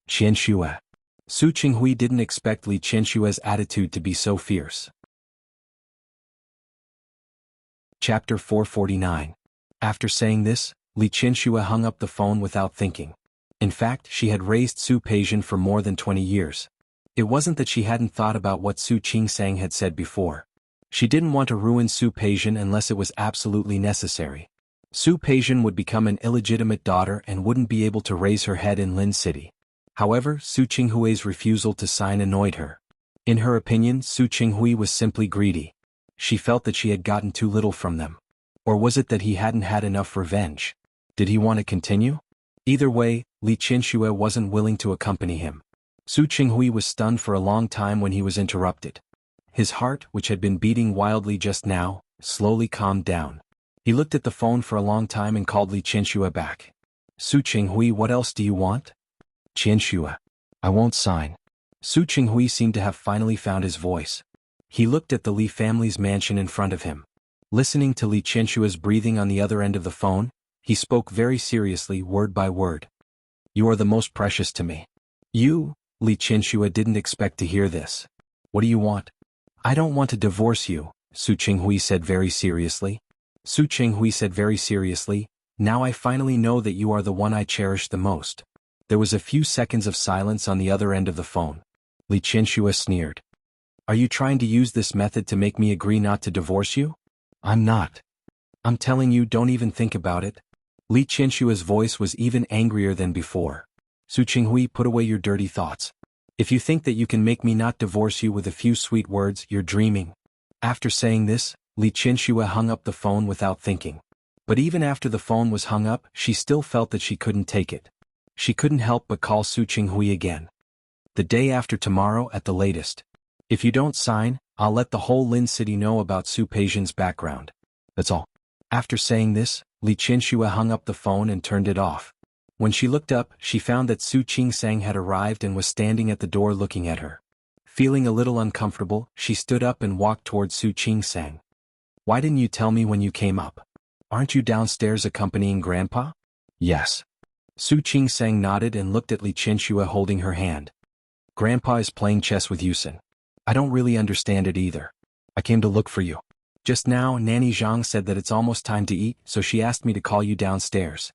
Qianshua. Su Qinghui didn't expect Li Qianshua's attitude to be so fierce. Chapter 449. After saying this, Li Qianxue hung up the phone without thinking. In fact, she had raised Su Peijian for more than 20 years. It wasn't that she hadn't thought about what Su Qingsang had said before. She didn't want to ruin Su Peijian unless it was absolutely necessary. Su Peijian would become an illegitimate daughter and wouldn't be able to raise her head in Lin City. However, Su Qinghui's refusal to sign annoyed her. In her opinion, Su Qinghui was simply greedy. She felt that she had gotten too little from them. Or was it that he hadn't had enough revenge? Did he want to continue? Either way, Li Qianxue wasn't willing to accompany him. Su Qinghui was stunned for a long time when he was interrupted. His heart, which had been beating wildly just now, slowly calmed down. He looked at the phone for a long time and called Li Qianxue back. Su Qinghui, what else do you want? Qianxue. I won't sign. Su Qinghui seemed to have finally found his voice. He looked at the Li family's mansion in front of him. Listening to Li Qianshue's breathing on the other end of the phone, he spoke very seriously, word by word. You are the most precious to me. You, Li Qianxue didn't expect to hear this. What do you want? I don't want to divorce you, Su Qinghui said very seriously. Su Qinghui said very seriously, now I finally know that you are the one I cherish the most. There was a few seconds of silence on the other end of the phone. Li Qianxue sneered. Are you trying to use this method to make me agree not to divorce you? I'm not. I'm telling you, don't even think about it. Li Qianshue's voice was even angrier than before. Su Qinghui, put away your dirty thoughts. If you think that you can make me not divorce you with a few sweet words, you're dreaming. After saying this, Li Qianxue hung up the phone without thinking. But even after the phone was hung up, she still felt that she couldn't take it. She couldn't help but call Su Qinghui again. The day after tomorrow at the latest. If you don't sign, I'll let the whole Lin City know about Su Peijian's background. That's all. After saying this, Li Qianxue hung up the phone and turned it off. When she looked up, she found that Su Qingsang had arrived and was standing at the door looking at her. Feeling a little uncomfortable, she stood up and walked towards Su Qingsang. Why didn't you tell me when you came up? Aren't you downstairs accompanying Grandpa? Yes. Su Qingsang nodded and looked at Li Qianxue holding her hand. Grandpa is playing chess with Yusin. I don't really understand it either. I came to look for you. Just now, Nanny Zhang said that it's almost time to eat, so she asked me to call you downstairs.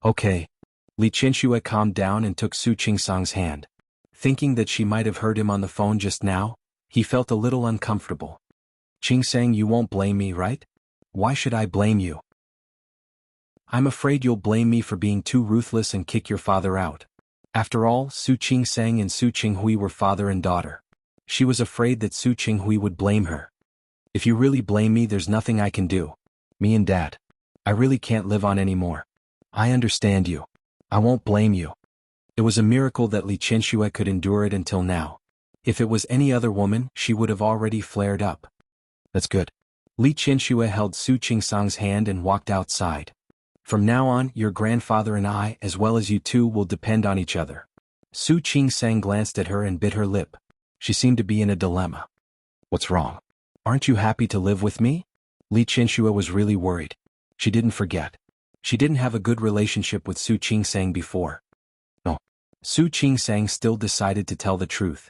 Okay. Li Qianxue calmed down and took Su Qingsang's hand. Thinking that she might have heard him on the phone just now, he felt a little uncomfortable. Qingsang, you won't blame me, right? Why should I blame you? I'm afraid you'll blame me for being too ruthless and kick your father out. After all, Su Qingsang and Su Qinghui were father and daughter. She was afraid that Su Qinghui would blame her. If you really blame me, there's nothing I can do. Me and Dad. I really can't live on anymore. I understand you. I won't blame you. It was a miracle that Li Qianxue could endure it until now. If it was any other woman, she would have already flared up. That's good. Li Qianxue held Su Qingsang's hand and walked outside. From now on, your grandfather and I, as well as you two, will depend on each other. Su Qingsang glanced at her and bit her lip. She seemed to be in a dilemma. What's wrong? Aren't you happy to live with me? Li Qianxue was really worried. She didn't forget. She didn't have a good relationship with Su Qingsang before. No. Su Qingsang still decided to tell the truth.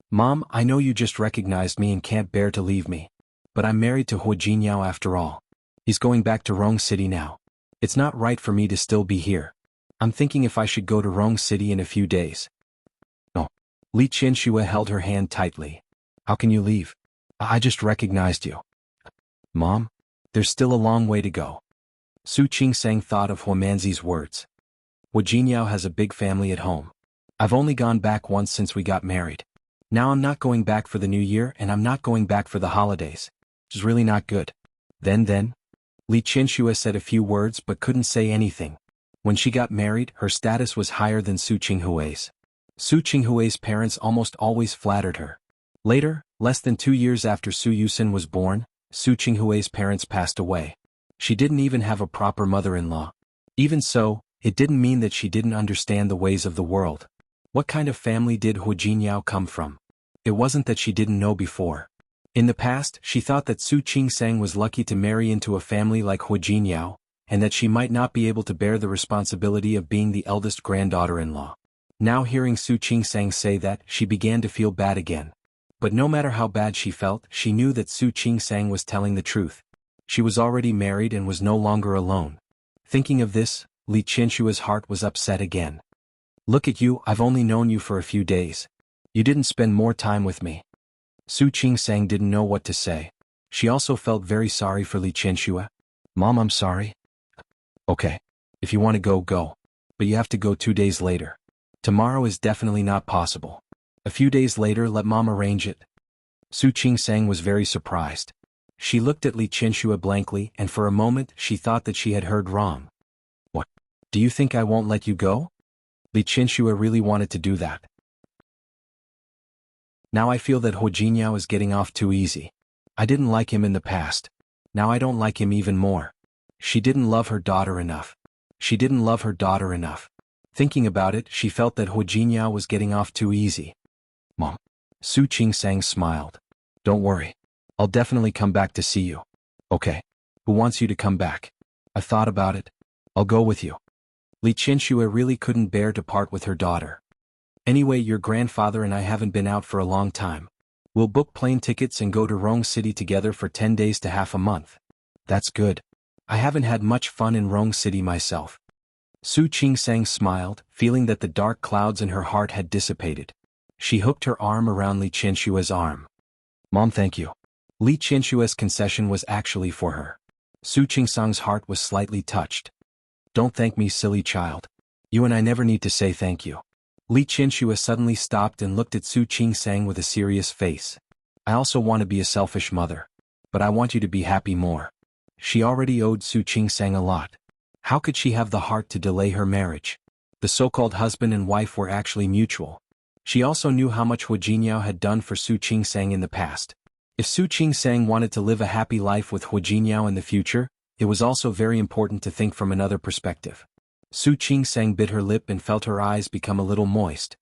Mom, I know you just recognized me and can't bear to leave me. But I'm married to Hu Jinyao after all. He's going back to Rong City now. It's not right for me to still be here. I'm thinking if I should go to Rong City in a few days. No. Li Qianxue held her hand tightly. How can you leave? I just recognized you. Mom, there's still a long way to go. Su Qingsang thought of Huamanzi's words. Hu Jinyao has a big family at home. I've only gone back once since we got married. Now I'm not going back for the new year and I'm not going back for the holidays. Which is really not good. Then, Li Qianxue said a few words but couldn't say anything. When she got married, her status was higher than Su Qinghui's. Su Qinghui's parents almost always flattered her. Later, less than 2 years after Su Yusin was born, Su Qinghui's parents passed away. She didn't even have a proper mother-in-law. Even so, it didn't mean that she didn't understand the ways of the world. What kind of family did Hu Jinyao come from? It wasn't that she didn't know before. In the past, she thought that Su Qingsang was lucky to marry into a family like Hu Jinyao, and that she might not be able to bear the responsibility of being the eldest granddaughter-in-law. Now hearing Su Qingsang say that, she began to feel bad again. But no matter how bad she felt, she knew that Su Qingsang was telling the truth. She was already married and was no longer alone. Thinking of this, Li Qinshua's heart was upset again. Look at you, I've only known you for a few days. You didn't spend more time with me. Su Qingsang didn't know what to say. She also felt very sorry for Li Qianxue. Mom, I'm sorry. Okay. If you want to go, go. But you have to go 2 days later. Tomorrow is definitely not possible. A few days later, let Mom arrange it. Su Qingsang was very surprised. She looked at Li Qianxue blankly, and for a moment she thought that she had heard wrong. What? Do you think I won't let you go? Li Qianxue really wanted to do that. Now I feel that Hu Jingyao is getting off too easy. I didn't like him in the past. Now I don't like him even more. She didn't love her daughter enough. She didn't love her daughter enough. Thinking about it, she felt that Hu Jingyao was getting off too easy. Mom. Su Qingsang smiled. Don't worry. I'll definitely come back to see you. Okay. Who wants you to come back? I thought about it. I'll go with you. Li Qianxue really couldn't bear to part with her daughter. Anyway, your grandfather and I haven't been out for a long time. We'll book plane tickets and go to Rong City together for 10 days to half a month. That's good. I haven't had much fun in Rong City myself. Su Qingsang smiled, feeling that the dark clouds in her heart had dissipated. She hooked her arm around Li Qianshue's arm. Mom, thank you. Li Qianshue's concession was actually for her. Su Qingsang's heart was slightly touched. Don't thank me, silly child. You and I never need to say thank you. Li Qianxue suddenly stopped and looked at Su Qingsang with a serious face. I also want to be a selfish mother. But I want you to be happy more. She already owed Su Qingsang a lot. How could she have the heart to delay her marriage? The so-called husband and wife were actually mutual. She also knew how much Hu Jingyao had done for Su Qingsang in the past. If Su Qingsang wanted to live a happy life with Hu Jingyao in the future, it was also very important to think from another perspective. Su Qingsang bit her lip and felt her eyes become a little moist.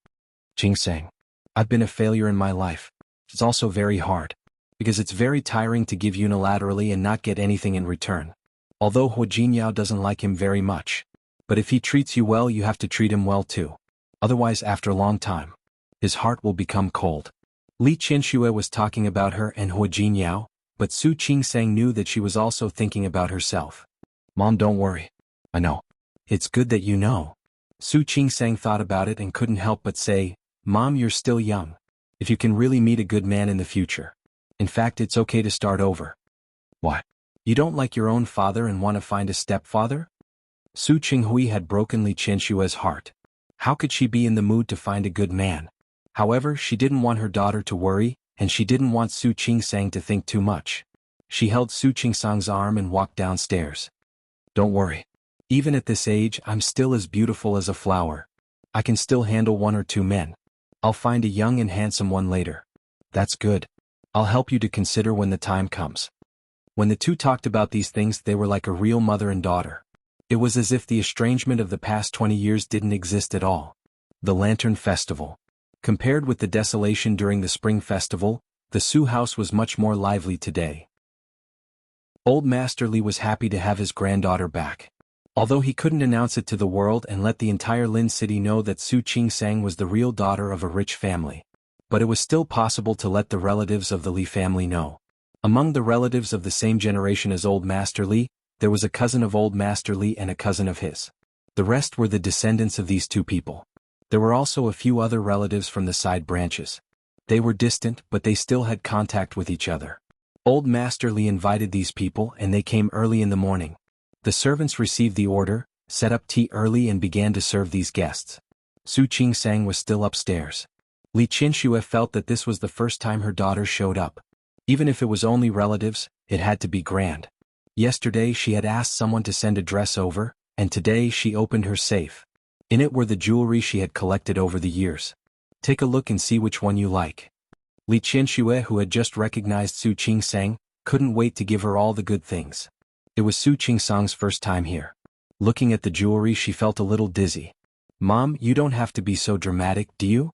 Qingsang, I've been a failure in my life. It's also very hard. Because it's very tiring to give unilaterally and not get anything in return. Although Hu Jingyao doesn't like him very much. But if he treats you well, you have to treat him well too. Otherwise, after a long time, his heart will become cold. Li Qianxue was talking about her and Hu Jingyao, but Su Qingsang knew that she was also thinking about herself. Mom, don't worry. I know. It's good that you know. Su Qingsang thought about it and couldn't help but say, Mom, you're still young. If you can really meet a good man in the future. In fact, it's okay to start over. What? You don't like your own father and want to find a stepfather? Su Qinghui had broken Li Qianshue's heart. How could she be in the mood to find a good man? However, she didn't want her daughter to worry, and she didn't want Su Qingsang to think too much. She held Su Qingsang's arm and walked downstairs. Don't worry. Even at this age, I'm still as beautiful as a flower. I can still handle 1 or 2 men. I'll find a young and handsome one later. That's good. I'll help you to consider when the time comes. When the two talked about these things, they were like a real mother and daughter. It was as if the estrangement of the past 20 years didn't exist at all. The Lantern Festival. Compared with the desolation during the Spring Festival, the Su house was much more lively today. Old Master Li was happy to have his granddaughter back. Although he couldn't announce it to the world and let the entire Lin city know that Su Qingsang was the real daughter of a rich family. But it was still possible to let the relatives of the Li family know. Among the relatives of the same generation as Old Master Li, there was a cousin of Old Master Li and a cousin of his. The rest were the descendants of these 2 people. There were also a few other relatives from the side branches. They were distant, but they still had contact with each other. Old Master Li invited these people and they came early in the morning. The servants received the order, set up tea early and began to serve these guests. Su Qingsang was still upstairs. Li Qianxue felt that this was the first time her daughter showed up. Even if it was only relatives, it had to be grand. Yesterday she had asked someone to send a dress over, and today she opened her safe. In it were the jewelry she had collected over the years. Take a look and see which one you like. Li Qianxue, who had just recognized Su Qingsang, couldn't wait to give her all the good things. It was Su Qingsang's first time here. Looking at the jewelry, she felt a little dizzy. Mom, you don't have to be so dramatic, do you?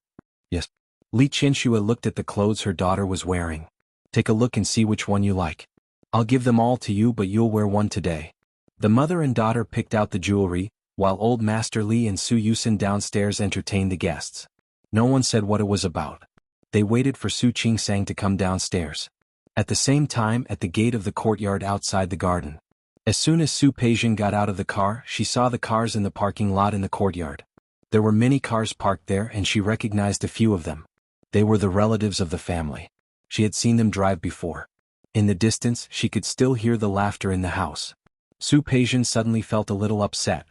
Yes. Li Qianxue looked at the clothes her daughter was wearing. Take a look and see which one you like. I'll give them all to you, but you'll wear one today. The mother and daughter picked out the jewelry, while old Master Li and Su Yusin downstairs entertained the guests. No one said what it was about. They waited for Su Qingsang to come downstairs. At the same time, at the gate of the courtyard outside the garden. As soon as Su Peijian got out of the car, she saw the cars in the parking lot in the courtyard. There were many cars parked there and she recognized a few of them. They were the relatives of the family. She had seen them drive before. In the distance, she could still hear the laughter in the house. Su Peijian suddenly felt a little upset.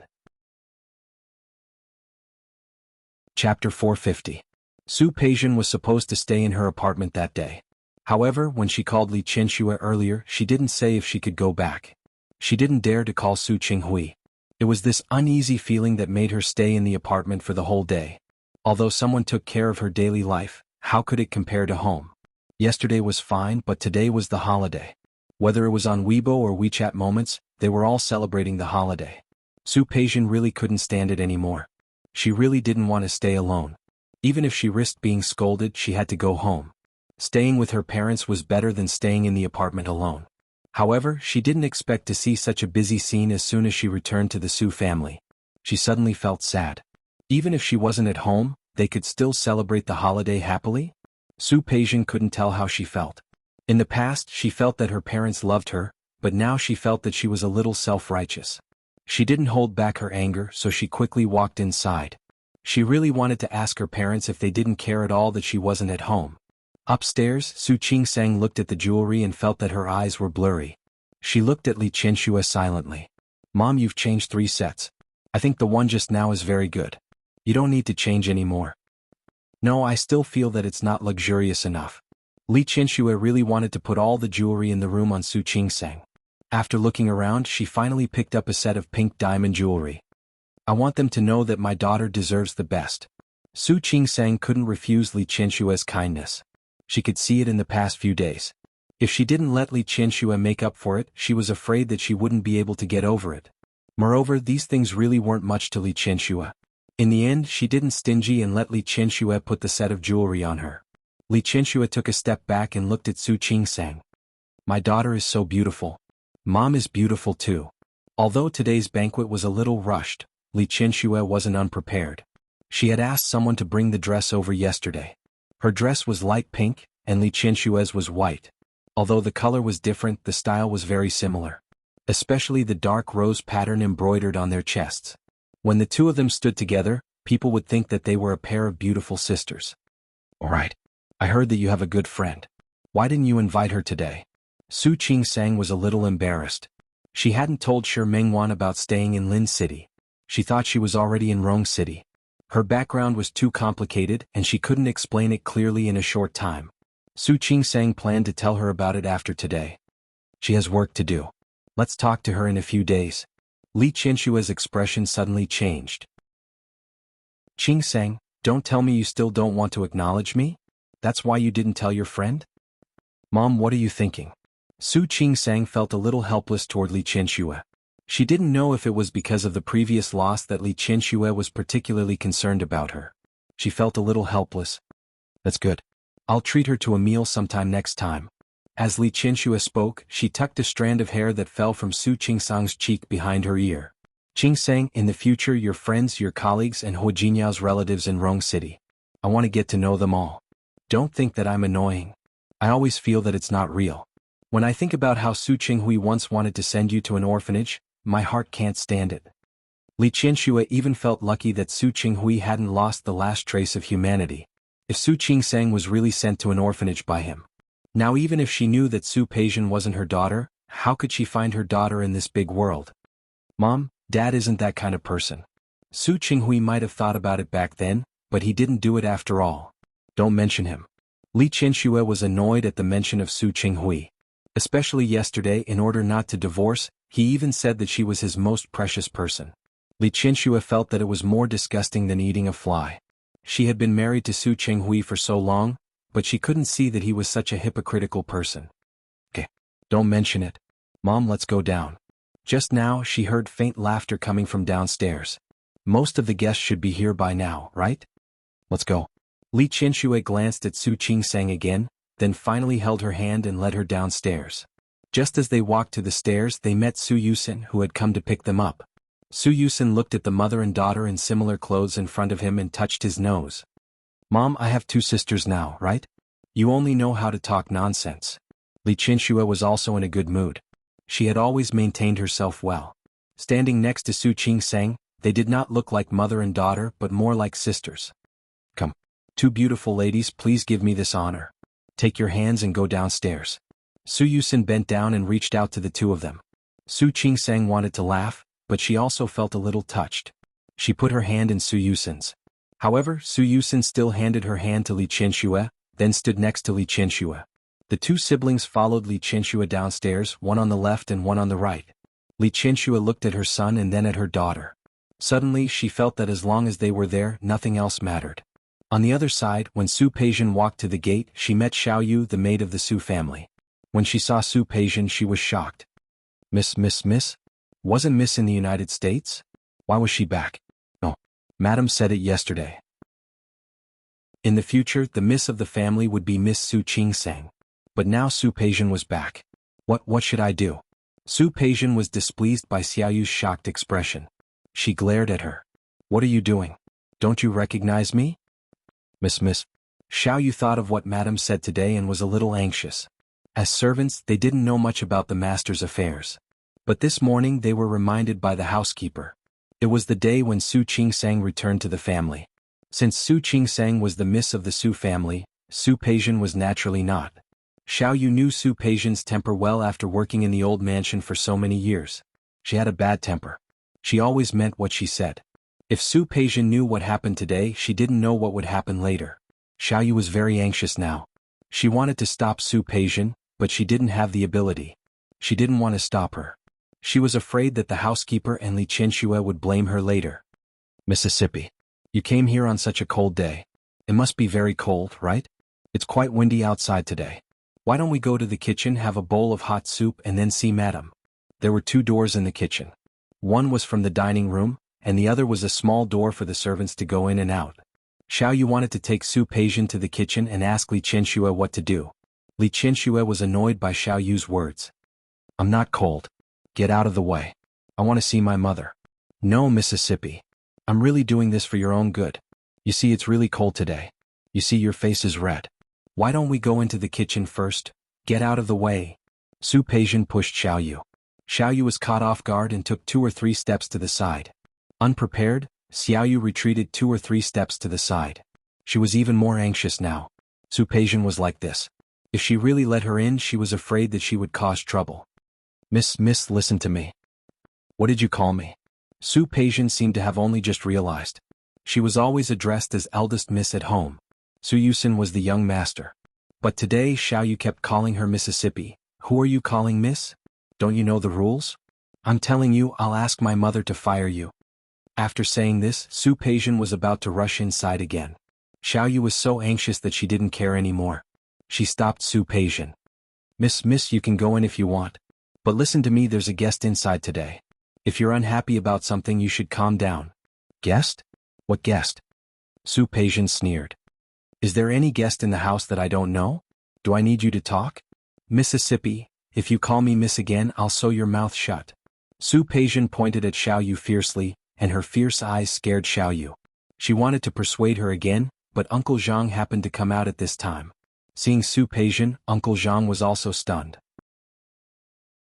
Chapter 450. Su Peijian was supposed to stay in her apartment that day. However, when she called Li Qianxue earlier, she didn't say if she could go back. She didn't dare to call Su Qinghui. It was this uneasy feeling that made her stay in the apartment for the whole day. Although someone took care of her daily life, how could it compare to home? Yesterday was fine, but today was the holiday. Whether it was on Weibo or WeChat Moments, they were all celebrating the holiday. Su Peijian really couldn't stand it anymore. She really didn't want to stay alone. Even if she risked being scolded, she had to go home. Staying with her parents was better than staying in the apartment alone. However, she didn't expect to see such a busy scene as soon as she returned to the Su family. She suddenly felt sad. Even if she wasn't at home, they could still celebrate the holiday happily? Su Peijian couldn't tell how she felt. In the past, she felt that her parents loved her, but now she felt that she was a little self-righteous. She didn't hold back her anger, so she quickly walked inside. She really wanted to ask her parents if they didn't care at all that she wasn't at home. Upstairs, Su Qingsang looked at the jewelry and felt that her eyes were blurry. She looked at Li Qianxue silently. "Mom, you've changed 3 sets. I think the one just now is very good. You don't need to change any more." "No, I still feel that it's not luxurious enough." Li Qianxue really wanted to put all the jewelry in the room on Su Qingsang. After looking around, she finally picked up a set of pink diamond jewelry. "I want them to know that my daughter deserves the best." Su Qingsang couldn't refuse Li Qianxue's kindness. She could see it in the past few days. If she didn't let Li Qianxue make up for it, she was afraid that she wouldn't be able to get over it. Moreover, these things really weren't much to Li Qianxue. In the end, she didn't stingy and let Li Qianxue put the set of jewelry on her. Li Qianxue took a step back and looked at Su Qingsang. "My daughter is so beautiful. Mom is beautiful too." Although today's banquet was a little rushed, Li Qianxue wasn't unprepared. She had asked someone to bring the dress over yesterday. Her dress was light pink, and Li Qianxue's was white. Although the color was different, the style was very similar. Especially the dark rose pattern embroidered on their chests. When the two of them stood together, people would think that they were a pair of beautiful sisters. "Alright. I heard that you have a good friend. Why didn't you invite her today?" Su Qingsang was a little embarrassed. She hadn't told Shi Mengwan about staying in Lin City. She thought she was already in Rong City. Her background was too complicated and she couldn't explain it clearly in a short time. Su Qingsang planned to tell her about it after today. She has work to do. Let's talk to her in a few days. Li Qianxue's expression suddenly changed. "Qingsang, don't tell me you still don't want to acknowledge me? That's why you didn't tell your friend?" "Mom, what are you thinking?" Su Qingsang felt a little helpless toward Li Qianxue. She didn't know if it was because of the previous loss that Li Qianxue was particularly concerned about her. She felt a little helpless. "That's good. I'll treat her to a meal sometime next time." As Li Qianxue spoke, she tucked a strand of hair that fell from Su Qingsang's cheek behind her ear. "Qingsang, in the future your friends, your colleagues and Hu Jinyao's relatives in Rong City. I want to get to know them all. Don't think that I'm annoying. I always feel that it's not real. When I think about how Su Qinghui once wanted to send you to an orphanage, my heart can't stand it." Li Qianxue even felt lucky that Su Qinghui hadn't lost the last trace of humanity. If Su Qingsang was really sent to an orphanage by him. Now even if she knew that Su Peijian wasn't her daughter, how could she find her daughter in this big world? "Mom, Dad isn't that kind of person." Su Qinghui might have thought about it back then, but he didn't do it after all. "Don't mention him." Li Qianxue was annoyed at the mention of Su Qinghui. Especially yesterday, in order not to divorce, he even said that she was his most precious person. Li Qianxue felt that it was more disgusting than eating a fly. She had been married to Su Qinghui for so long, but she couldn't see that he was such a hypocritical person. "Okay, don't mention it. Mom, let's go down." Just now, she heard faint laughter coming from downstairs. Most of the guests should be here by now, right? "Let's go." Li Qianxue glanced at Su Qingsang again, then finally held her hand and led her downstairs. Just as they walked to the stairs, they met Su Yusin, who had come to pick them up. Su Yusin looked at the mother and daughter in similar clothes in front of him and touched his nose. Mom, I have two sisters now, right? You only know how to talk nonsense. Li Qinxue was also in a good mood. She had always maintained herself well. Standing next to Su Qingsang, they did not look like mother and daughter but more like sisters. Come. Two beautiful ladies, please give me this honor. Take your hands and go downstairs. Su Yusin bent down and reached out to the two of them. Su Qingsang wanted to laugh, but she also felt a little touched. She put her hand in Su Yusin's. However, Su Yusin still handed her hand to Li Qinxue, then stood next to Li Qinxue. The two siblings followed Li Qinxue downstairs, one on the left and one on the right. Li Qinxue looked at her son and then at her daughter. Suddenly she felt that as long as they were there, nothing else mattered. On the other side, when Su Peijian walked to the gate, she met Xiaoyu, the maid of the Su family. When she saw Su Peijian, she was shocked. Miss? Wasn't Miss in the United States? Why was she back? Oh, Madam said it yesterday. In the future, the Miss of the family would be Miss Su Qingsang. But now Su Peijian was back. What should I do? Su Peijian was displeased by Xiaoyu's shocked expression. She glared at her. What are you doing? Don't you recognize me? Miss. Xiaoyu thought of what Madam said today and was a little anxious. As servants, they didn't know much about the master's affairs. But this morning they were reminded by the housekeeper. It was the day when Su Qingsang returned to the family. Since Su Qingsang was the Miss of the Su family, Su Peijian was naturally not. Xiaoyu knew Su Peijian's temper well after working in the old mansion for so many years. She had a bad temper. She always meant what she said. If Su Peijian knew what happened today, she didn't know what would happen later. Xiaoyu was very anxious now. She wanted to stop Su Peijian, but she didn't have the ability. She didn't want to stop her. She was afraid that the housekeeper and Li Qinxue would blame her later. Mississippi. You came here on such a cold day. It must be very cold, right? It's quite windy outside today. Why don't we go to the kitchen, have a bowl of hot soup and then see Madam? There were two doors in the kitchen. One was from the dining room, and the other was a small door for the servants to go in and out. Xiaoyu wanted to take Su Peijian to the kitchen and ask Li Qinxue what to do. Li Qinxue was annoyed by Xiaoyu's words. I'm not cold. Get out of the way. I want to see my mother. No, Mississippi. I'm really doing this for your own good. You see, it's really cold today. You see, your face is red. Why don't we go into the kitchen first? Get out of the way. Su Peijian pushed Xiaoyu. Xiaoyu was caught off guard and took 2 or 3 steps to the side. Unprepared, Xiaoyu retreated 2 or 3 steps to the side. She was even more anxious now. Su Peijian was like this. If she really let her in, she was afraid that she would cause trouble. Miss, listen to me. What did you call me? Su Peijian seemed to have only just realized. She was always addressed as eldest miss at home. Su Yusin was the young master. But today Xiaoyu kept calling her Mississippi. Who are you calling miss? Don't you know the rules? I'm telling you, I'll ask my mother to fire you. After saying this, Su Peijian was about to rush inside again. Xiaoyu was so anxious that she didn't care anymore. She stopped Su Peijian. Miss, you can go in if you want. But listen to me, there's a guest inside today. If you're unhappy about something, you should calm down. Guest? What guest? Su Peijian sneered. Is there any guest in the house that I don't know? Do I need you to talk? Mississippi, if you call me miss again, I'll sew your mouth shut. Su Peijian pointed at Xiaoyu fiercely, and her fierce eyes scared Xiaoyu. She wanted to persuade her again, but Uncle Zhang happened to come out at this time. Seeing Su Peijian, Uncle Zhang was also stunned.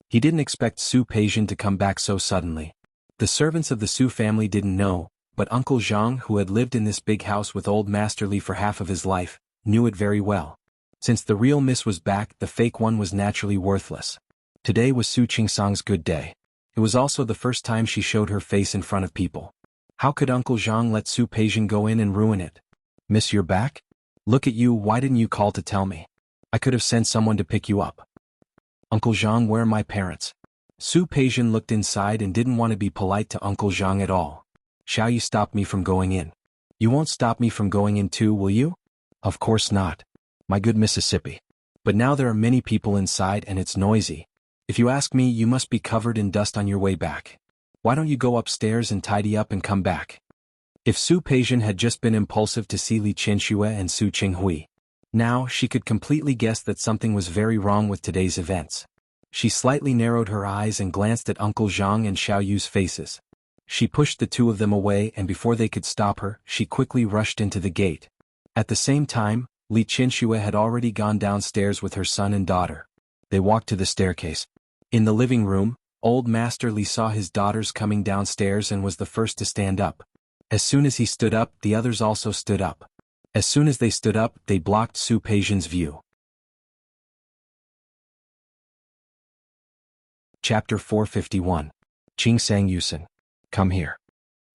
He didn't expect Su Peijian to come back so suddenly. The servants of the Su family didn't know, but Uncle Zhang, who had lived in this big house with old Master Li for half of his life, knew it very well. Since the real miss was back, the fake one was naturally worthless. Today was Su Qingsang's good day. It was also the first time she showed her face in front of people. How could Uncle Zhang let Su Peijian go in and ruin it? Miss, you're back? Look at you, why didn't you call to tell me? I could have sent someone to pick you up. Uncle Zhang, where are my parents? Su Peijian looked inside and didn't want to be polite to Uncle Zhang at all. Xiaoyu stopped me from going in. You won't stop me from going in too, will you? Of course not. My good Mississippi. But now there are many people inside and it's noisy. If you ask me, you must be covered in dust on your way back. Why don't you go upstairs and tidy up and come back? If Su Peijian had just been impulsive to see Li Qinxue and Su Qinghui, now she could completely guess that something was very wrong with today's events. She slightly narrowed her eyes and glanced at Uncle Zhang and Xiaoyu's faces. She pushed the two of them away, and before they could stop her, she quickly rushed into the gate. At the same time, Li Qianxue had already gone downstairs with her son and daughter. They walked to the staircase. In the living room, old Master Li saw his daughters coming downstairs and was the first to stand up. As soon as he stood up, the others also stood up. As soon as they stood up, they blocked Su Peijian's view. Chapter 451. Qingsang Yusen. Come here.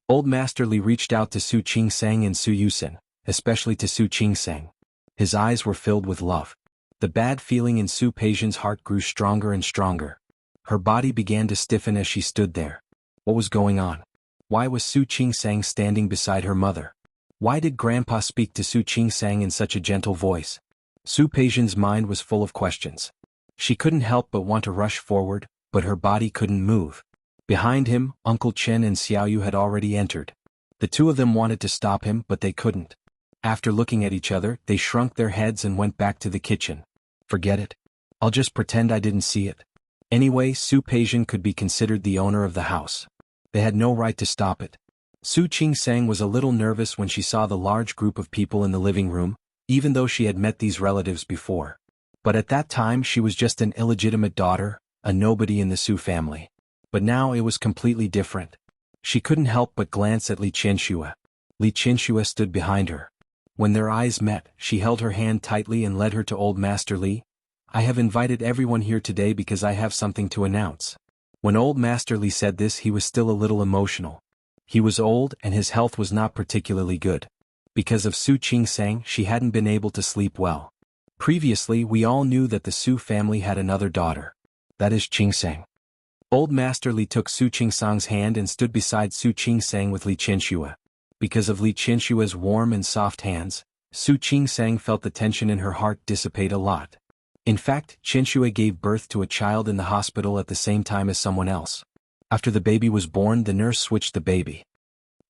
Old Master Li reached out to Su Qingsang and Su Yusen, especially to Su Qingsang. His eyes were filled with love. The bad feeling in Su Peijian's heart grew stronger and stronger. Her body began to stiffen as she stood there. What was going on? Why was Su Qingsang standing beside her mother? Why did Grandpa speak to Su Qingsang in such a gentle voice? Su Peijian's mind was full of questions. She couldn't help but want to rush forward, but her body couldn't move. Behind him, Uncle Chen and Xiaoyu had already entered. The two of them wanted to stop him, but they couldn't. After looking at each other, they shrunk their heads and went back to the kitchen. Forget it. I'll just pretend I didn't see it. Anyway, Su Peijian could be considered the owner of the house. They had no right to stop it. Su Qingsang was a little nervous when she saw the large group of people in the living room, even though she had met these relatives before. But at that time she was just an illegitimate daughter, a nobody in the Su family. But now it was completely different. She couldn't help but glance at Li Qianxue. Li Qianxue stood behind her. When their eyes met, she held her hand tightly and led her to old Master Li. I have invited everyone here today because I have something to announce. When old Master Li said this, he was still a little emotional. He was old and his health was not particularly good. Because of Su Qingsang, she hadn't been able to sleep well. Previously, we all knew that the Su family had another daughter. That is Qingsang. Old Master Li took Su Qingsang's hand and stood beside Su Qingsang with Li Qianxue. Because of Li Qianxue's warm and soft hands, Su Qingsang felt the tension in her heart dissipate a lot. In fact, Qianxue gave birth to a child in the hospital at the same time as someone else. After the baby was born, the nurse switched the baby.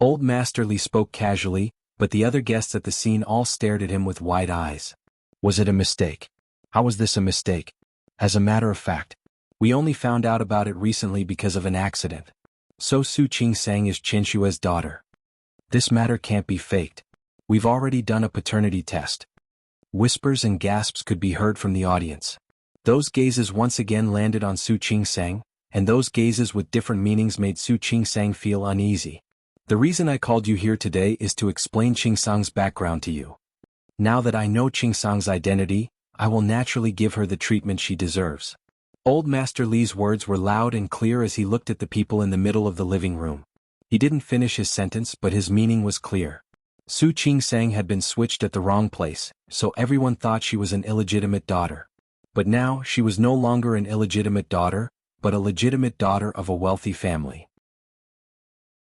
Old Master Li spoke casually, but the other guests at the scene all stared at him with wide eyes. Was it a mistake? How was this a mistake? As a matter of fact, we only found out about it recently because of an accident. So Su Qingsang is Qianxue's daughter. This matter can't be faked. We've already done a paternity test. Whispers and gasps could be heard from the audience. Those gazes once again landed on Su Qingsang, and those gazes with different meanings made Su Qingsang feel uneasy. The reason I called you here today is to explain Qingsang's background to you. Now that I know Qingsang's identity, I will naturally give her the treatment she deserves. Old Master Li's words were loud and clear as he looked at the people in the middle of the living room. He didn't finish his sentence, but his meaning was clear. Su Qingsang had been switched at the wrong place, so everyone thought she was an illegitimate daughter. But now she was no longer an illegitimate daughter, but a legitimate daughter of a wealthy family.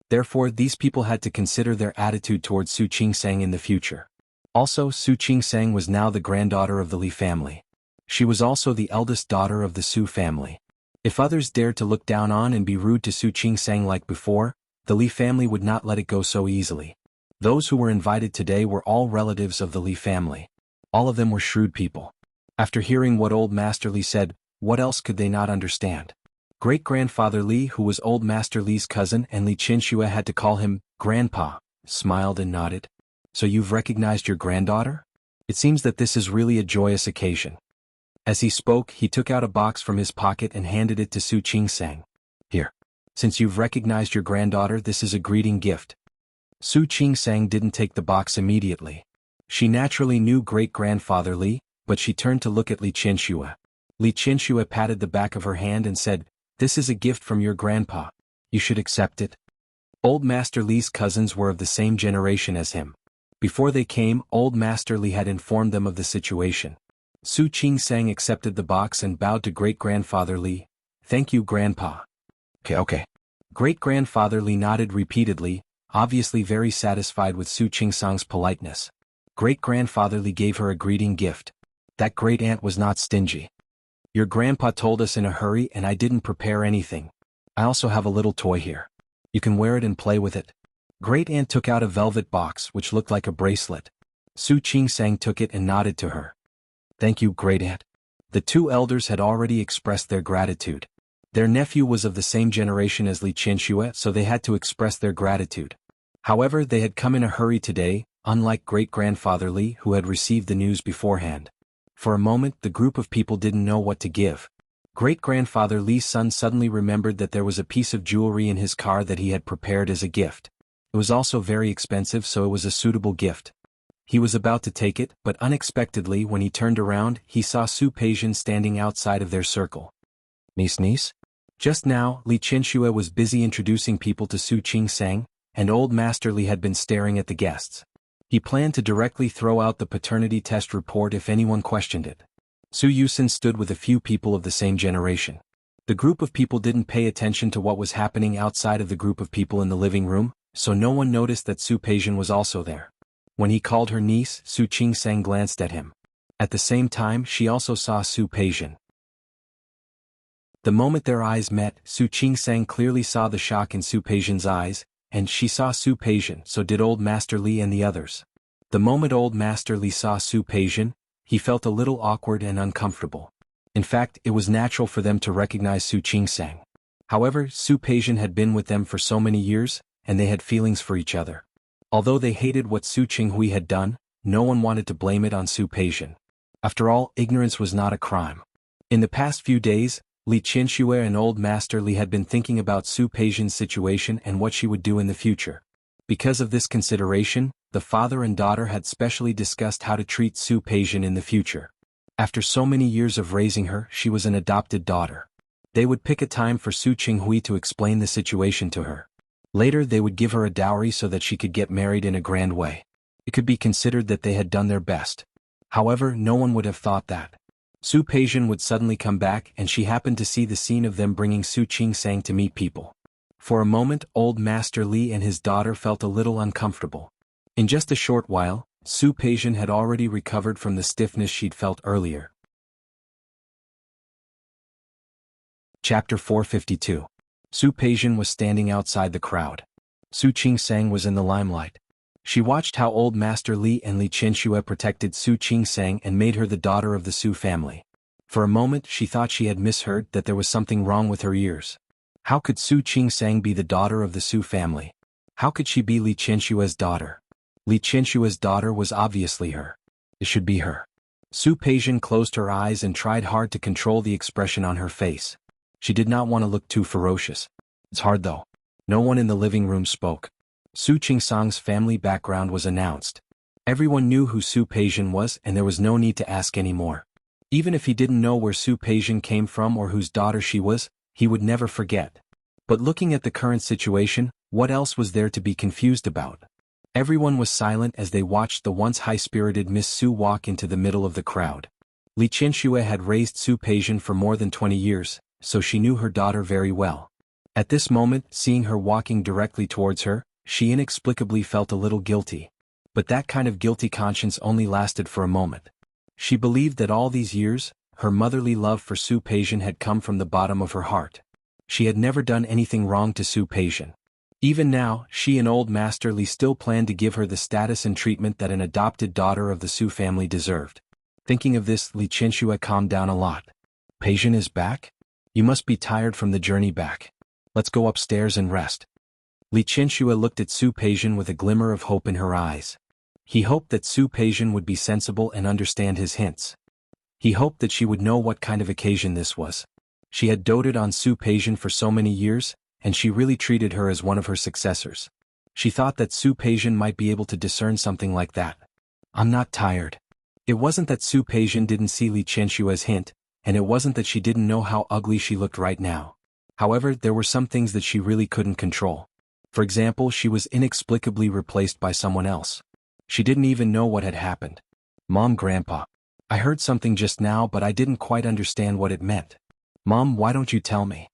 Therefore, these people had to consider their attitude towards Su Qingsang in the future. Also, Su Qingsang was now the granddaughter of the Li family. She was also the eldest daughter of the Su family. If others dared to look down on and be rude to Su Qingsang like before, the Li family would not let it go so easily. Those who were invited today were all relatives of the Li family. All of them were shrewd people. After hearing what old Master Li said, what else could they not understand? Great-grandfather Li, who was old Master Li's cousin, and Li Qianxue had to call him Grandpa, smiled and nodded. So you've recognized your granddaughter? It seems that this is really a joyous occasion. As he spoke, he took out a box from his pocket and handed it to Su Qingsang. Here. Since you've recognized your granddaughter, this is a greeting gift. Su Qingsang didn't take the box immediately. She naturally knew great-grandfather Li, but she turned to look at Li Qianxue. Li Qianxue patted the back of her hand and said, "This is a gift from your grandpa. You should accept it." Old Master Li's cousins were of the same generation as him. Before they came, old Master Li had informed them of the situation. Su Qingsang accepted the box and bowed to great-grandfather Li. "Thank you, Grandpa." Okay. Great-grandfather Li nodded repeatedly, obviously very satisfied with Su Qingsang's politeness. Great-grandfather Li gave her a greeting gift. That great-aunt was not stingy. "Your grandpa told us in a hurry and I didn't prepare anything. I also have a little toy here. You can wear it and play with it." Great-aunt took out a velvet box which looked like a bracelet. Su Qingsang took it and nodded to her. "Thank you, great-aunt." The two elders had already expressed their gratitude. Their nephew was of the same generation as Li Qianxue, so they had to express their gratitude. However, they had come in a hurry today, unlike great-grandfather Li who had received the news beforehand. For a moment the group of people didn't know what to give. Great-grandfather Li's son suddenly remembered that there was a piece of jewelry in his car that he had prepared as a gift. It was also very expensive, so it was a suitable gift. He was about to take it, but unexpectedly when he turned around, he saw Su Peijian standing outside of their circle. Niece? Just now, Li Qianxue was busy introducing people to Su Qingsang, and old Master Li had been staring at the guests. He planned to directly throw out the paternity test report if anyone questioned it. Su Yusin stood with a few people of the same generation. The group of people didn't pay attention to what was happening outside of the group of people in the living room, so no one noticed that Su Peijian was also there. When he called her niece, Su Qingsang glanced at him. At the same time, she also saw Su Peijian. The moment their eyes met, Su Qingsang clearly saw the shock in Su Peijian's eyes, and she saw Su Peijian, so did old Master Li and the others. The moment old Master Li saw Su Peijian, he felt a little awkward and uncomfortable. In fact, it was natural for them to recognize Su Qingsang. However, Su Peijian had been with them for so many years, and they had feelings for each other. Although they hated what Su Qinghui had done, no one wanted to blame it on Su Peijian. After all, ignorance was not a crime. In the past few days, Li Qianxue and old Master Li had been thinking about Su Peijian's situation and what she would do in the future. Because of this consideration, the father and daughter had specially discussed how to treat Su Peijian in the future. After so many years of raising her, she was an adopted daughter. They would pick a time for Su Qinghui to explain the situation to her. Later they would give her a dowry so that she could get married in a grand way. It could be considered that they had done their best. However, no one would have thought that Su Peijian would suddenly come back, and she happened to see the scene of them bringing Su Qingsang to meet people. For a moment, old Master Li and his daughter felt a little uncomfortable. In just a short while, Su Peijian had already recovered from the stiffness she'd felt earlier. Chapter 452. Su Peijian was standing outside the crowd. Su Qingsang was in the limelight. She watched how old Master Li and Li Qianxue protected Su Qingsang and made her the daughter of the Su family. For a moment she thought she had misheard, that there was something wrong with her ears. How could Su Qingsang be the daughter of the Su family? How could she be Li Qianxue's daughter? Li Qianxue's daughter was obviously her. It should be her. Su Peijian closed her eyes and tried hard to control the expression on her face. She did not want to look too ferocious. It's hard though. No one in the living room spoke. Su Qingsang's family background was announced. Everyone knew who Su Peijian was, and there was no need to ask any more. Even if he didn't know where Su Peijian came from or whose daughter she was, he would never forget. But looking at the current situation, what else was there to be confused about? Everyone was silent as they watched the once high-spirited Miss Su walk into the middle of the crowd. Li Qianxue had raised Su Peijian for more than 20 years, so she knew her daughter very well. At this moment, seeing her walking directly towards her, she inexplicably felt a little guilty. But that kind of guilty conscience only lasted for a moment. She believed that all these years, her motherly love for Su Peijian had come from the bottom of her heart. She had never done anything wrong to Su Peijian. Even now, she and old Master Li still planned to give her the status and treatment that an adopted daughter of the Su family deserved. Thinking of this, Li Qianxue calmed down a lot. Peijian is back? You must be tired from the journey back. Let's go upstairs and rest. Li Qianxue looked at Su Peijian with a glimmer of hope in her eyes. He hoped that Su Peijian would be sensible and understand his hints. He hoped that she would know what kind of occasion this was. She had doted on Su Peijian for so many years, and she really treated her as one of her successors. She thought that Su Peijian might be able to discern something like that. I'm not tired. It wasn't that Su Peijian didn't see Li Qianxue's hint, and it wasn't that she didn't know how ugly she looked right now. However, there were some things that she really couldn't control. For example, she was inexplicably replaced by someone else. She didn't even know what had happened. Mom, Grandpa. I heard something just now, but I didn't quite understand what it meant. Mom, why don't you tell me?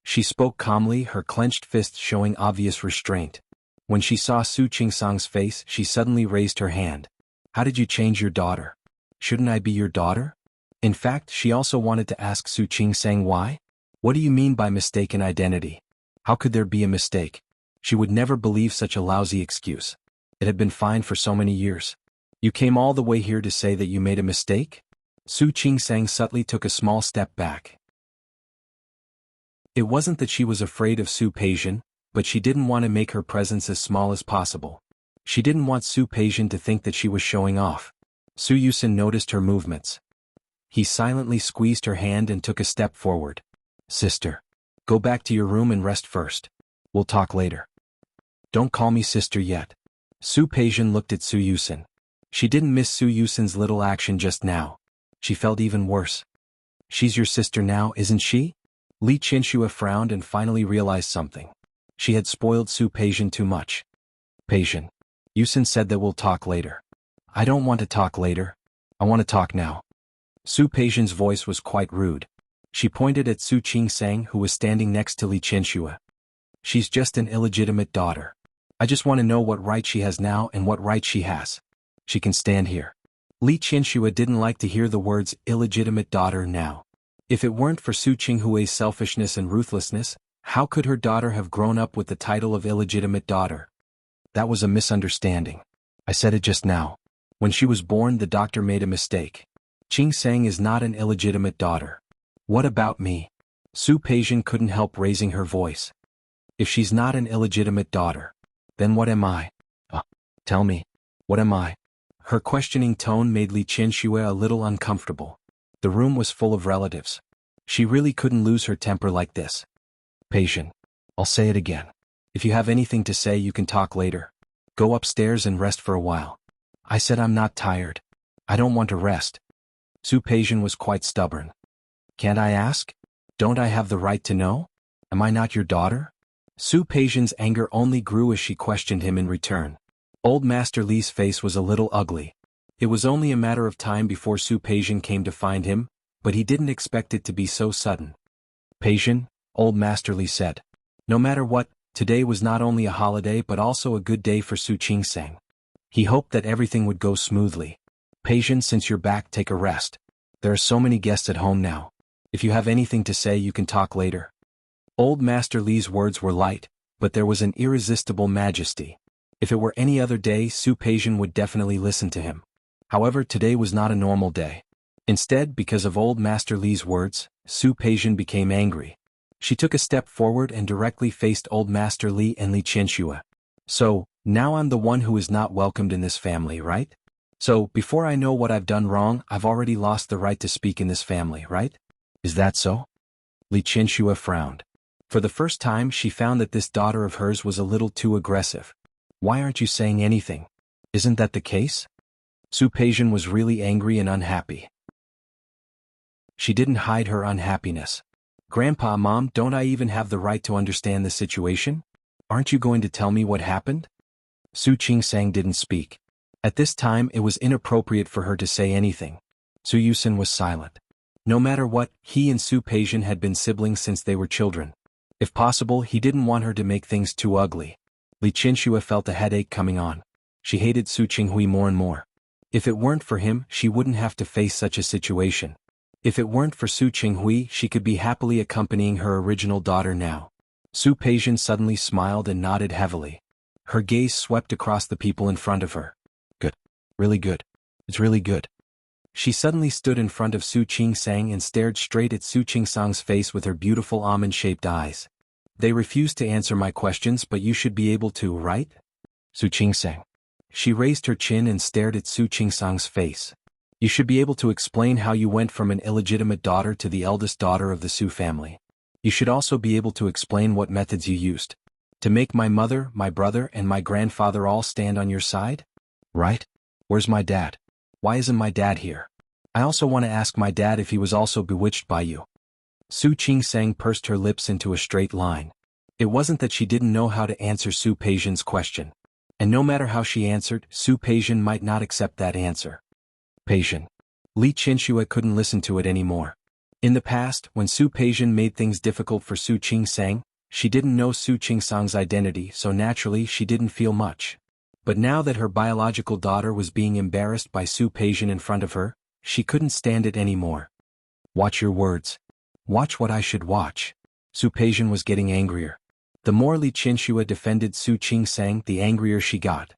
She spoke calmly, her clenched fists showing obvious restraint. When she saw Su Qingsang's face, she suddenly raised her hand. How did you change your daughter? Shouldn't I be your daughter? In fact, she also wanted to ask Su Qingsang why? What do you mean by mistaken identity? How could there be a mistake? She would never believe such a lousy excuse. It had been fine for so many years. You came all the way here to say that you made a mistake? Su Qingsang subtly took a small step back. It wasn't that she was afraid of Su Peijian, but she didn't want to make her presence as small as possible. She didn't want Su Peijian to think that she was showing off. Su Yusin noticed her movements. He silently squeezed her hand and took a step forward. Sister. Go back to your room and rest first. We'll talk later. Don't call me sister yet. Su Peijian looked at Su Yusin. She didn't miss Su Yusin's little action just now. She felt even worse. She's your sister now, isn't she? Li Qianxue frowned and finally realized something. She had spoiled Su Peijian too much. Peijian. Yusin said that we'll talk later. I don't want to talk later. I want to talk now. Su Peijian's voice was quite rude. She pointed at Su Qingsang, who was standing next to Li Qianxue. She's just an illegitimate daughter. I just want to know what right she has now and what right she has. She can stand here. Li Qianxue didn't like to hear the words illegitimate daughter now. If it weren't for Su Qinghui's selfishness and ruthlessness, how could her daughter have grown up with the title of illegitimate daughter? That was a misunderstanding. I said it just now. When she was born, the doctor made a mistake. Qingsang is not an illegitimate daughter. What about me? Su Peijian couldn't help raising her voice. If she's not an illegitimate daughter, then what am I? Tell me. What am I? Her questioning tone made Li Qianxue a little uncomfortable. The room was full of relatives. She really couldn't lose her temper like this. Peijian. I'll say it again. If you have anything to say, you can talk later. Go upstairs and rest for a while. I said I'm not tired. I don't want to rest. Su Peijian was quite stubborn. Can't I ask? Don't I have the right to know? Am I not your daughter? Su Peijian's anger only grew as she questioned him in return. Old Master Li's face was a little ugly. It was only a matter of time before Su Peijian came to find him, but he didn't expect it to be so sudden. Peijian, Old Master Li said. No matter what, today was not only a holiday but also a good day for Su Qingsang. He hoped that everything would go smoothly. Peijian, since you're back, take a rest. There are so many guests at home now. If you have anything to say, you can talk later. Old Master Li's words were light, but there was an irresistible majesty. If it were any other day, Su Peijian would definitely listen to him. However, today was not a normal day. Instead, because of Old Master Li's words, Su Peijian became angry. She took a step forward and directly faced Old Master Li and Li Qianxue. So, now I'm the one who is not welcomed in this family, right? So, before I know what I've done wrong, I've already lost the right to speak in this family, right? Is that so? Li Qianxue frowned. For the first time, she found that this daughter of hers was a little too aggressive. Why aren't you saying anything? Isn't that the case? Su Peijian was really angry and unhappy. She didn't hide her unhappiness. Grandpa, Mom, don't I even have the right to understand the situation? Aren't you going to tell me what happened? Su Qingsang didn't speak. At this time, it was inappropriate for her to say anything. Su Yusin was silent. No matter what, he and Su Peijian had been siblings since they were children. If possible, he didn't want her to make things too ugly. Li Qianxue felt a headache coming on. She hated Su Qinghui more and more. If it weren't for him, she wouldn't have to face such a situation. If it weren't for Su Qinghui, she could be happily accompanying her original daughter now. Su Peijian suddenly smiled and nodded heavily. Her gaze swept across the people in front of her. Good. Really good. It's really good. She suddenly stood in front of Su Qingsang and stared straight at Su Qingsang's face with her beautiful almond-shaped eyes. They refused to answer my questions, but you should be able to, right? Su Qingsang. She raised her chin and stared at Su Qingsang's face. You should be able to explain how you went from an illegitimate daughter to the eldest daughter of the Su family. You should also be able to explain what methods you used to make my mother, my brother, and my grandfather all stand on your side? Right? Where's my dad? Why isn't my dad here? I also want to ask my dad if he was also bewitched by you. Su Qingsang pursed her lips into a straight line. It wasn't that she didn't know how to answer Su Peijian's question. And no matter how she answered, Su Peijian might not accept that answer. Peijian. Li Qianxue couldn't listen to it anymore. In the past, when Su Peijian made things difficult for Su Qingsang, she didn't know Su Qingsang's identity, so naturally she didn't feel much. But now that her biological daughter was being embarrassed by Su Peijian in front of her, she couldn't stand it anymore. Watch your words. Watch what I should watch. Su Peijian was getting angrier. The more Li Qianxue defended Su Qingsang, the angrier she got.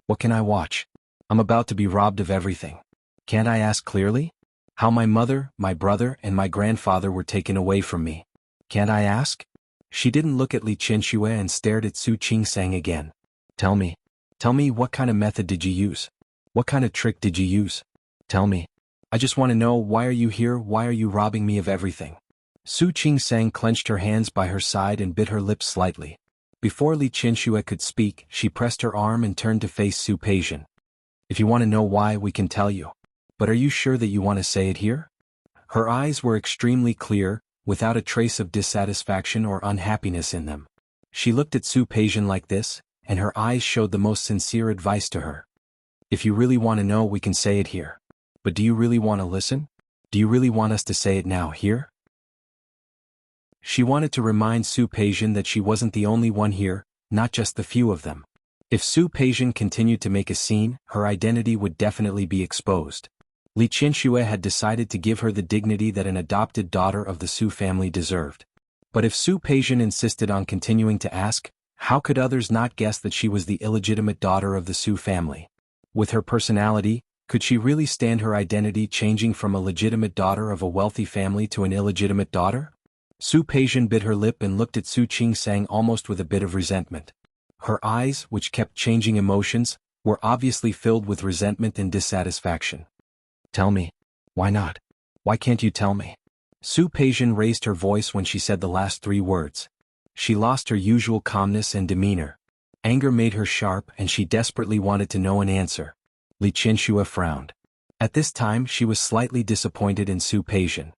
What can I watch? I'm about to be robbed of everything. Can't I ask clearly? How my mother, my brother, and my grandfather were taken away from me. Can't I ask? She didn't look at Li Qianxue and stared at Su Qingsang again. Tell me. Tell me, what kind of method did you use? What kind of trick did you use? Tell me. I just want to know, why are you here? Why are you robbing me of everything? Su Qingsang clenched her hands by her side and bit her lips slightly. Before Li Qianxue could speak, she pressed her arm and turned to face Su Peijian. If you want to know why, we can tell you. But are you sure that you want to say it here? Her eyes were extremely clear, without a trace of dissatisfaction or unhappiness in them. She looked at Su Peijian like this, and her eyes showed the most sincere advice to her. If you really want to know, we can say it here. But do you really want to listen? Do you really want us to say it now, here? She wanted to remind Su Peijian that she wasn't the only one here, not just the few of them. If Su Peijian continued to make a scene, her identity would definitely be exposed. Li Qianxue had decided to give her the dignity that an adopted daughter of the Su family deserved. But if Su Peijian insisted on continuing to ask, how could others not guess that she was the illegitimate daughter of the Su family? With her personality, could she really stand her identity changing from a legitimate daughter of a wealthy family to an illegitimate daughter? Su Peijian bit her lip and looked at Su Qingsang almost with a bit of resentment. Her eyes, which kept changing emotions, were obviously filled with resentment and dissatisfaction. Tell me. Why not? Why can't you tell me? Su Peijian raised her voice when she said the last three words. She lost her usual calmness and demeanor. Anger made her sharp and she desperately wanted to know an answer. Li Qianxue frowned. At this time she was slightly disappointed in Su Peijian.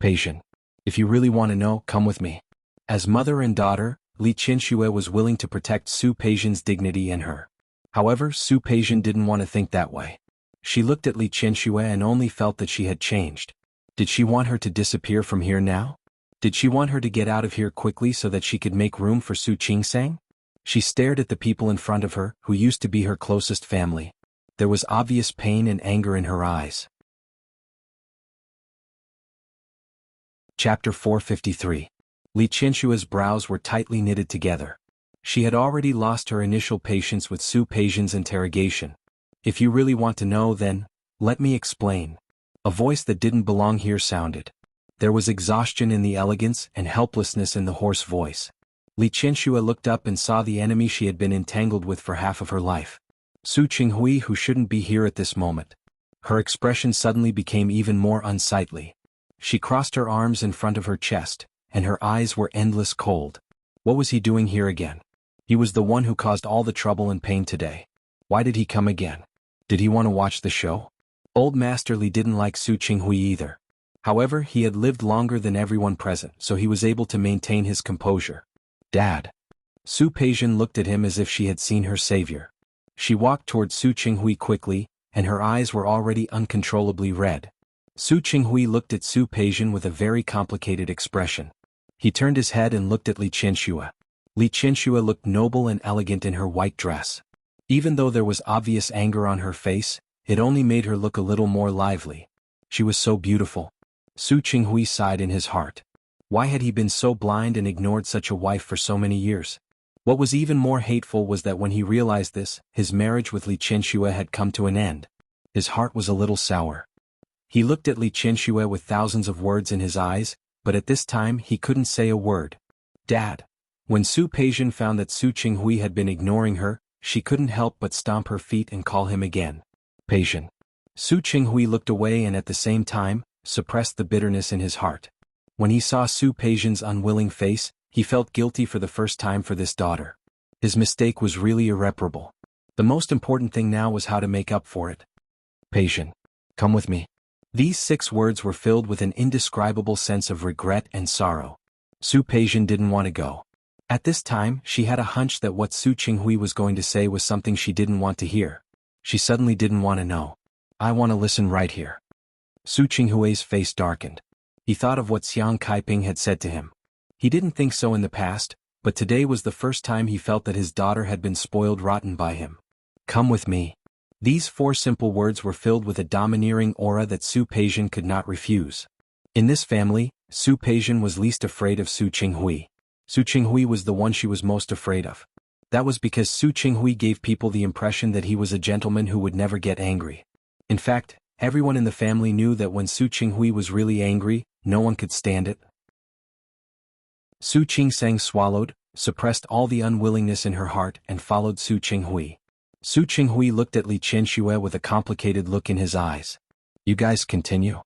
Peijian, if you really want to know, come with me. As mother and daughter, Li Qianxue was willing to protect Su Peijian's dignity and her. However, Su Peijian didn't want to think that way. She looked at Li Qianxue and only felt that she had changed. Did she want her to disappear from here now? Did she want her to get out of here quickly so that she could make room for Su Qingsang? She stared at the people in front of her, who used to be her closest family. There was obvious pain and anger in her eyes. Chapter 453. Li Qianxue's brows were tightly knitted together. She had already lost her initial patience with Su Peijian's interrogation. If you really want to know, then, let me explain. A voice that didn't belong here sounded. There was exhaustion in the elegance and helplessness in the hoarse voice. Li Qianxue looked up and saw the enemy she had been entangled with for half of her life. Su Qinghui, who shouldn't be here at this moment. Her expression suddenly became even more unsightly. She crossed her arms in front of her chest, and her eyes were endless cold. What was he doing here again? He was the one who caused all the trouble and pain today. Why did he come again? Did he want to watch the show? Old Master Li didn't like Su Qinghui either. However, he had lived longer than everyone present, so he was able to maintain his composure. Dad. Su Peijian looked at him as if she had seen her savior. She walked toward Su Qinghui quickly, and her eyes were already uncontrollably red. Su Qinghui looked at Su Peijian with a very complicated expression. He turned his head and looked at Li Qianxue. Li Qianxue looked noble and elegant in her white dress. Even though there was obvious anger on her face, it only made her look a little more lively. She was so beautiful. Su Qinghui sighed in his heart. Why had he been so blind and ignored such a wife for so many years? What was even more hateful was that when he realized this, his marriage with Li Qianxue had come to an end. His heart was a little sour. He looked at Li Qianxue with thousands of words in his eyes, but at this time he couldn't say a word. Dad. When Su Peijian found that Su Qinghui had been ignoring her, she couldn't help but stomp her feet and call him again. Peijian. Su Qinghui looked away and at the same time, suppressed the bitterness in his heart. When he saw Su Peijian's unwilling face, he felt guilty for the first time for this daughter. His mistake was really irreparable. The most important thing now was how to make up for it. Peijian. Come with me. These 6 words were filled with an indescribable sense of regret and sorrow. Su Peijian didn't want to go. At this time, she had a hunch that what Su Qinghui was going to say was something she didn't want to hear. She suddenly didn't want to know. I want to listen right here. Su Qinghui's face darkened. He thought of what Xiang Kaiping had said to him. He didn't think so in the past, but today was the first time he felt that his daughter had been spoiled rotten by him. Come with me. These 4 simple words were filled with a domineering aura that Su Peijian could not refuse. In this family, Su Peijian was least afraid of Su Qinghui. Su Qinghui was the one she was most afraid of. That was because Su Qinghui gave people the impression that he was a gentleman who would never get angry. In fact, everyone in the family knew that when Su Qinghui was really angry, no one could stand it. Su Qingsang swallowed, suppressed all the unwillingness in her heart and followed Su Qinghui. Su Qinghui looked at Li Qianxue with a complicated look in his eyes. You guys continue.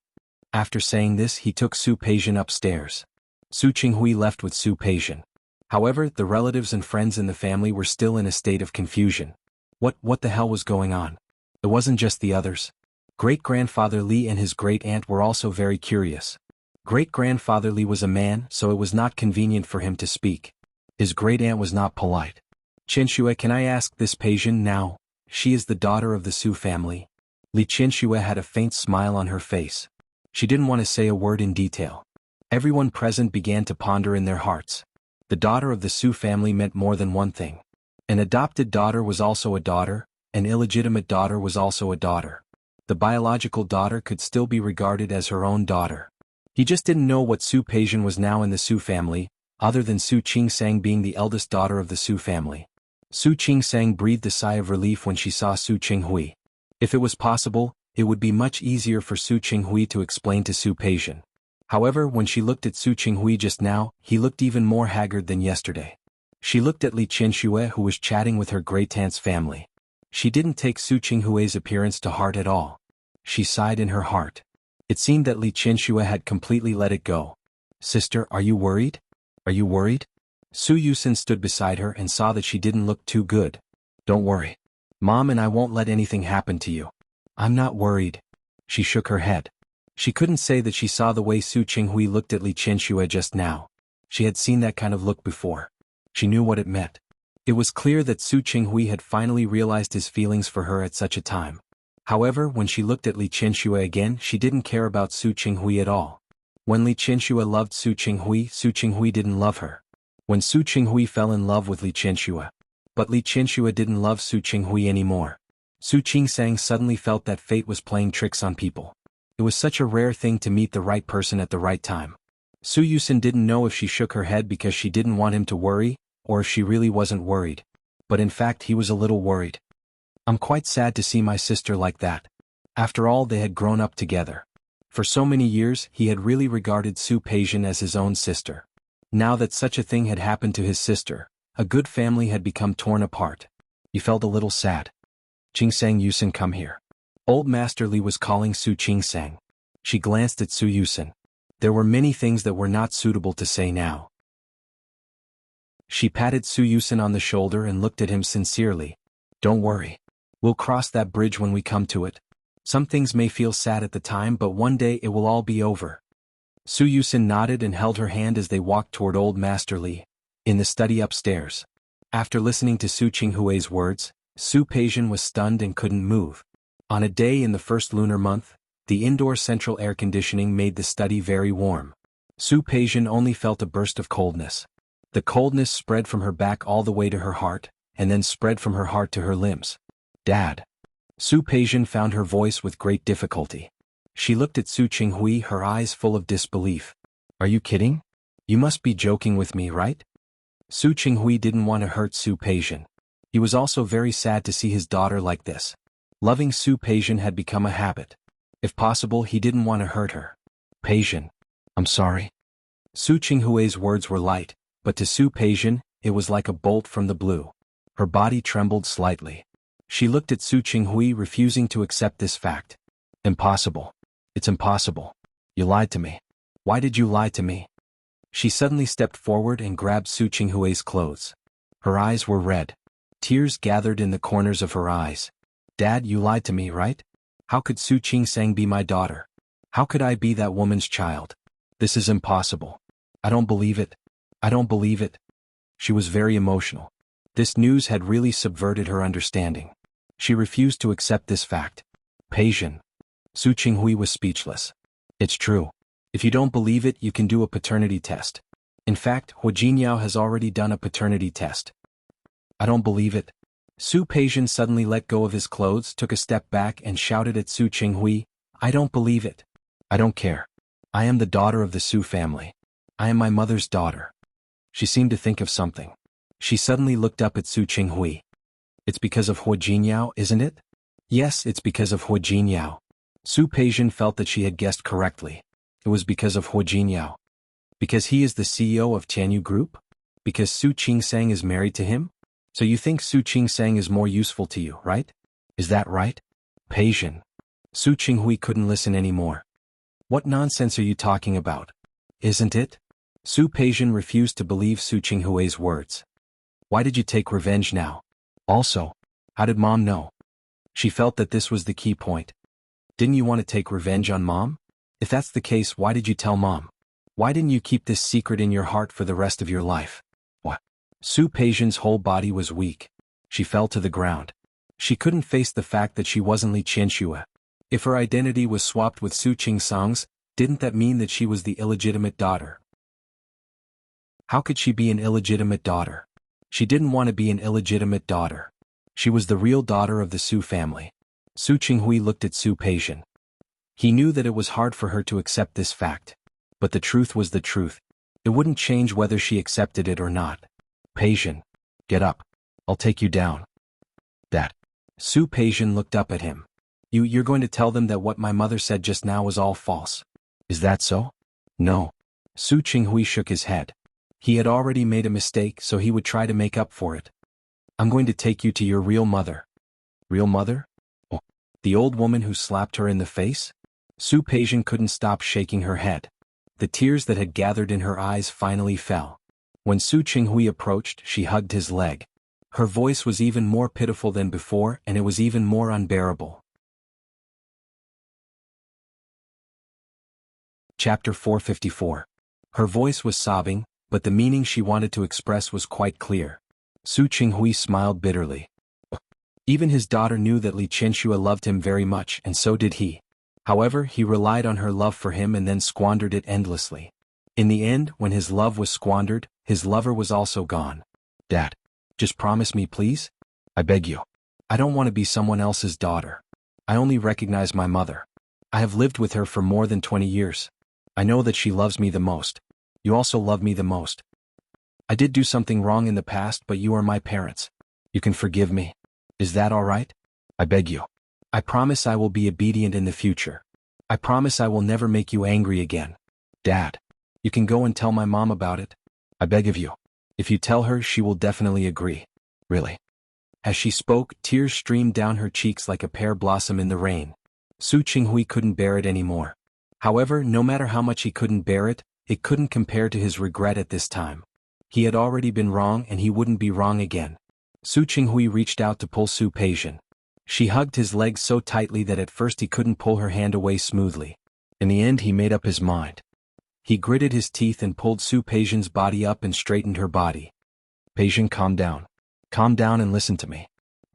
After saying this he took Su Peixian upstairs. Su Qinghui left with Su Peixian. However, the relatives and friends in the family were still in a state of confusion. What the hell was going on? It wasn't just the others. Great-grandfather Li and his great-aunt were also very curious. Great-grandfather Li was a man, so it was not convenient for him to speak. His great-aunt was not polite. Qianxue, can I ask this Peixian now? She is the daughter of the Su family. Li Qianxue had a faint smile on her face. She didn't want to say a word in detail. Everyone present began to ponder in their hearts. The daughter of the Su family meant more than one thing. An adopted daughter was also a daughter, an illegitimate daughter was also a daughter. The biological daughter could still be regarded as her own daughter. He just didn't know what Su Peixian was now in the Su family, other than Su Qingsang being the eldest daughter of the Su family. Su Qingsang breathed a sigh of relief when she saw Su Qinghui. If it was possible, it would be much easier for Su Qinghui to explain to Su Peixian. However, when she looked at Su Qinghui just now, he looked even more haggard than yesterday. She looked at Li Qianxue who was chatting with her great-aunt's family. She didn't take Su Qinghui's appearance to heart at all. She sighed in her heart. It seemed that Li Qianxue had completely let it go. Sister, are you worried? Are you worried? Su Yusin stood beside her and saw that she didn't look too good. Don't worry. Mom and I won't let anything happen to you. I'm not worried. She shook her head. She couldn't say that she saw the way Su Qinghui looked at Li Qianxue just now. She had seen that kind of look before. She knew what it meant. It was clear that Su Qinghui had finally realized his feelings for her at such a time. However, when she looked at Li Qianxue again, she didn't care about Su Qinghui at all. When Li Qianxue loved Su Qinghui didn't love her. When Su Qinghui fell in love with Li Qianxue. But Li Qianxue didn't love Su Qinghui anymore. Su Qingsang suddenly felt that fate was playing tricks on people. It was such a rare thing to meet the right person at the right time. Su Yusin didn't know if she shook her head because she didn't want him to worry, or if she really wasn't worried. But in fact he was a little worried. I'm quite sad to see my sister like that. After all, they had grown up together. For so many years he had really regarded Su Peixian as his own sister. Now that such a thing had happened to his sister, a good family had become torn apart. He felt a little sad. Qingsang, Yusin, come here. Old Master Li was calling Su Qingsang. She glanced at Su Yusin. There were many things that were not suitable to say now. She patted Su Yusin on the shoulder and looked at him sincerely. Don't worry. We'll cross that bridge when we come to it. Some things may feel sad at the time, but one day it will all be over. Su Yusin nodded and held her hand as they walked toward Old Master Li, in the study upstairs. After listening to Su Qinghui's words, Su Peixian was stunned and couldn't move. On a day in the first lunar month, the indoor central air conditioning made the study very warm. Su Peixian only felt a burst of coldness. The coldness spread from her back all the way to her heart, and then spread from her heart to her limbs. Dad. Su Peixian found her voice with great difficulty. She looked at Su Qinghui, her eyes full of disbelief. Are you kidding? You must be joking with me, right? Su Qinghui didn't want to hurt Su Peixian. He was also very sad to see his daughter like this. Loving Su Peixian had become a habit. If possible, he didn't want to hurt her. Peixian. I'm sorry. Su Qinghui's words were light, but to Su Peixian, it was like a bolt from the blue. Her body trembled slightly. She looked at Su Qinghui, refusing to accept this fact. Impossible. It's impossible. You lied to me. Why did you lie to me? She suddenly stepped forward and grabbed Su Qinghui's clothes. Her eyes were red. Tears gathered in the corners of her eyes. Dad, you lied to me, right? How could Su Qingsang be my daughter? How could I be that woman's child? This is impossible. I don't believe it. I don't believe it. She was very emotional. This news had really subverted her understanding. She refused to accept this fact. Peixian. Su Qinghui was speechless. It's true. If you don't believe it, you can do a paternity test. In fact, Hua Jinyao has already done a paternity test. I don't believe it. Su Peixian suddenly let go of his clothes, took a step back and shouted at Su Qinghui, I don't believe it. I don't care. I am the daughter of the Su family. I am my mother's daughter. She seemed to think of something. She suddenly looked up at Su Qinghui. It's because of Hua Jinyao, isn't it? Yes, it's because of Hua Jinyao. Su Peixian felt that she had guessed correctly. It was because of Hua Jinyao. Because he is the CEO of Tianyu Group? Because Su Qingsang is married to him? So you think Su Qingsang is more useful to you, right? Is that right? Peijin. Su Qinghui couldn't listen anymore. What nonsense are you talking about? Isn't it? Su Peijin refused to believe Su Qinghui's words. Why did you take revenge now? Also, how did Mom know? She felt that this was the key point. Didn't you want to take revenge on Mom? If that's the case, why did you tell Mom? Why didn't you keep this secret in your heart for the rest of your life? What? Su Peijin's whole body was weak. She fell to the ground. She couldn't face the fact that she wasn't Li Qianxue. If her identity was swapped with Su Qingsang's, didn't that mean that she was the illegitimate daughter? How could she be an illegitimate daughter? She didn't want to be an illegitimate daughter. She was the real daughter of the Su family. Su Qinghui looked at Su Peijin. He knew that it was hard for her to accept this fact. But the truth was the truth. It wouldn't change whether she accepted it or not. Peijin, get up. I'll take you down. That. Su Peijin looked up at him. You're going to tell them that what my mother said just now was all false. Is that so? No. Su Qinghui shook his head. He had already made a mistake, so he would try to make up for it. I'm going to take you to your real mother. Real mother? Oh, the old woman who slapped her in the face? Su Peijin couldn't stop shaking her head. The tears that had gathered in her eyes finally fell. When Su Qinghui approached, she hugged his leg. Her voice was even more pitiful than before, and it was even more unbearable. Chapter 454. Her voice was sobbing, but the meaning she wanted to express was quite clear. Su Qinghui smiled bitterly. Even his daughter knew that Li Qianxue loved him very much, and so did he. However, he relied on her love for him and then squandered it endlessly. In the end, when his love was squandered, his lover was also gone. Dad, just promise me, please? I beg you. I don't want to be someone else's daughter. I only recognize my mother. I have lived with her for more than 20 years. I know that she loves me the most. You also love me the most. I did do something wrong in the past, but you are my parents. You can forgive me. Is that all right? I beg you. I promise I will be obedient in the future. I promise I will never make you angry again. Dad, you can go and tell my mom about it. I beg of you. If you tell her, she will definitely agree. Really. As she spoke, tears streamed down her cheeks like a pear blossom in the rain. Su Qinghui couldn't bear it anymore. However, no matter how much he couldn't bear it, it couldn't compare to his regret at this time. He had already been wrong and he wouldn't be wrong again. Su Qinghui reached out to pull Su Peijin. She hugged his legs so tightly that at first he couldn't pull her hand away smoothly. In the end, he made up his mind. He gritted his teeth and pulled Su Peijin's body up and straightened her body. Peijin, calm down. Calm down and listen to me.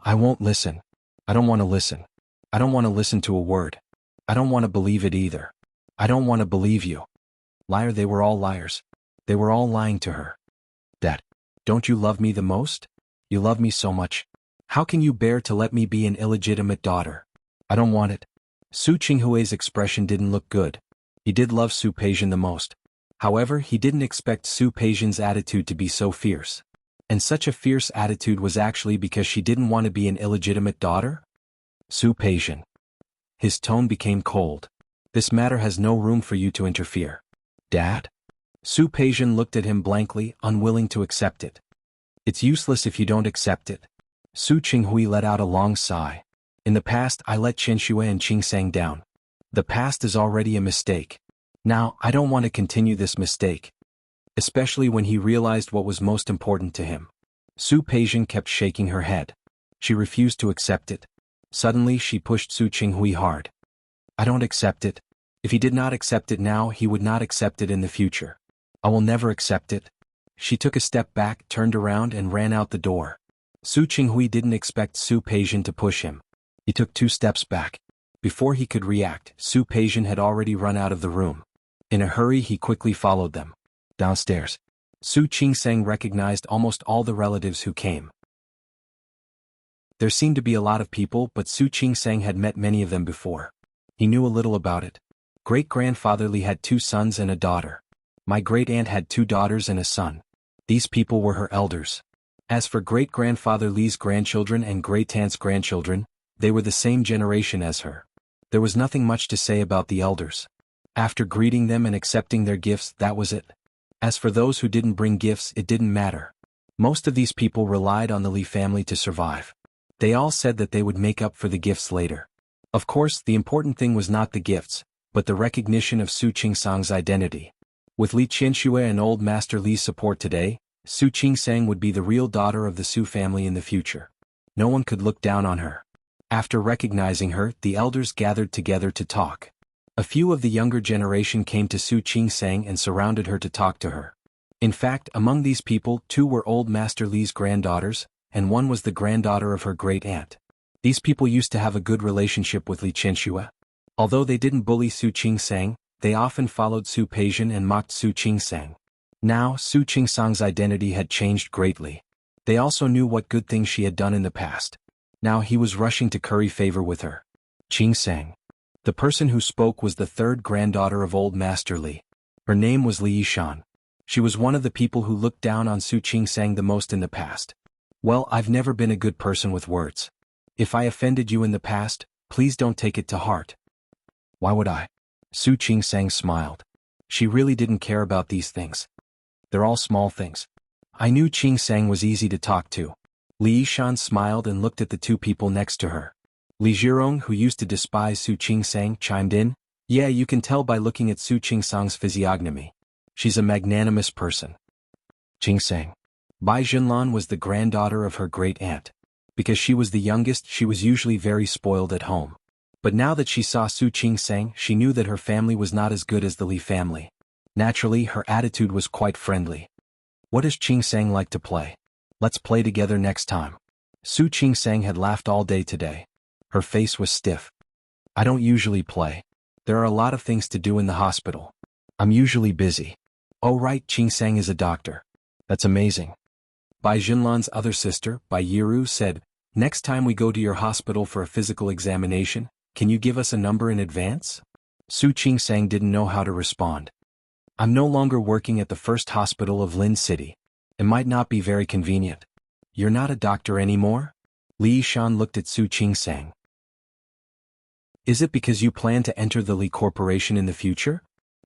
I won't listen. I don't want to listen. I don't want to listen to a word. I don't want to believe it either. I don't want to believe you. Liar, they were all liars. They were all lying to her. Dad, don't you love me the most? You love me so much. How can you bear to let me be an illegitimate daughter? I don't want it. Su Qinghui's expression didn't look good. He did love Su Peijin the most. However, he didn't expect Su Peijin's attitude to be so fierce. And such a fierce attitude was actually because she didn't want to be an illegitimate daughter? Su Peijin. His tone became cold. This matter has no room for you to interfere. Dad? Su Peijin looked at him blankly, unwilling to accept it. It's useless if you don't accept it. Su Qinghui let out a long sigh. In the past, I let Qianxue and Qingsang down. The past is already a mistake. Now, I don't want to continue this mistake. Especially when he realized what was most important to him. Su Peijin kept shaking her head. She refused to accept it. Suddenly, she pushed Su Qinghui hard. I don't accept it. If he did not accept it now, he would not accept it in the future. I will never accept it. She took a step back, turned around and ran out the door. Su Qinghui didn't expect Su Peijin to push him. He took 2 steps back. Before he could react, Su Peijin had already run out of the room. In a hurry, he quickly followed them. Downstairs. Su Qingsang recognized almost all the relatives who came. There seemed to be a lot of people, but Su Qingsang had met many of them before. He knew a little about it. Great-grandfather Li had 2 sons and a daughter. My great-aunt had 2 daughters and a son. These people were her elders. As for great-grandfather Li's grandchildren and great-aunt's grandchildren, they were the same generation as her. There was nothing much to say about the elders. After greeting them and accepting their gifts, that was it. As for those who didn't bring gifts, it didn't matter. Most of these people relied on the Li family to survive. They all said that they would make up for the gifts later. Of course, the important thing was not the gifts, but the recognition of Su Qingsang's identity. With Li Qianxue and Old Master Li's support today, Su Qingsang would be the real daughter of the Su family in the future. No one could look down on her. After recognizing her, the elders gathered together to talk. A few of the younger generation came to Su Qingsang and surrounded her to talk to her. In fact, among these people, 2 were Old Master Li's granddaughters, and 1 was the granddaughter of her great-aunt. These people used to have a good relationship with Li Qianxue. Although they didn't bully Su Qingsang, they often followed Su Peixian and mocked Su Qingsang. Now, Su Qingsang's identity had changed greatly. They also knew what good things she had done in the past. Now he was rushing to curry favor with her. Qingsang. The person who spoke was the 3rd granddaughter of Old Master Li. Her name was Li Yishan. She was one of the people who looked down on Su Qingsang the most in the past. Well, I've never been a good person with words. If I offended you in the past, please don't take it to heart. Why would I? Su Qingsang smiled. She really didn't care about these things. They're all small things. I knew Qingsang was easy to talk to. Li Yishan smiled and looked at the 2 people next to her. Li Zhirong, who used to despise Su Qingsang, chimed in. Yeah, you can tell by looking at Su Qingsang's physiognomy. She's a magnanimous person. Qingsang. Bai Junlan was the granddaughter of her great-aunt. Because she was the youngest, she was usually very spoiled at home. But now that she saw Su Qingsang, she knew that her family was not as good as the Li family. Naturally, her attitude was quite friendly. What does Qingsang like to play? Let's play together next time. Su Qingsang had laughed all day today. Her face was stiff. I don't usually play. There are a lot of things to do in the hospital. I'm usually busy. Oh right, Qingsang is a doctor. That's amazing. Bai Junlan's other sister, Bai Yiru, said, next time we go to your hospital for a physical examination, can you give us a number in advance? Su Qingsang didn't know how to respond. I'm no longer working at the first hospital of Lin City. It might not be very convenient. You're not a doctor anymore? Li Yishan looked at Su Qingsang. Is it because you plan to enter the Li Corporation in the future?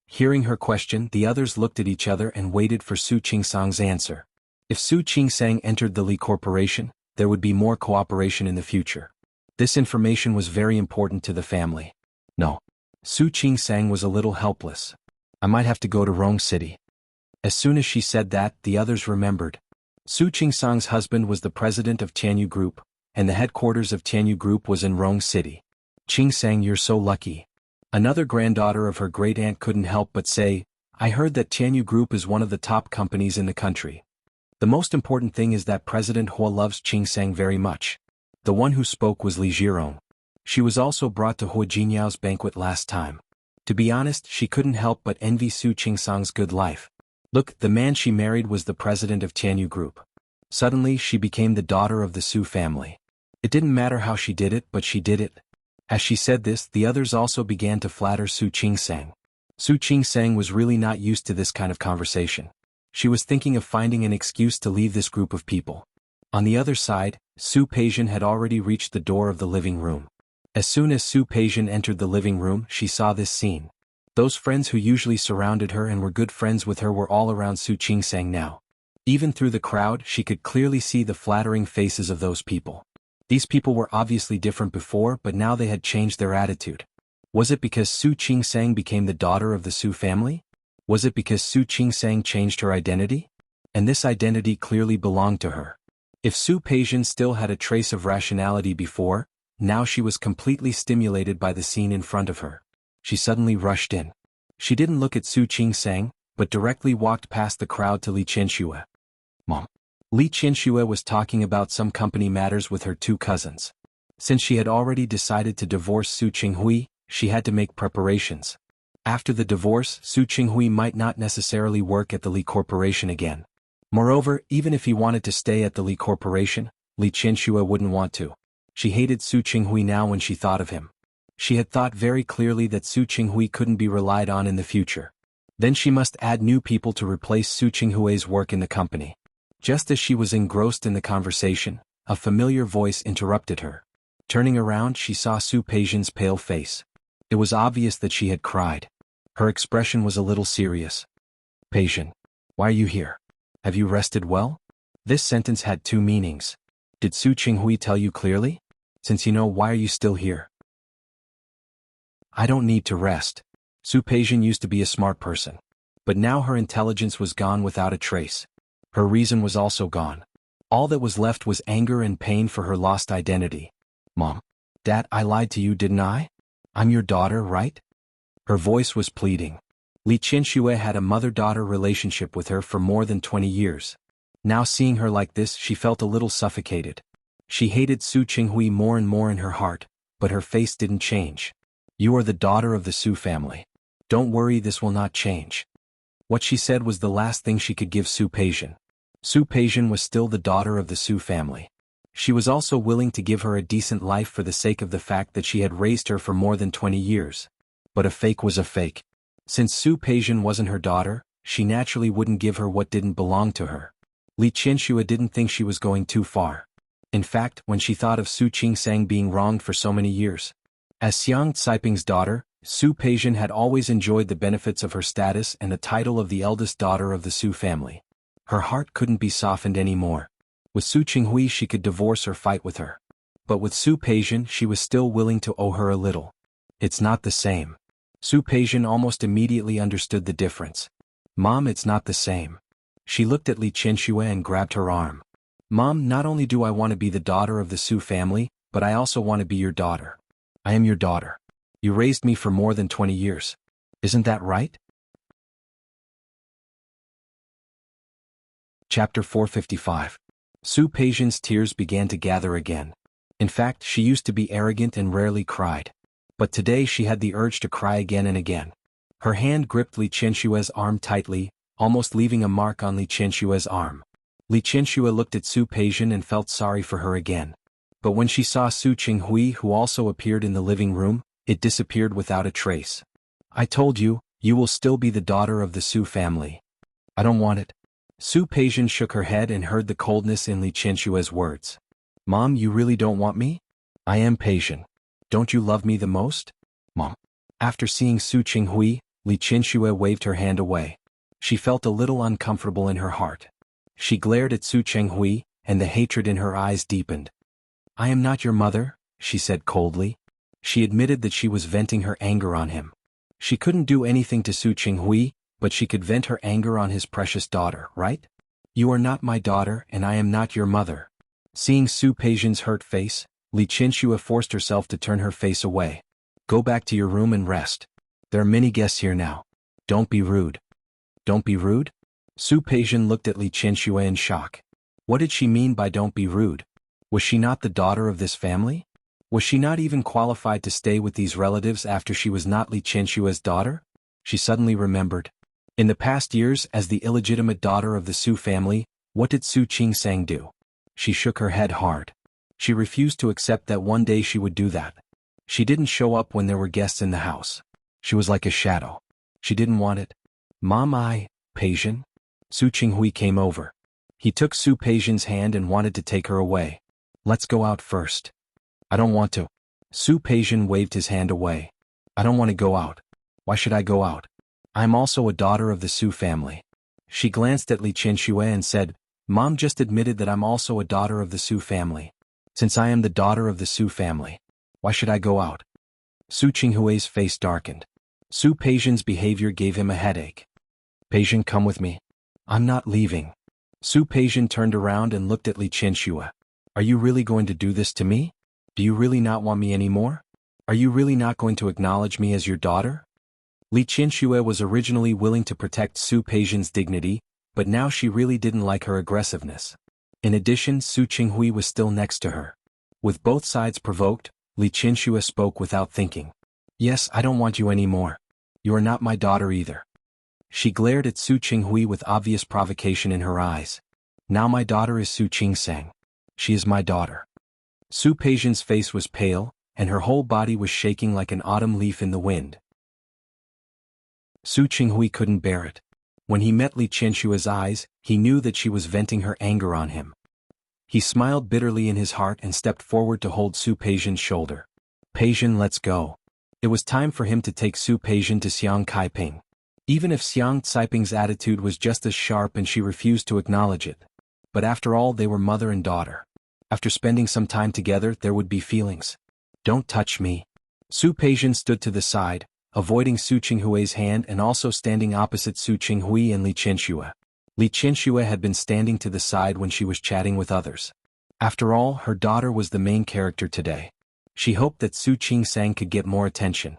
Hearing her question, the others looked at each other and waited for Su Qingsang's answer. If Su Qingsang entered the Li Corporation, there would be more cooperation in the future. This information was very important to the family. No. Su Qingsang was a little helpless. I might have to go to Rong City. As soon as she said that, the others remembered. Su Qingsang's husband was the president of Tianyu Group, and the headquarters of Tianyu Group was in Rong City. Qingsang, you're so lucky. Another granddaughter of her great-aunt couldn't help but say, I heard that Tianyu Group is one of the top companies in the country. The most important thing is that President Hua loves Qingsang very much. The one who spoke was Li Zhirong. She was also brought to Hua Jinyao's banquet last time. To be honest, she couldn't help but envy Su Qingsang's good life. Look, the man she married was the president of Tianyu Group. Suddenly, she became the daughter of the Su family. It didn't matter how she did it, but she did it. As she said this, the others also began to flatter Su Qingsang. Su Qingsang was really not used to this kind of conversation. She was thinking of finding an excuse to leave this group of people. On the other side, Su Peixian had already reached the door of the living room. As soon as Su Peixian entered the living room, she saw this scene. Those friends who usually surrounded her and were good friends with her were all around Su Qingsang now. Even through the crowd, she could clearly see the flattering faces of those people. These people were obviously different before, but now they had changed their attitude. Was it because Su Qingsang became the daughter of the Su family? Was it because Su Qingsang changed her identity? And this identity clearly belonged to her. If Su Peixian still had a trace of rationality before, now she was completely stimulated by the scene in front of her. She suddenly rushed in. She didn't look at Su Qingsang, but directly walked past the crowd to Li Qianxue. Mom. Li Qianxue was talking about some company matters with her 2 cousins. Since she had already decided to divorce Su Qinghui, she had to make preparations. After the divorce, Su Qinghui might not necessarily work at the Li Corporation again. Moreover, even if he wanted to stay at the Li Corporation, Li Qianxue wouldn't want to. She hated Su Qinghui now when she thought of him. She had thought very clearly that Su Qinghui couldn't be relied on in the future. Then she must add new people to replace Su Qinghui's work in the company. Just as she was engrossed in the conversation, a familiar voice interrupted her. Turning around, she saw Su Peixian's pale face. It was obvious that she had cried. Her expression was a little serious. Peixian. Why are you here? Have you rested well? This sentence had two meanings. Did Su Qinghui tell you clearly? Since you know, why are you still here? I don't need to rest. Su Peijian used to be a smart person. But now her intelligence was gone without a trace. Her reason was also gone. All that was left was anger and pain for her lost identity. Mom. Dad, I lied to you, didn't I? I'm your daughter, right? Her voice was pleading. Li Qianxue had a mother-daughter relationship with her for more than 20 years. Now seeing her like this, she felt a little suffocated. She hated Su Qinghui more and more in her heart, but her face didn't change. You are the daughter of the Su family. Don't worry, this will not change. What she said was the last thing she could give Su Peijian. Su Peijian was still the daughter of the Su family. She was also willing to give her a decent life for the sake of the fact that she had raised her for more than 20 years. But a fake was a fake. Since Su Peijian wasn't her daughter, she naturally wouldn't give her what didn't belong to her. Li Qianxue didn't think she was going too far. In fact, when she thought of Su Qingsang being wronged for so many years. As Xiang Caiping's daughter, Su Peijian had always enjoyed the benefits of her status and the title of the eldest daughter of the Su family. Her heart couldn't be softened anymore. With Su Qinghui she could divorce or fight with her. But with Su Peijian she was still willing to owe her a little. It's not the same. Su Peijian almost immediately understood the difference. Mom, it's not the same. She looked at Li Qianxue and grabbed her arm. Mom, not only do I want to be the daughter of the Su family, but I also want to be your daughter. I am your daughter. You raised me for more than 20 years. Isn't that right? Chapter 455. Su Peijian's tears began to gather again. In fact, she used to be arrogant and rarely cried. But today she had the urge to cry again and again. Her hand gripped Li Qianshue's arm tightly, almost leaving a mark on Li Qianshue's arm. Li Qianxue looked at Su Peijian and felt sorry for her again. But when she saw Su Qinghui, who also appeared in the living room, it disappeared without a trace. I told you, you will still be the daughter of the Su family. I don't want it. Su Peijian shook her head and heard the coldness in Li Qianshue's words. Mom, you really don't want me? I am Peijian. Don't you love me the most? Mom. After seeing Su Qinghui, Li Qianxue waved her hand away. She felt a little uncomfortable in her heart. She glared at Su Qinghui, and the hatred in her eyes deepened. I am not your mother, she said coldly. She admitted that she was venting her anger on him. She couldn't do anything to Su Qinghui, but she could vent her anger on his precious daughter, right? You are not my daughter and I am not your mother. Seeing Su Peijian's hurt face, Li Qianxue forced herself to turn her face away. Go back to your room and rest. There are many guests here now. Don't be rude. Don't be rude? Su Peijian looked at Li Qianxue in shock. What did she mean by don't be rude? Was she not the daughter of this family? Was she not even qualified to stay with these relatives after she was not Li Qianshue's daughter? She suddenly remembered. In the past years, as the illegitimate daughter of the Su family, what did Su Qingsang do? She shook her head hard. She refused to accept that one day she would do that. She didn't show up when there were guests in the house. She was like a shadow. She didn't want it. Mom, Peijian? Su Qinghui came over. He took Su Peijian's hand and wanted to take her away. Let's go out first. I don't want to. Su Peijian waved his hand away. I don't want to go out. Why should I go out? I'm also a daughter of the Su family. She glanced at Li Qianxue and said, Mom just admitted that I'm also a daughter of the Su family. Since I am the daughter of the Su family, why should I go out? Su Qinghui's face darkened. Su Peijian's behavior gave him a headache. Peijian, come with me. I'm not leaving. Su Peijian turned around and looked at Li Qianxue. Are you really going to do this to me? Do you really not want me anymore? Are you really not going to acknowledge me as your daughter? Li Qianxue was originally willing to protect Su Peijian's dignity, but now she really didn't like her aggressiveness. In addition, Su Qinghui was still next to her. With both sides provoked, Li Qianxue spoke without thinking. Yes, I don't want you anymore. You are not my daughter either. She glared at Su Qinghui with obvious provocation in her eyes. Now my daughter is Su Qingsang. She is my daughter. Su Peijian's face was pale, and her whole body was shaking like an autumn leaf in the wind. Su Qinghui couldn't bear it. When he met Li Qianshue's eyes, he knew that she was venting her anger on him. He smiled bitterly in his heart and stepped forward to hold Su Peijian's shoulder. Peijian, let's go. It was time for him to take Su Peijian to Xiang Caiping. Even if Xiang Caiping's attitude was just as sharp and she refused to acknowledge it. But after all, they were mother and daughter. After spending some time together, there would be feelings. Don't touch me. Su Peijian stood to the side, avoiding Su Qinghui's hand and also standing opposite Su Qinghui and Li Qianxue. Li Qianxue had been standing to the side when she was chatting with others. After all, her daughter was the main character today. She hoped that Su Qingsang could get more attention.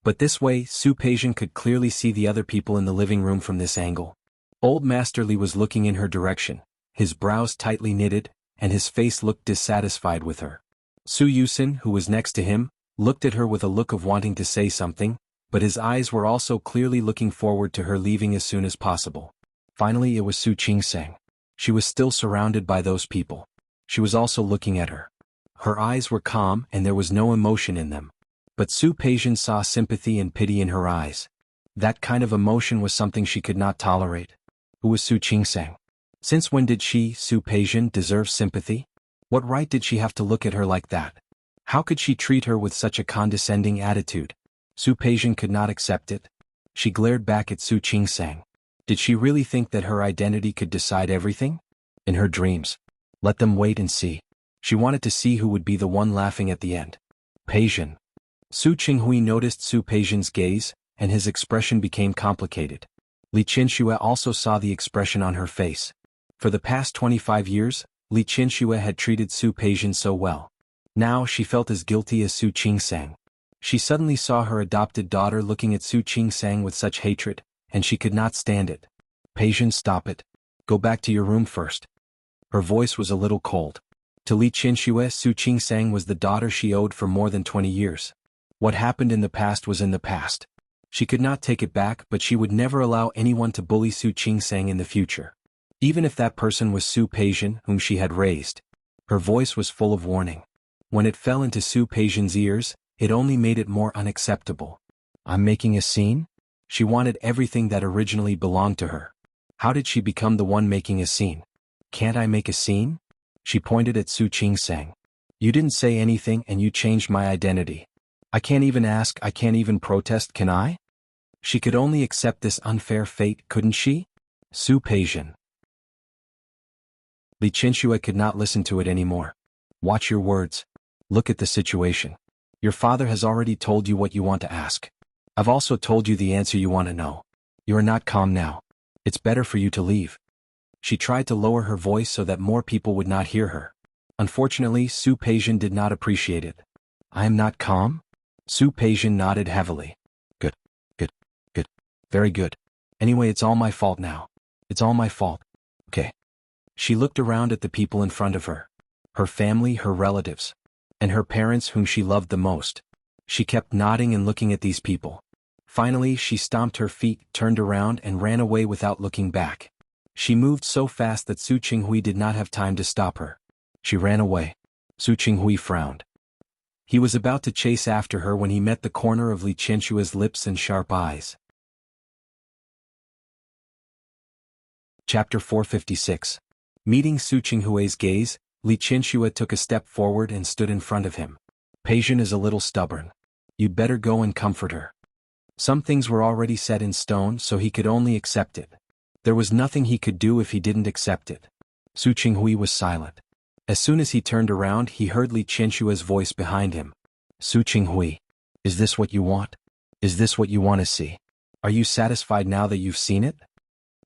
But this way, Su Peijian could clearly see the other people in the living room from this angle. Old Master Li was looking in her direction, his brows tightly knitted, and his face looked dissatisfied with her. Su Yusin, who was next to him, looked at her with a look of wanting to say something, but his eyes were also clearly looking forward to her leaving as soon as possible. Finally, it was Su Qingsang. She was still surrounded by those people. She was also looking at her. Her eyes were calm and there was no emotion in them. But Su Peijian saw sympathy and pity in her eyes. That kind of emotion was something she could not tolerate. Who was Su Qingsang? Since when did she, Su Peijian, deserve sympathy? What right did she have to look at her like that? How could she treat her with such a condescending attitude? Su Peijian could not accept it. She glared back at Su Qingsang. Did she really think that her identity could decide everything? In her dreams. Let them wait and see. She wanted to see who would be the one laughing at the end. Peijian. Su Qinghui noticed Su Peijian's gaze, and his expression became complicated. Li Qianxue also saw the expression on her face. For the past 25 years, Li Qianxue had treated Su Peijian so well. Now she felt as guilty as Su Qingsang. She suddenly saw her adopted daughter looking at Su Qingsang with such hatred, and she could not stand it. Peijian, stop it. Go back to your room first. Her voice was a little cold. To Li Qianxue, Su Qingsang was the daughter she owed for more than 20 years. What happened in the past was in the past. She could not take it back, but she would never allow anyone to bully Su Qingsang in the future. Even if that person was Su Peijian, whom she had raised. Her voice was full of warning. When it fell into Su Peijian's ears, it only made it more unacceptable. I'm making a scene? She wanted everything that originally belonged to her. How did she become the one making a scene? Can't I make a scene? She pointed at Su Qingsang. You didn't say anything and you changed my identity. I can't even ask, I can't even protest, can I? She could only accept this unfair fate, couldn't she? Su Peijian. Li Qianxue could not listen to it anymore. Watch your words. Look at the situation. Your father has already told you what you want to ask. I've also told you the answer you want to know. You are not calm now. It's better for you to leave. She tried to lower her voice so that more people would not hear her. Unfortunately, Su Peijian did not appreciate it. I am not calm? Su Peijian nodded heavily. Good, good, good, very good. Anyway, it's all my fault now. It's all my fault. Okay. She looked around at the people in front of her. Her family, her relatives. And her parents whom she loved the most. She kept nodding and looking at these people. Finally, she stomped her feet, turned around and ran away without looking back. She moved so fast that Su Qinghui did not have time to stop her. She ran away. Su Qinghui frowned. He was about to chase after her when he met the corner of Li Qianxue's lips and sharp eyes. Chapter 456. Meeting Su Qinghui's gaze, Li Qianxue took a step forward and stood in front of him. Peijian is a little stubborn. You'd better go and comfort her. Some things were already set in stone, so he could only accept it. There was nothing he could do if he didn't accept it. Su Qinghui was silent. As soon as he turned around, he heard Li Qianxue's voice behind him. Su Qinghui. Is this what you want? Is this what you want to see? Are you satisfied now that you've seen it?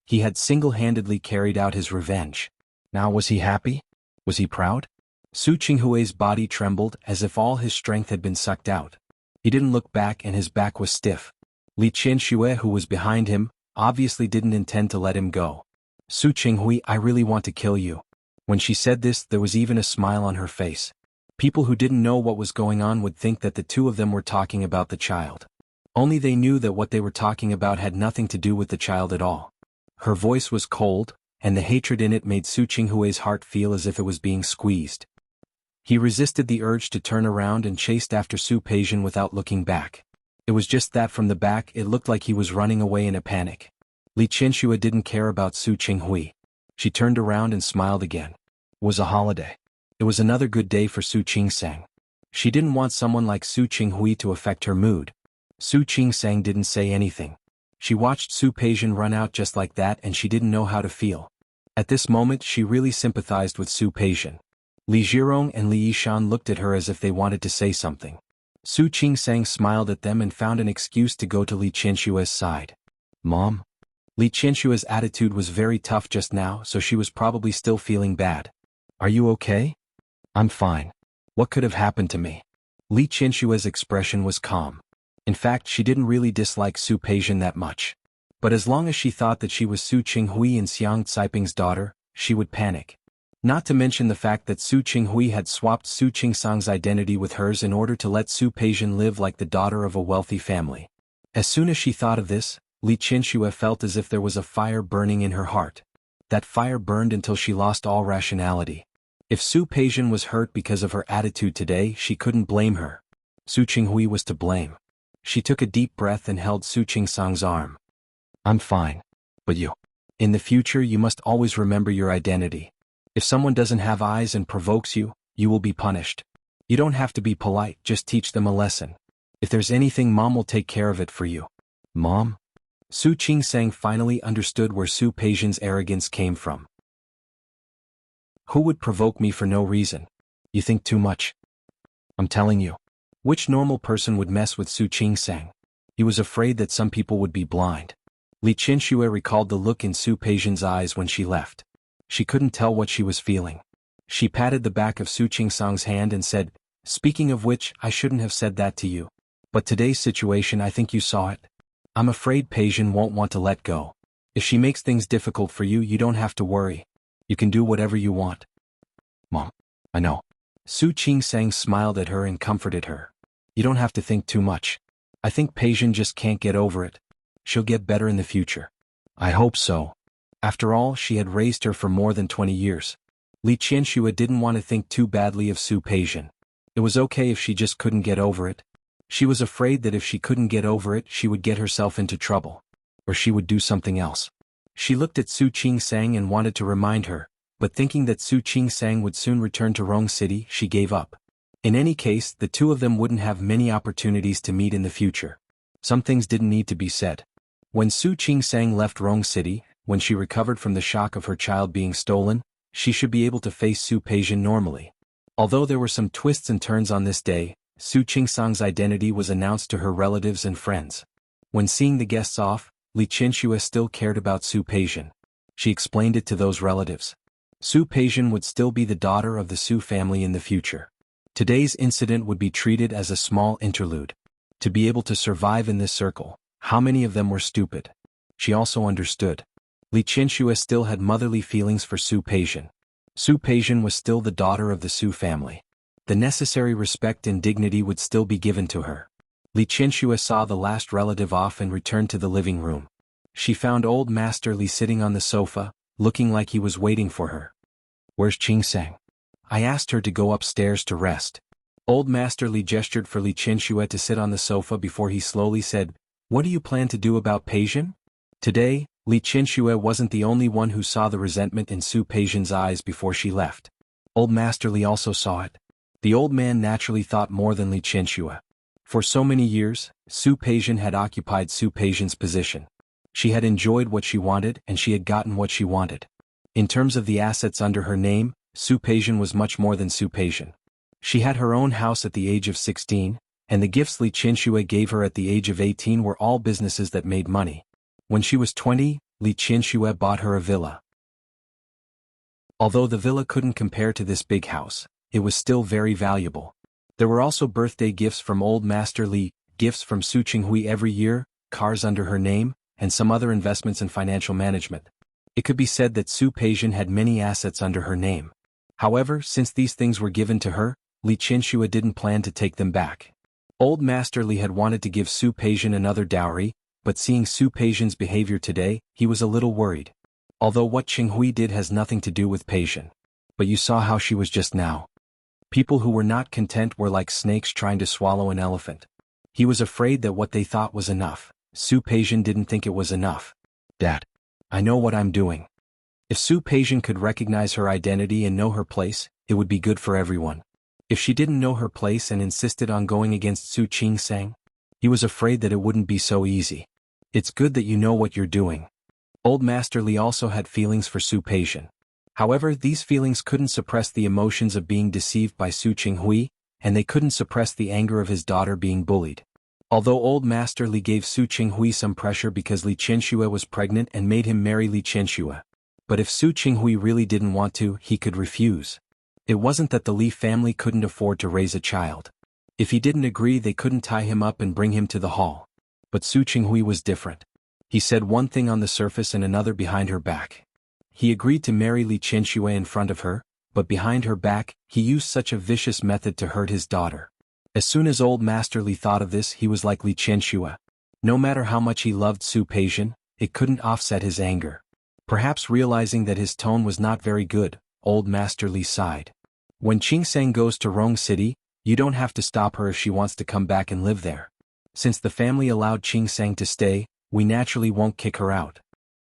He had single-handedly carried out his revenge. Now was he happy? Was he proud? Su Qinghui's body trembled as if all his strength had been sucked out. He didn't look back and his back was stiff. Li Qianxue, who was behind him, obviously didn't intend to let him go. Su Qinghui, I really want to kill you. When she said this, there was even a smile on her face. People who didn't know what was going on would think that the two of them were talking about the child. Only they knew that what they were talking about had nothing to do with the child at all. Her voice was cold, and the hatred in it made Su Qinghui's heart feel as if it was being squeezed. He resisted the urge to turn around and chased after Su Peijian without looking back. It was just that from the back it looked like he was running away in a panic. Li Qianxue didn't care about Su Qinghui. She turned around and smiled again. It was a holiday. It was another good day for Su Qingsang. She didn't want someone like Su Qinghui to affect her mood. Su Qingsang didn't say anything. She watched Su Peijian run out just like that and she didn't know how to feel. At this moment she really sympathized with Su Peijian. Li Zhirong and Li Yishan looked at her as if they wanted to say something. Su Qingsang smiled at them and found an excuse to go to Li Qianshua's side. Mom? Li Qianshua's attitude was very tough just now, so she was probably still feeling bad. Are you okay? I'm fine. What could have happened to me? Li Qianshua's expression was calm. In fact, she didn't really dislike Su Peijian that much. But as long as she thought that she was Su Qinghui and Xiang Caiping's daughter, she would panic. Not to mention the fact that Su Qinghui had swapped Su Qingsang's identity with hers in order to let Su Peijian live like the daughter of a wealthy family. As soon as she thought of this, Li Qianxue felt as if there was a fire burning in her heart. That fire burned until she lost all rationality. If Su Peijian was hurt because of her attitude today, she couldn't blame her. Su Qinghui was to blame. She took a deep breath and held Su Qingsang's arm. I'm fine. But you. In the future you must always remember your identity. If someone doesn't have eyes and provokes you, you will be punished. You don't have to be polite, just teach them a lesson. If there's anything, Mom will take care of it for you. Mom? Su Qingsang finally understood where Su Peijian's arrogance came from. Who would provoke me for no reason? You think too much. I'm telling you. Which normal person would mess with Su Qingsang? He was afraid that some people would be blind. Li Qianxue recalled the look in Su Peijian's eyes when she left. She couldn't tell what she was feeling. She patted the back of Su Qingsang's hand and said, Speaking of which, I shouldn't have said that to you. But today's situation, I think you saw it. I'm afraid Peijian won't want to let go. If she makes things difficult for you, you don't have to worry. You can do whatever you want. Mom, I know. Su Qingsang smiled at her and comforted her. You don't have to think too much. I think Peijian just can't get over it. She'll get better in the future. I hope so. After all, she had raised her for more than 20 years. Li Qianxue didn't want to think too badly of Su Peijian. It was okay if she just couldn't get over it. She was afraid that if she couldn't get over it, she would get herself into trouble. Or she would do something else. She looked at Su Qingsang and wanted to remind her, but thinking that Su Qingsang would soon return to Rong City, she gave up. In any case, the two of them wouldn't have many opportunities to meet in the future. Some things didn't need to be said. When Su Qingsang left Rong City, when she recovered from the shock of her child being stolen, she should be able to face Su Peijian normally. Although there were some twists and turns on this day, Su Qingsang's identity was announced to her relatives and friends. When seeing the guests off, Li Qianxue still cared about Su Peijian. She explained it to those relatives. Su Peijian would still be the daughter of the Su family in the future. Today's incident would be treated as a small interlude. To be able to survive in this circle, how many of them were stupid? She also understood. Li Qianxue still had motherly feelings for Su Peijian. Su Peijian was still the daughter of the Su family. The necessary respect and dignity would still be given to her. Li Qianxue saw the last relative off and returned to the living room. She found old Master Li sitting on the sofa, looking like he was waiting for her. Where's Qingsang? I asked her to go upstairs to rest. Old Master Li gestured for Li Qianxue to sit on the sofa before he slowly said, What do you plan to do about Peijian? Today, Li Qianxue wasn't the only one who saw the resentment in Su Peijian's eyes before she left. Old Master Li also saw it. The old man naturally thought more than Li Qianxue. For so many years, Su Peijian had occupied Su Peijian's position. She had enjoyed what she wanted and she had gotten what she wanted. In terms of the assets under her name, Su Peijian was much more than Su Peijian. She had her own house at the age of 16, and the gifts Li Qianxue gave her at the age of 18 were all businesses that made money. When she was 20, Li Qianxue bought her a villa. Although the villa couldn't compare to this big house, it was still very valuable. There were also birthday gifts from old Master Li, gifts from Su Qinghui every year, cars under her name, and some other investments in financial management. It could be said that Su Peijian had many assets under her name. However, since these things were given to her, Li Qianxue didn't plan to take them back. Old Master Li had wanted to give Su Peijian another dowry, but seeing Su Peijian's behavior today, he was a little worried. Although what Qinghui did has nothing to do with Peijian. But you saw how she was just now. People who were not content were like snakes trying to swallow an elephant. He was afraid that what they thought was enough, Su Peijian didn't think it was enough. Dad, I know what I'm doing. If Su Peijian could recognize her identity and know her place, it would be good for everyone. If she didn't know her place and insisted on going against Su Qingsang, he was afraid that it wouldn't be so easy. It's good that you know what you're doing. Old Master Li also had feelings for Su Peixian. However, these feelings couldn't suppress the emotions of being deceived by Su Qinghui, and they couldn't suppress the anger of his daughter being bullied. Although Old Master Li gave Su Qinghui some pressure because Li Qianxue was pregnant and made him marry Li Qianxue. But if Su Qinghui really didn't want to, he could refuse. It wasn't that the Li family couldn't afford to raise a child. If he didn't agree, they couldn't tie him up and bring him to the hall. But Su Qinghui was different. He said one thing on the surface and another behind her back. He agreed to marry Li Qianxue in front of her, but behind her back, he used such a vicious method to hurt his daughter. As soon as Old Master Li thought of this, he was like Li Qianxue. No matter how much he loved Su Peixian, it couldn't offset his anger. Perhaps realizing that his tone was not very good, Old Master Li sighed. When Qingsang goes to Rong City, you don't have to stop her if she wants to come back and live there. Since the family allowed Qingsang to stay, we naturally won't kick her out.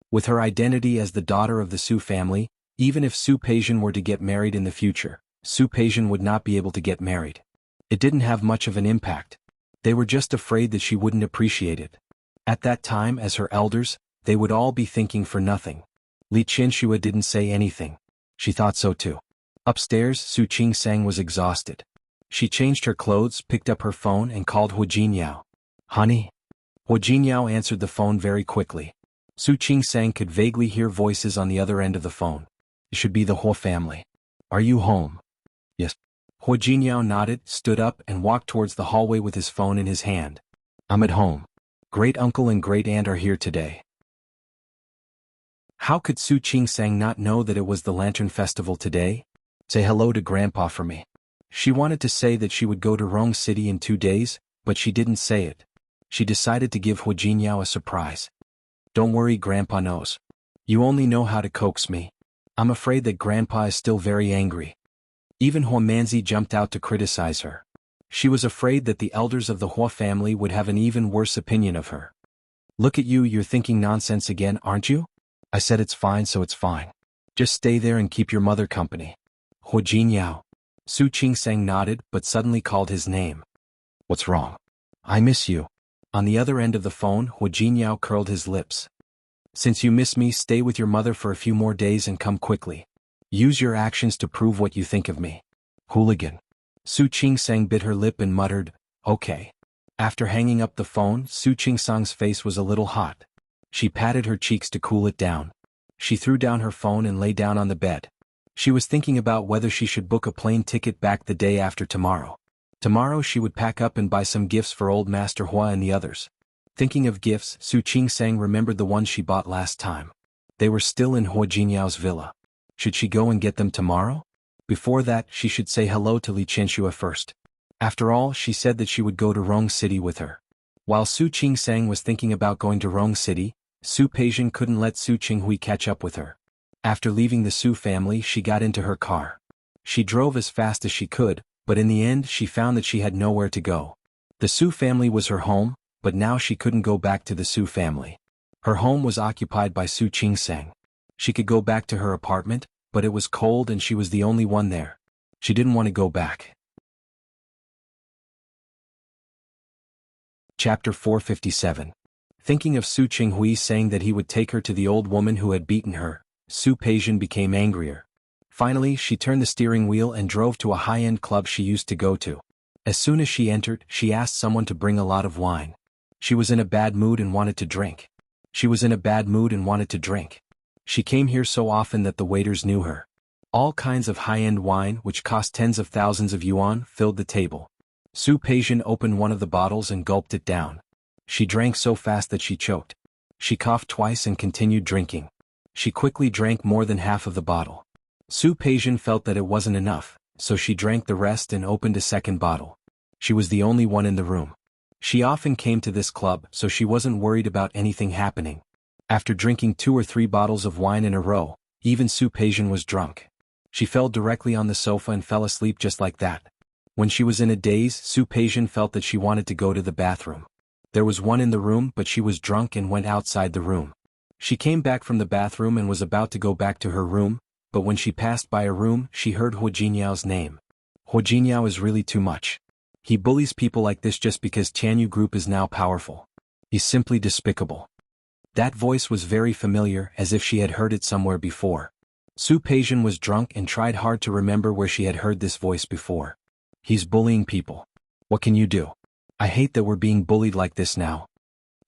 With her identity as the daughter of the Su family, even if Su Peixian were to get married in the future, Su Peixian would not be able to get married. It didn't have much of an impact. They were just afraid that she wouldn't appreciate it. At that time, as her elders, they would all be thinking for nothing. Li Qianxue didn't say anything. She thought so too. Upstairs, Su Qingsang was exhausted. She changed her clothes, picked up her phone and called Hu Jinyao. Honey? Hu Jinyao answered the phone very quickly. Su Qingsang could vaguely hear voices on the other end of the phone. It should be the Hu family. Are you home? Yes. Hu Jinyao nodded, stood up and walked towards the hallway with his phone in his hand. I'm at home. Great uncle and great aunt are here today. How could Su Qingsang not know that it was the Lantern Festival today? Say hello to Grandpa for me. She wanted to say that she would go to Rong City in 2 days, but she didn't say it. She decided to give Hu Jinyao a surprise. Don't worry, Grandpa knows. You only know how to coax me. I'm afraid that Grandpa is still very angry. Even Hua Manzi jumped out to criticize her. She was afraid that the elders of the Hua family would have an even worse opinion of her. Look at you, you're thinking nonsense again, aren't you? I said it's fine, so it's fine. Just stay there and keep your mother company. Hu Jinyao. Su Qingsang nodded but suddenly called his name. What's wrong? I miss you. On the other end of the phone, Hu Jinyao curled his lips. Since you miss me, stay with your mother for a few more days and come quickly. Use your actions to prove what you think of me. Hooligan. Su Qingsang bit her lip and muttered, okay. After hanging up the phone, Su Qingsang's face was a little hot. She patted her cheeks to cool it down. She threw down her phone and lay down on the bed. She was thinking about whether she should book a plane ticket back the day after tomorrow. Tomorrow she would pack up and buy some gifts for old Master Hua and the others. Thinking of gifts, Su Qingsang remembered the ones she bought last time. They were still in Hu Jinyao's villa. Should she go and get them tomorrow? Before that, she should say hello to Li Qianxue first. After all, she said that she would go to Rong City with her. While Su Qingsang was thinking about going to Rong City, Su Peixian couldn't let Su Qinghui catch up with her. After leaving the Su family, she got into her car. She drove as fast as she could, but in the end she found that she had nowhere to go. The Su family was her home, but now she couldn't go back to the Su family. Her home was occupied by Su Qingsang. She could go back to her apartment, but it was cold and she was the only one there. She didn't want to go back. Chapter 457. Thinking of Su Qinghui saying that he would take her to the old woman who had beaten her, Su Peixian became angrier. Finally, she turned the steering wheel and drove to a high-end club she used to go to. As soon as she entered, she asked someone to bring a lot of wine. She was in a bad mood and wanted to drink. She came here so often that the waiters knew her. All kinds of high-end wine, which cost tens of thousands of yuan, filled the table. Su Peixian opened one of the bottles and gulped it down. She drank so fast that she choked. She coughed twice and continued drinking. She quickly drank more than half of the bottle. Su Peixian felt that it wasn't enough, so she drank the rest and opened a second bottle. She was the only one in the room. She often came to this club, so she wasn't worried about anything happening. After drinking 2 or 3 bottles of wine in a row, even Su Peixian was drunk. She fell directly on the sofa and fell asleep just like that. When she was in a daze, Su Peixian felt that she wanted to go to the bathroom. There was one in the room, but she was drunk and went outside the room. She came back from the bathroom and was about to go back to her room, but when she passed by a room, she heard Hu Jinyao's name. Hu Jinyao is really too much. He bullies people like this just because Tianyu Group is now powerful. He's simply despicable. That voice was very familiar, as if she had heard it somewhere before. Su Peijian was drunk and tried hard to remember where she had heard this voice before. He's bullying people. What can you do? I hate that we're being bullied like this now.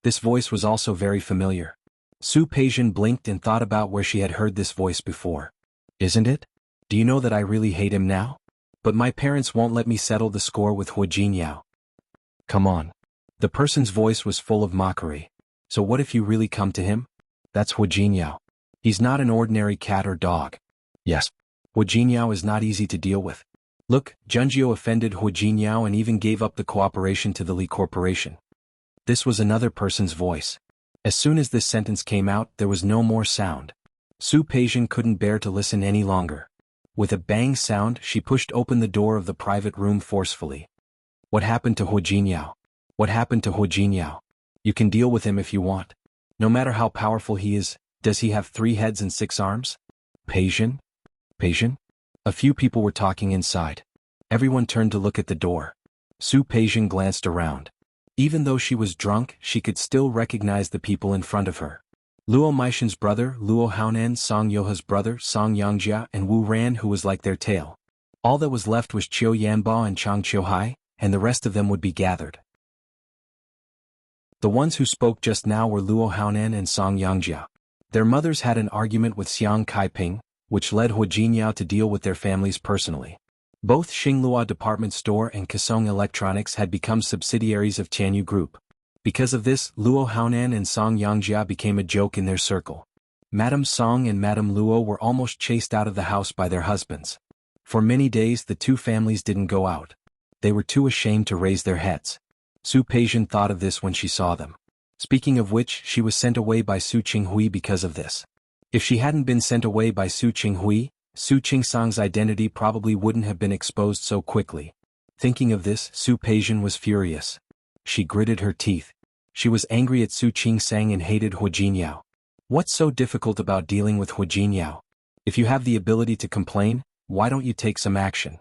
This voice was also very familiar. Su Peijian blinked and thought about where she had heard this voice before. Isn't it? Do you know that I really hate him now? But my parents won't let me settle the score with Hu Jinyao. Come on. The person's voice was full of mockery. So what if you really come to him? That's Hu Jinyao. He's not an ordinary cat or dog. Yes. Hu Jinyao is not easy to deal with. Look, Junjiao offended Hu Jinyao and even gave up the cooperation to the Li Corporation. This was another person's voice. As soon as this sentence came out, there was no more sound. Su Peijian couldn't bear to listen any longer. With a bang sound, she pushed open the door of the private room forcefully. What happened to Hu Jinyao? What happened to Hu Jinyao? You can deal with him if you want. No matter how powerful he is, does he have 3 heads and 6 arms? Peijian? Peijian? A few people were talking inside. Everyone turned to look at the door. Su Peijian glanced around. Even though she was drunk, she could still recognize the people in front of her. Luo Meishan's brother, Luo Haonan, Song Yoha's brother, Song Yangjia, and Wu Ran, who was like their tail. All that was left was Qiu Yanbao and Chang Qiuhai, and the rest of them would be gathered. The ones who spoke just now were Luo Haonan and Song Yangjia. Their mothers had an argument with Xiang Kaiping, which led Hu Jinyao to deal with their families personally. Both Xinglua Department Store and Kasong Electronics had become subsidiaries of Tianyu Group. Because of this, Luo Haonan and Song Yangjia became a joke in their circle. Madame Song and Madame Luo were almost chased out of the house by their husbands. For many days the two families didn't go out. They were too ashamed to raise their heads. Su Peijian thought of this when she saw them. Speaking of which, she was sent away by Su Qinghui because of this. If she hadn't been sent away by Su Qinghui, Su Qingsang's identity probably wouldn't have been exposed so quickly. Thinking of this, Su Peijian was furious. She gritted her teeth. She was angry at Su Qingsang and hated Hu Jinyao. What's so difficult about dealing with Hu Jinyao? If you have the ability to complain, why don't you take some action?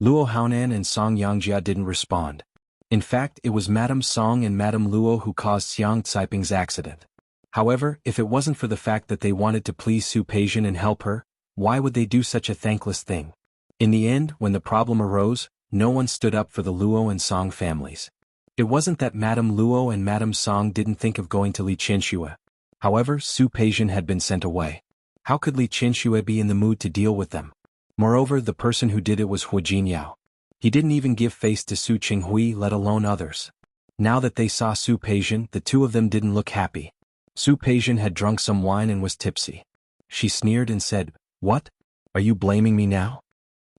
Luo Haonan and Song Yangjia didn't respond. In fact, it was Madame Song and Madame Luo who caused Xiang Caiping's accident. However, if it wasn't for the fact that they wanted to please Su Peijian and help her, why would they do such a thankless thing? In the end, when the problem arose, no one stood up for the Luo and Song families. It wasn't that Madame Luo and Madame Song didn't think of going to Li Qianxue. However, Su Peijian had been sent away. How could Li Qianxue be in the mood to deal with them? Moreover, the person who did it was Hu Jinyao. He didn't even give face to Su Qinghui, let alone others. Now that they saw Su Peijian, the two of them didn't look happy. Su Peijian had drunk some wine and was tipsy. She sneered and said, "What? Are you blaming me now?"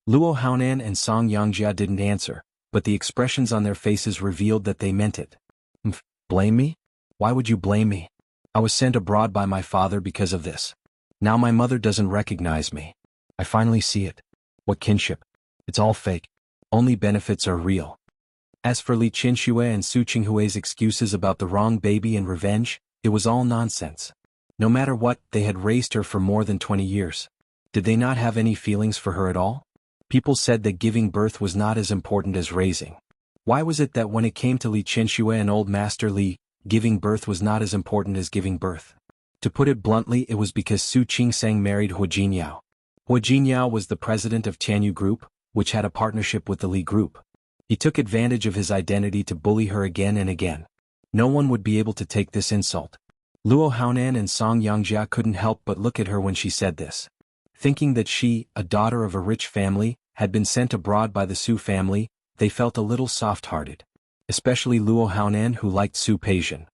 Luo Haonan and Song Yangjia didn't answer, but the expressions on their faces revealed that they meant it. Blame me? Why would you blame me? I was sent abroad by my father because of this. Now my mother doesn't recognize me. I finally see it. What kinship? It's all fake. Only benefits are real. As for Li Qianxue and Su Qinghui's excuses about the wrong baby and revenge, it was all nonsense. No matter what, they had raised her for more than 20 years. Did they not have any feelings for her at all? People said that giving birth was not as important as raising. Why was it that when it came to Li Qianxue and Old Master Li, giving birth was not as important as giving birth? To put it bluntly, it was because Su Qingsang married Hu Jinyao. Hu Jinyao was the president of Tianyu Group, which had a partnership with the Li Group. He took advantage of his identity to bully her again and again. No one would be able to take this insult. Luo Haonan and Song Yangjia couldn't help but look at her when she said this. Thinking that she, a daughter of a rich family, had been sent abroad by the Su family, they felt a little soft-hearted. Especially Luo Haonan, who liked Su Peijian.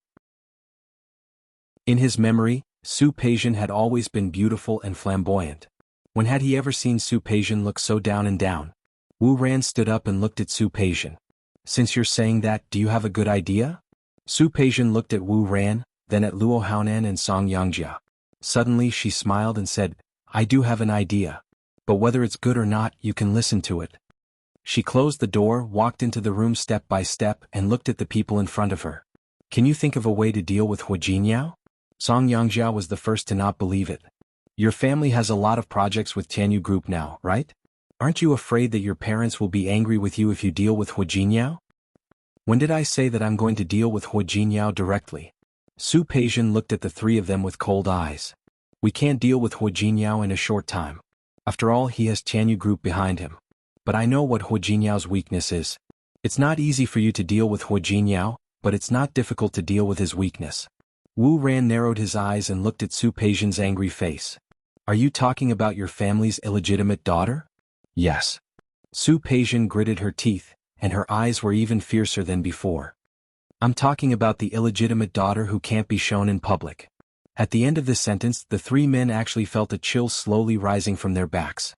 In his memory, Su Peijian had always been beautiful and flamboyant. When had he ever seen Su Peijian look so down and down? Wu Ran stood up and looked at Su Peijian. Since you're saying that, do you have a good idea? Su Peijian looked at Wu Ran, then at Luo Haonan and Song Yangjia. Suddenly she smiled and said, "I do have an idea. But whether it's good or not, you can listen to it." She closed the door, walked into the room step by step, and looked at the people in front of her. "Can you think of a way to deal with Hu Jinyao?" Song Yangjia was the first to not believe it. "Your family has a lot of projects with Tianyu Group now, right? Aren't you afraid that your parents will be angry with you if you deal with Hu Jinyao?" When did I say that I'm going to deal with Hua Jinyao directly? Su Peijian looked at the three of them with cold eyes. We can't deal with Hua Jinyao in a short time. After all, he has Tianyu Group behind him. But I know what Hua Jinyao's weakness is. It's not easy for you to deal with Hua Jinyao, but it's not difficult to deal with his weakness. Wu Ran narrowed his eyes and looked at Su Peijian's angry face. Are you talking about your family's illegitimate daughter? Yes. Su Peijian gritted her teeth, and her eyes were even fiercer than before. I'm talking about the illegitimate daughter who can't be shown in public. At the end of this sentence, the three men actually felt a chill slowly rising from their backs.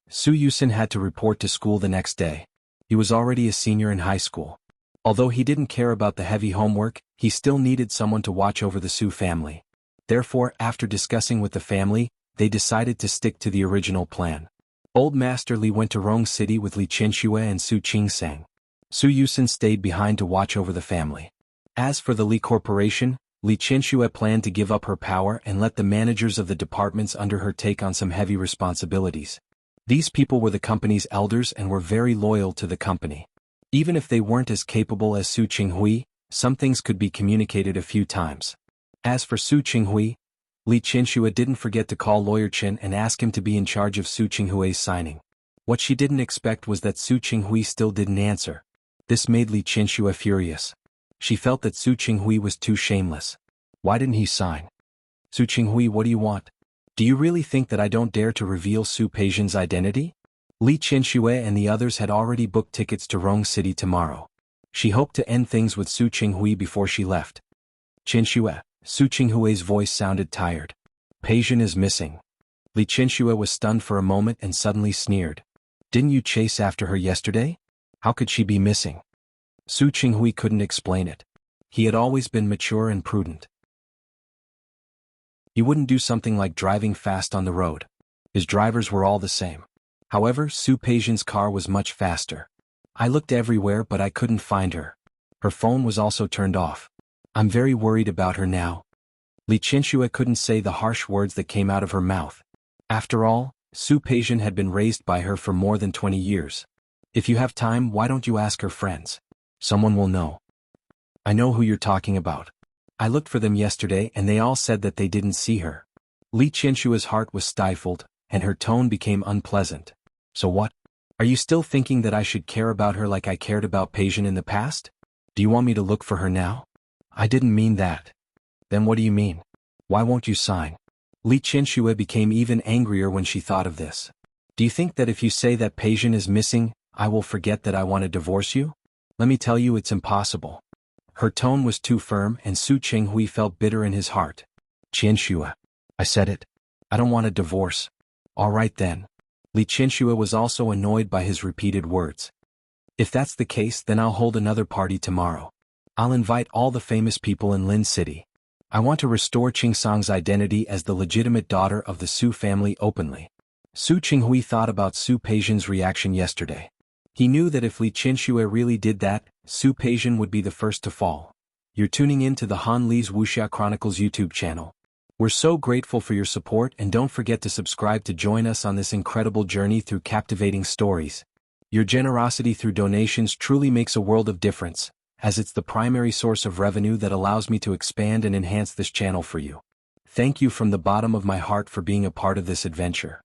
Su Yusin had to report to school the next day. He was already a senior in high school. Although he didn't care about the heavy homework, he still needed someone to watch over the Su family. Therefore, after discussing with the family, they decided to stick to the original plan. Old Master Li went to Rong City with Li Qianxue and Su Qingsang. Su Yusin stayed behind to watch over the family. As for the Li Corporation, Li Qianxue planned to give up her power and let the managers of the departments under her take on some heavy responsibilities. These people were the company's elders and were very loyal to the company. Even if they weren't as capable as Su Qinghui, some things could be communicated a few times. As for Su Qinghui, Li Qianxue didn't forget to call Lawyer Chen and ask him to be in charge of Su Qinghui's signing. What she didn't expect was that Su Qinghui still didn't answer. This made Li Qianxue furious. She felt that Su Qinghui was too shameless. Why didn't he sign? Su Qinghui, what do you want? Do you really think that I don't dare to reveal Su Peijian's identity? Li Qianxue and the others had already booked tickets to Rong City tomorrow. She hoped to end things with Su Qinghui before she left. Qianxue, Su Qinghui's voice sounded tired. Peijian is missing. Li Qianxue was stunned for a moment and suddenly sneered. Didn't you chase after her yesterday? How could she be missing? Su Qinghui couldn't explain it. He had always been mature and prudent. He wouldn't do something like driving fast on the road. His drivers were all the same. However, Su Peijian's car was much faster. I looked everywhere but I couldn't find her. Her phone was also turned off. I'm very worried about her now. Li Qianxue couldn't say the harsh words that came out of her mouth. After all, Su Peijian had been raised by her for more than 20 years. If you have time, why don't you ask her friends? Someone will know. I know who you're talking about. I looked for them yesterday and they all said that they didn't see her. Li Qianxue's heart was stifled, and her tone became unpleasant. So what? Are you still thinking that I should care about her like I cared about Peijian in the past? Do you want me to look for her now? I didn't mean that. Then what do you mean? Why won't you sign? Li Qianxue became even angrier when she thought of this. Do you think that if you say that Peijian is missing, I will forget that I want to divorce you? Let me tell you, it's impossible. Her tone was too firm and Su Qinghui felt bitter in his heart. Qianxue. I said it. I don't want a divorce. All right then. Li Qianxue was also annoyed by his repeated words. If that's the case, then I'll hold another party tomorrow. I'll invite all the famous people in Lin City. I want to restore Qingsang's identity as the legitimate daughter of the Su family openly. Su Qinghui thought about Su Peijian's reaction yesterday. He knew that if Li Qianxue really did that, Su Peijian would be the first to fall. You're tuning in to the Han Li's Wuxia Chronicles YouTube channel. We're so grateful for your support and don't forget to subscribe to join us on this incredible journey through captivating stories. Your generosity through donations truly makes a world of difference, as it's the primary source of revenue that allows me to expand and enhance this channel for you. Thank you from the bottom of my heart for being a part of this adventure.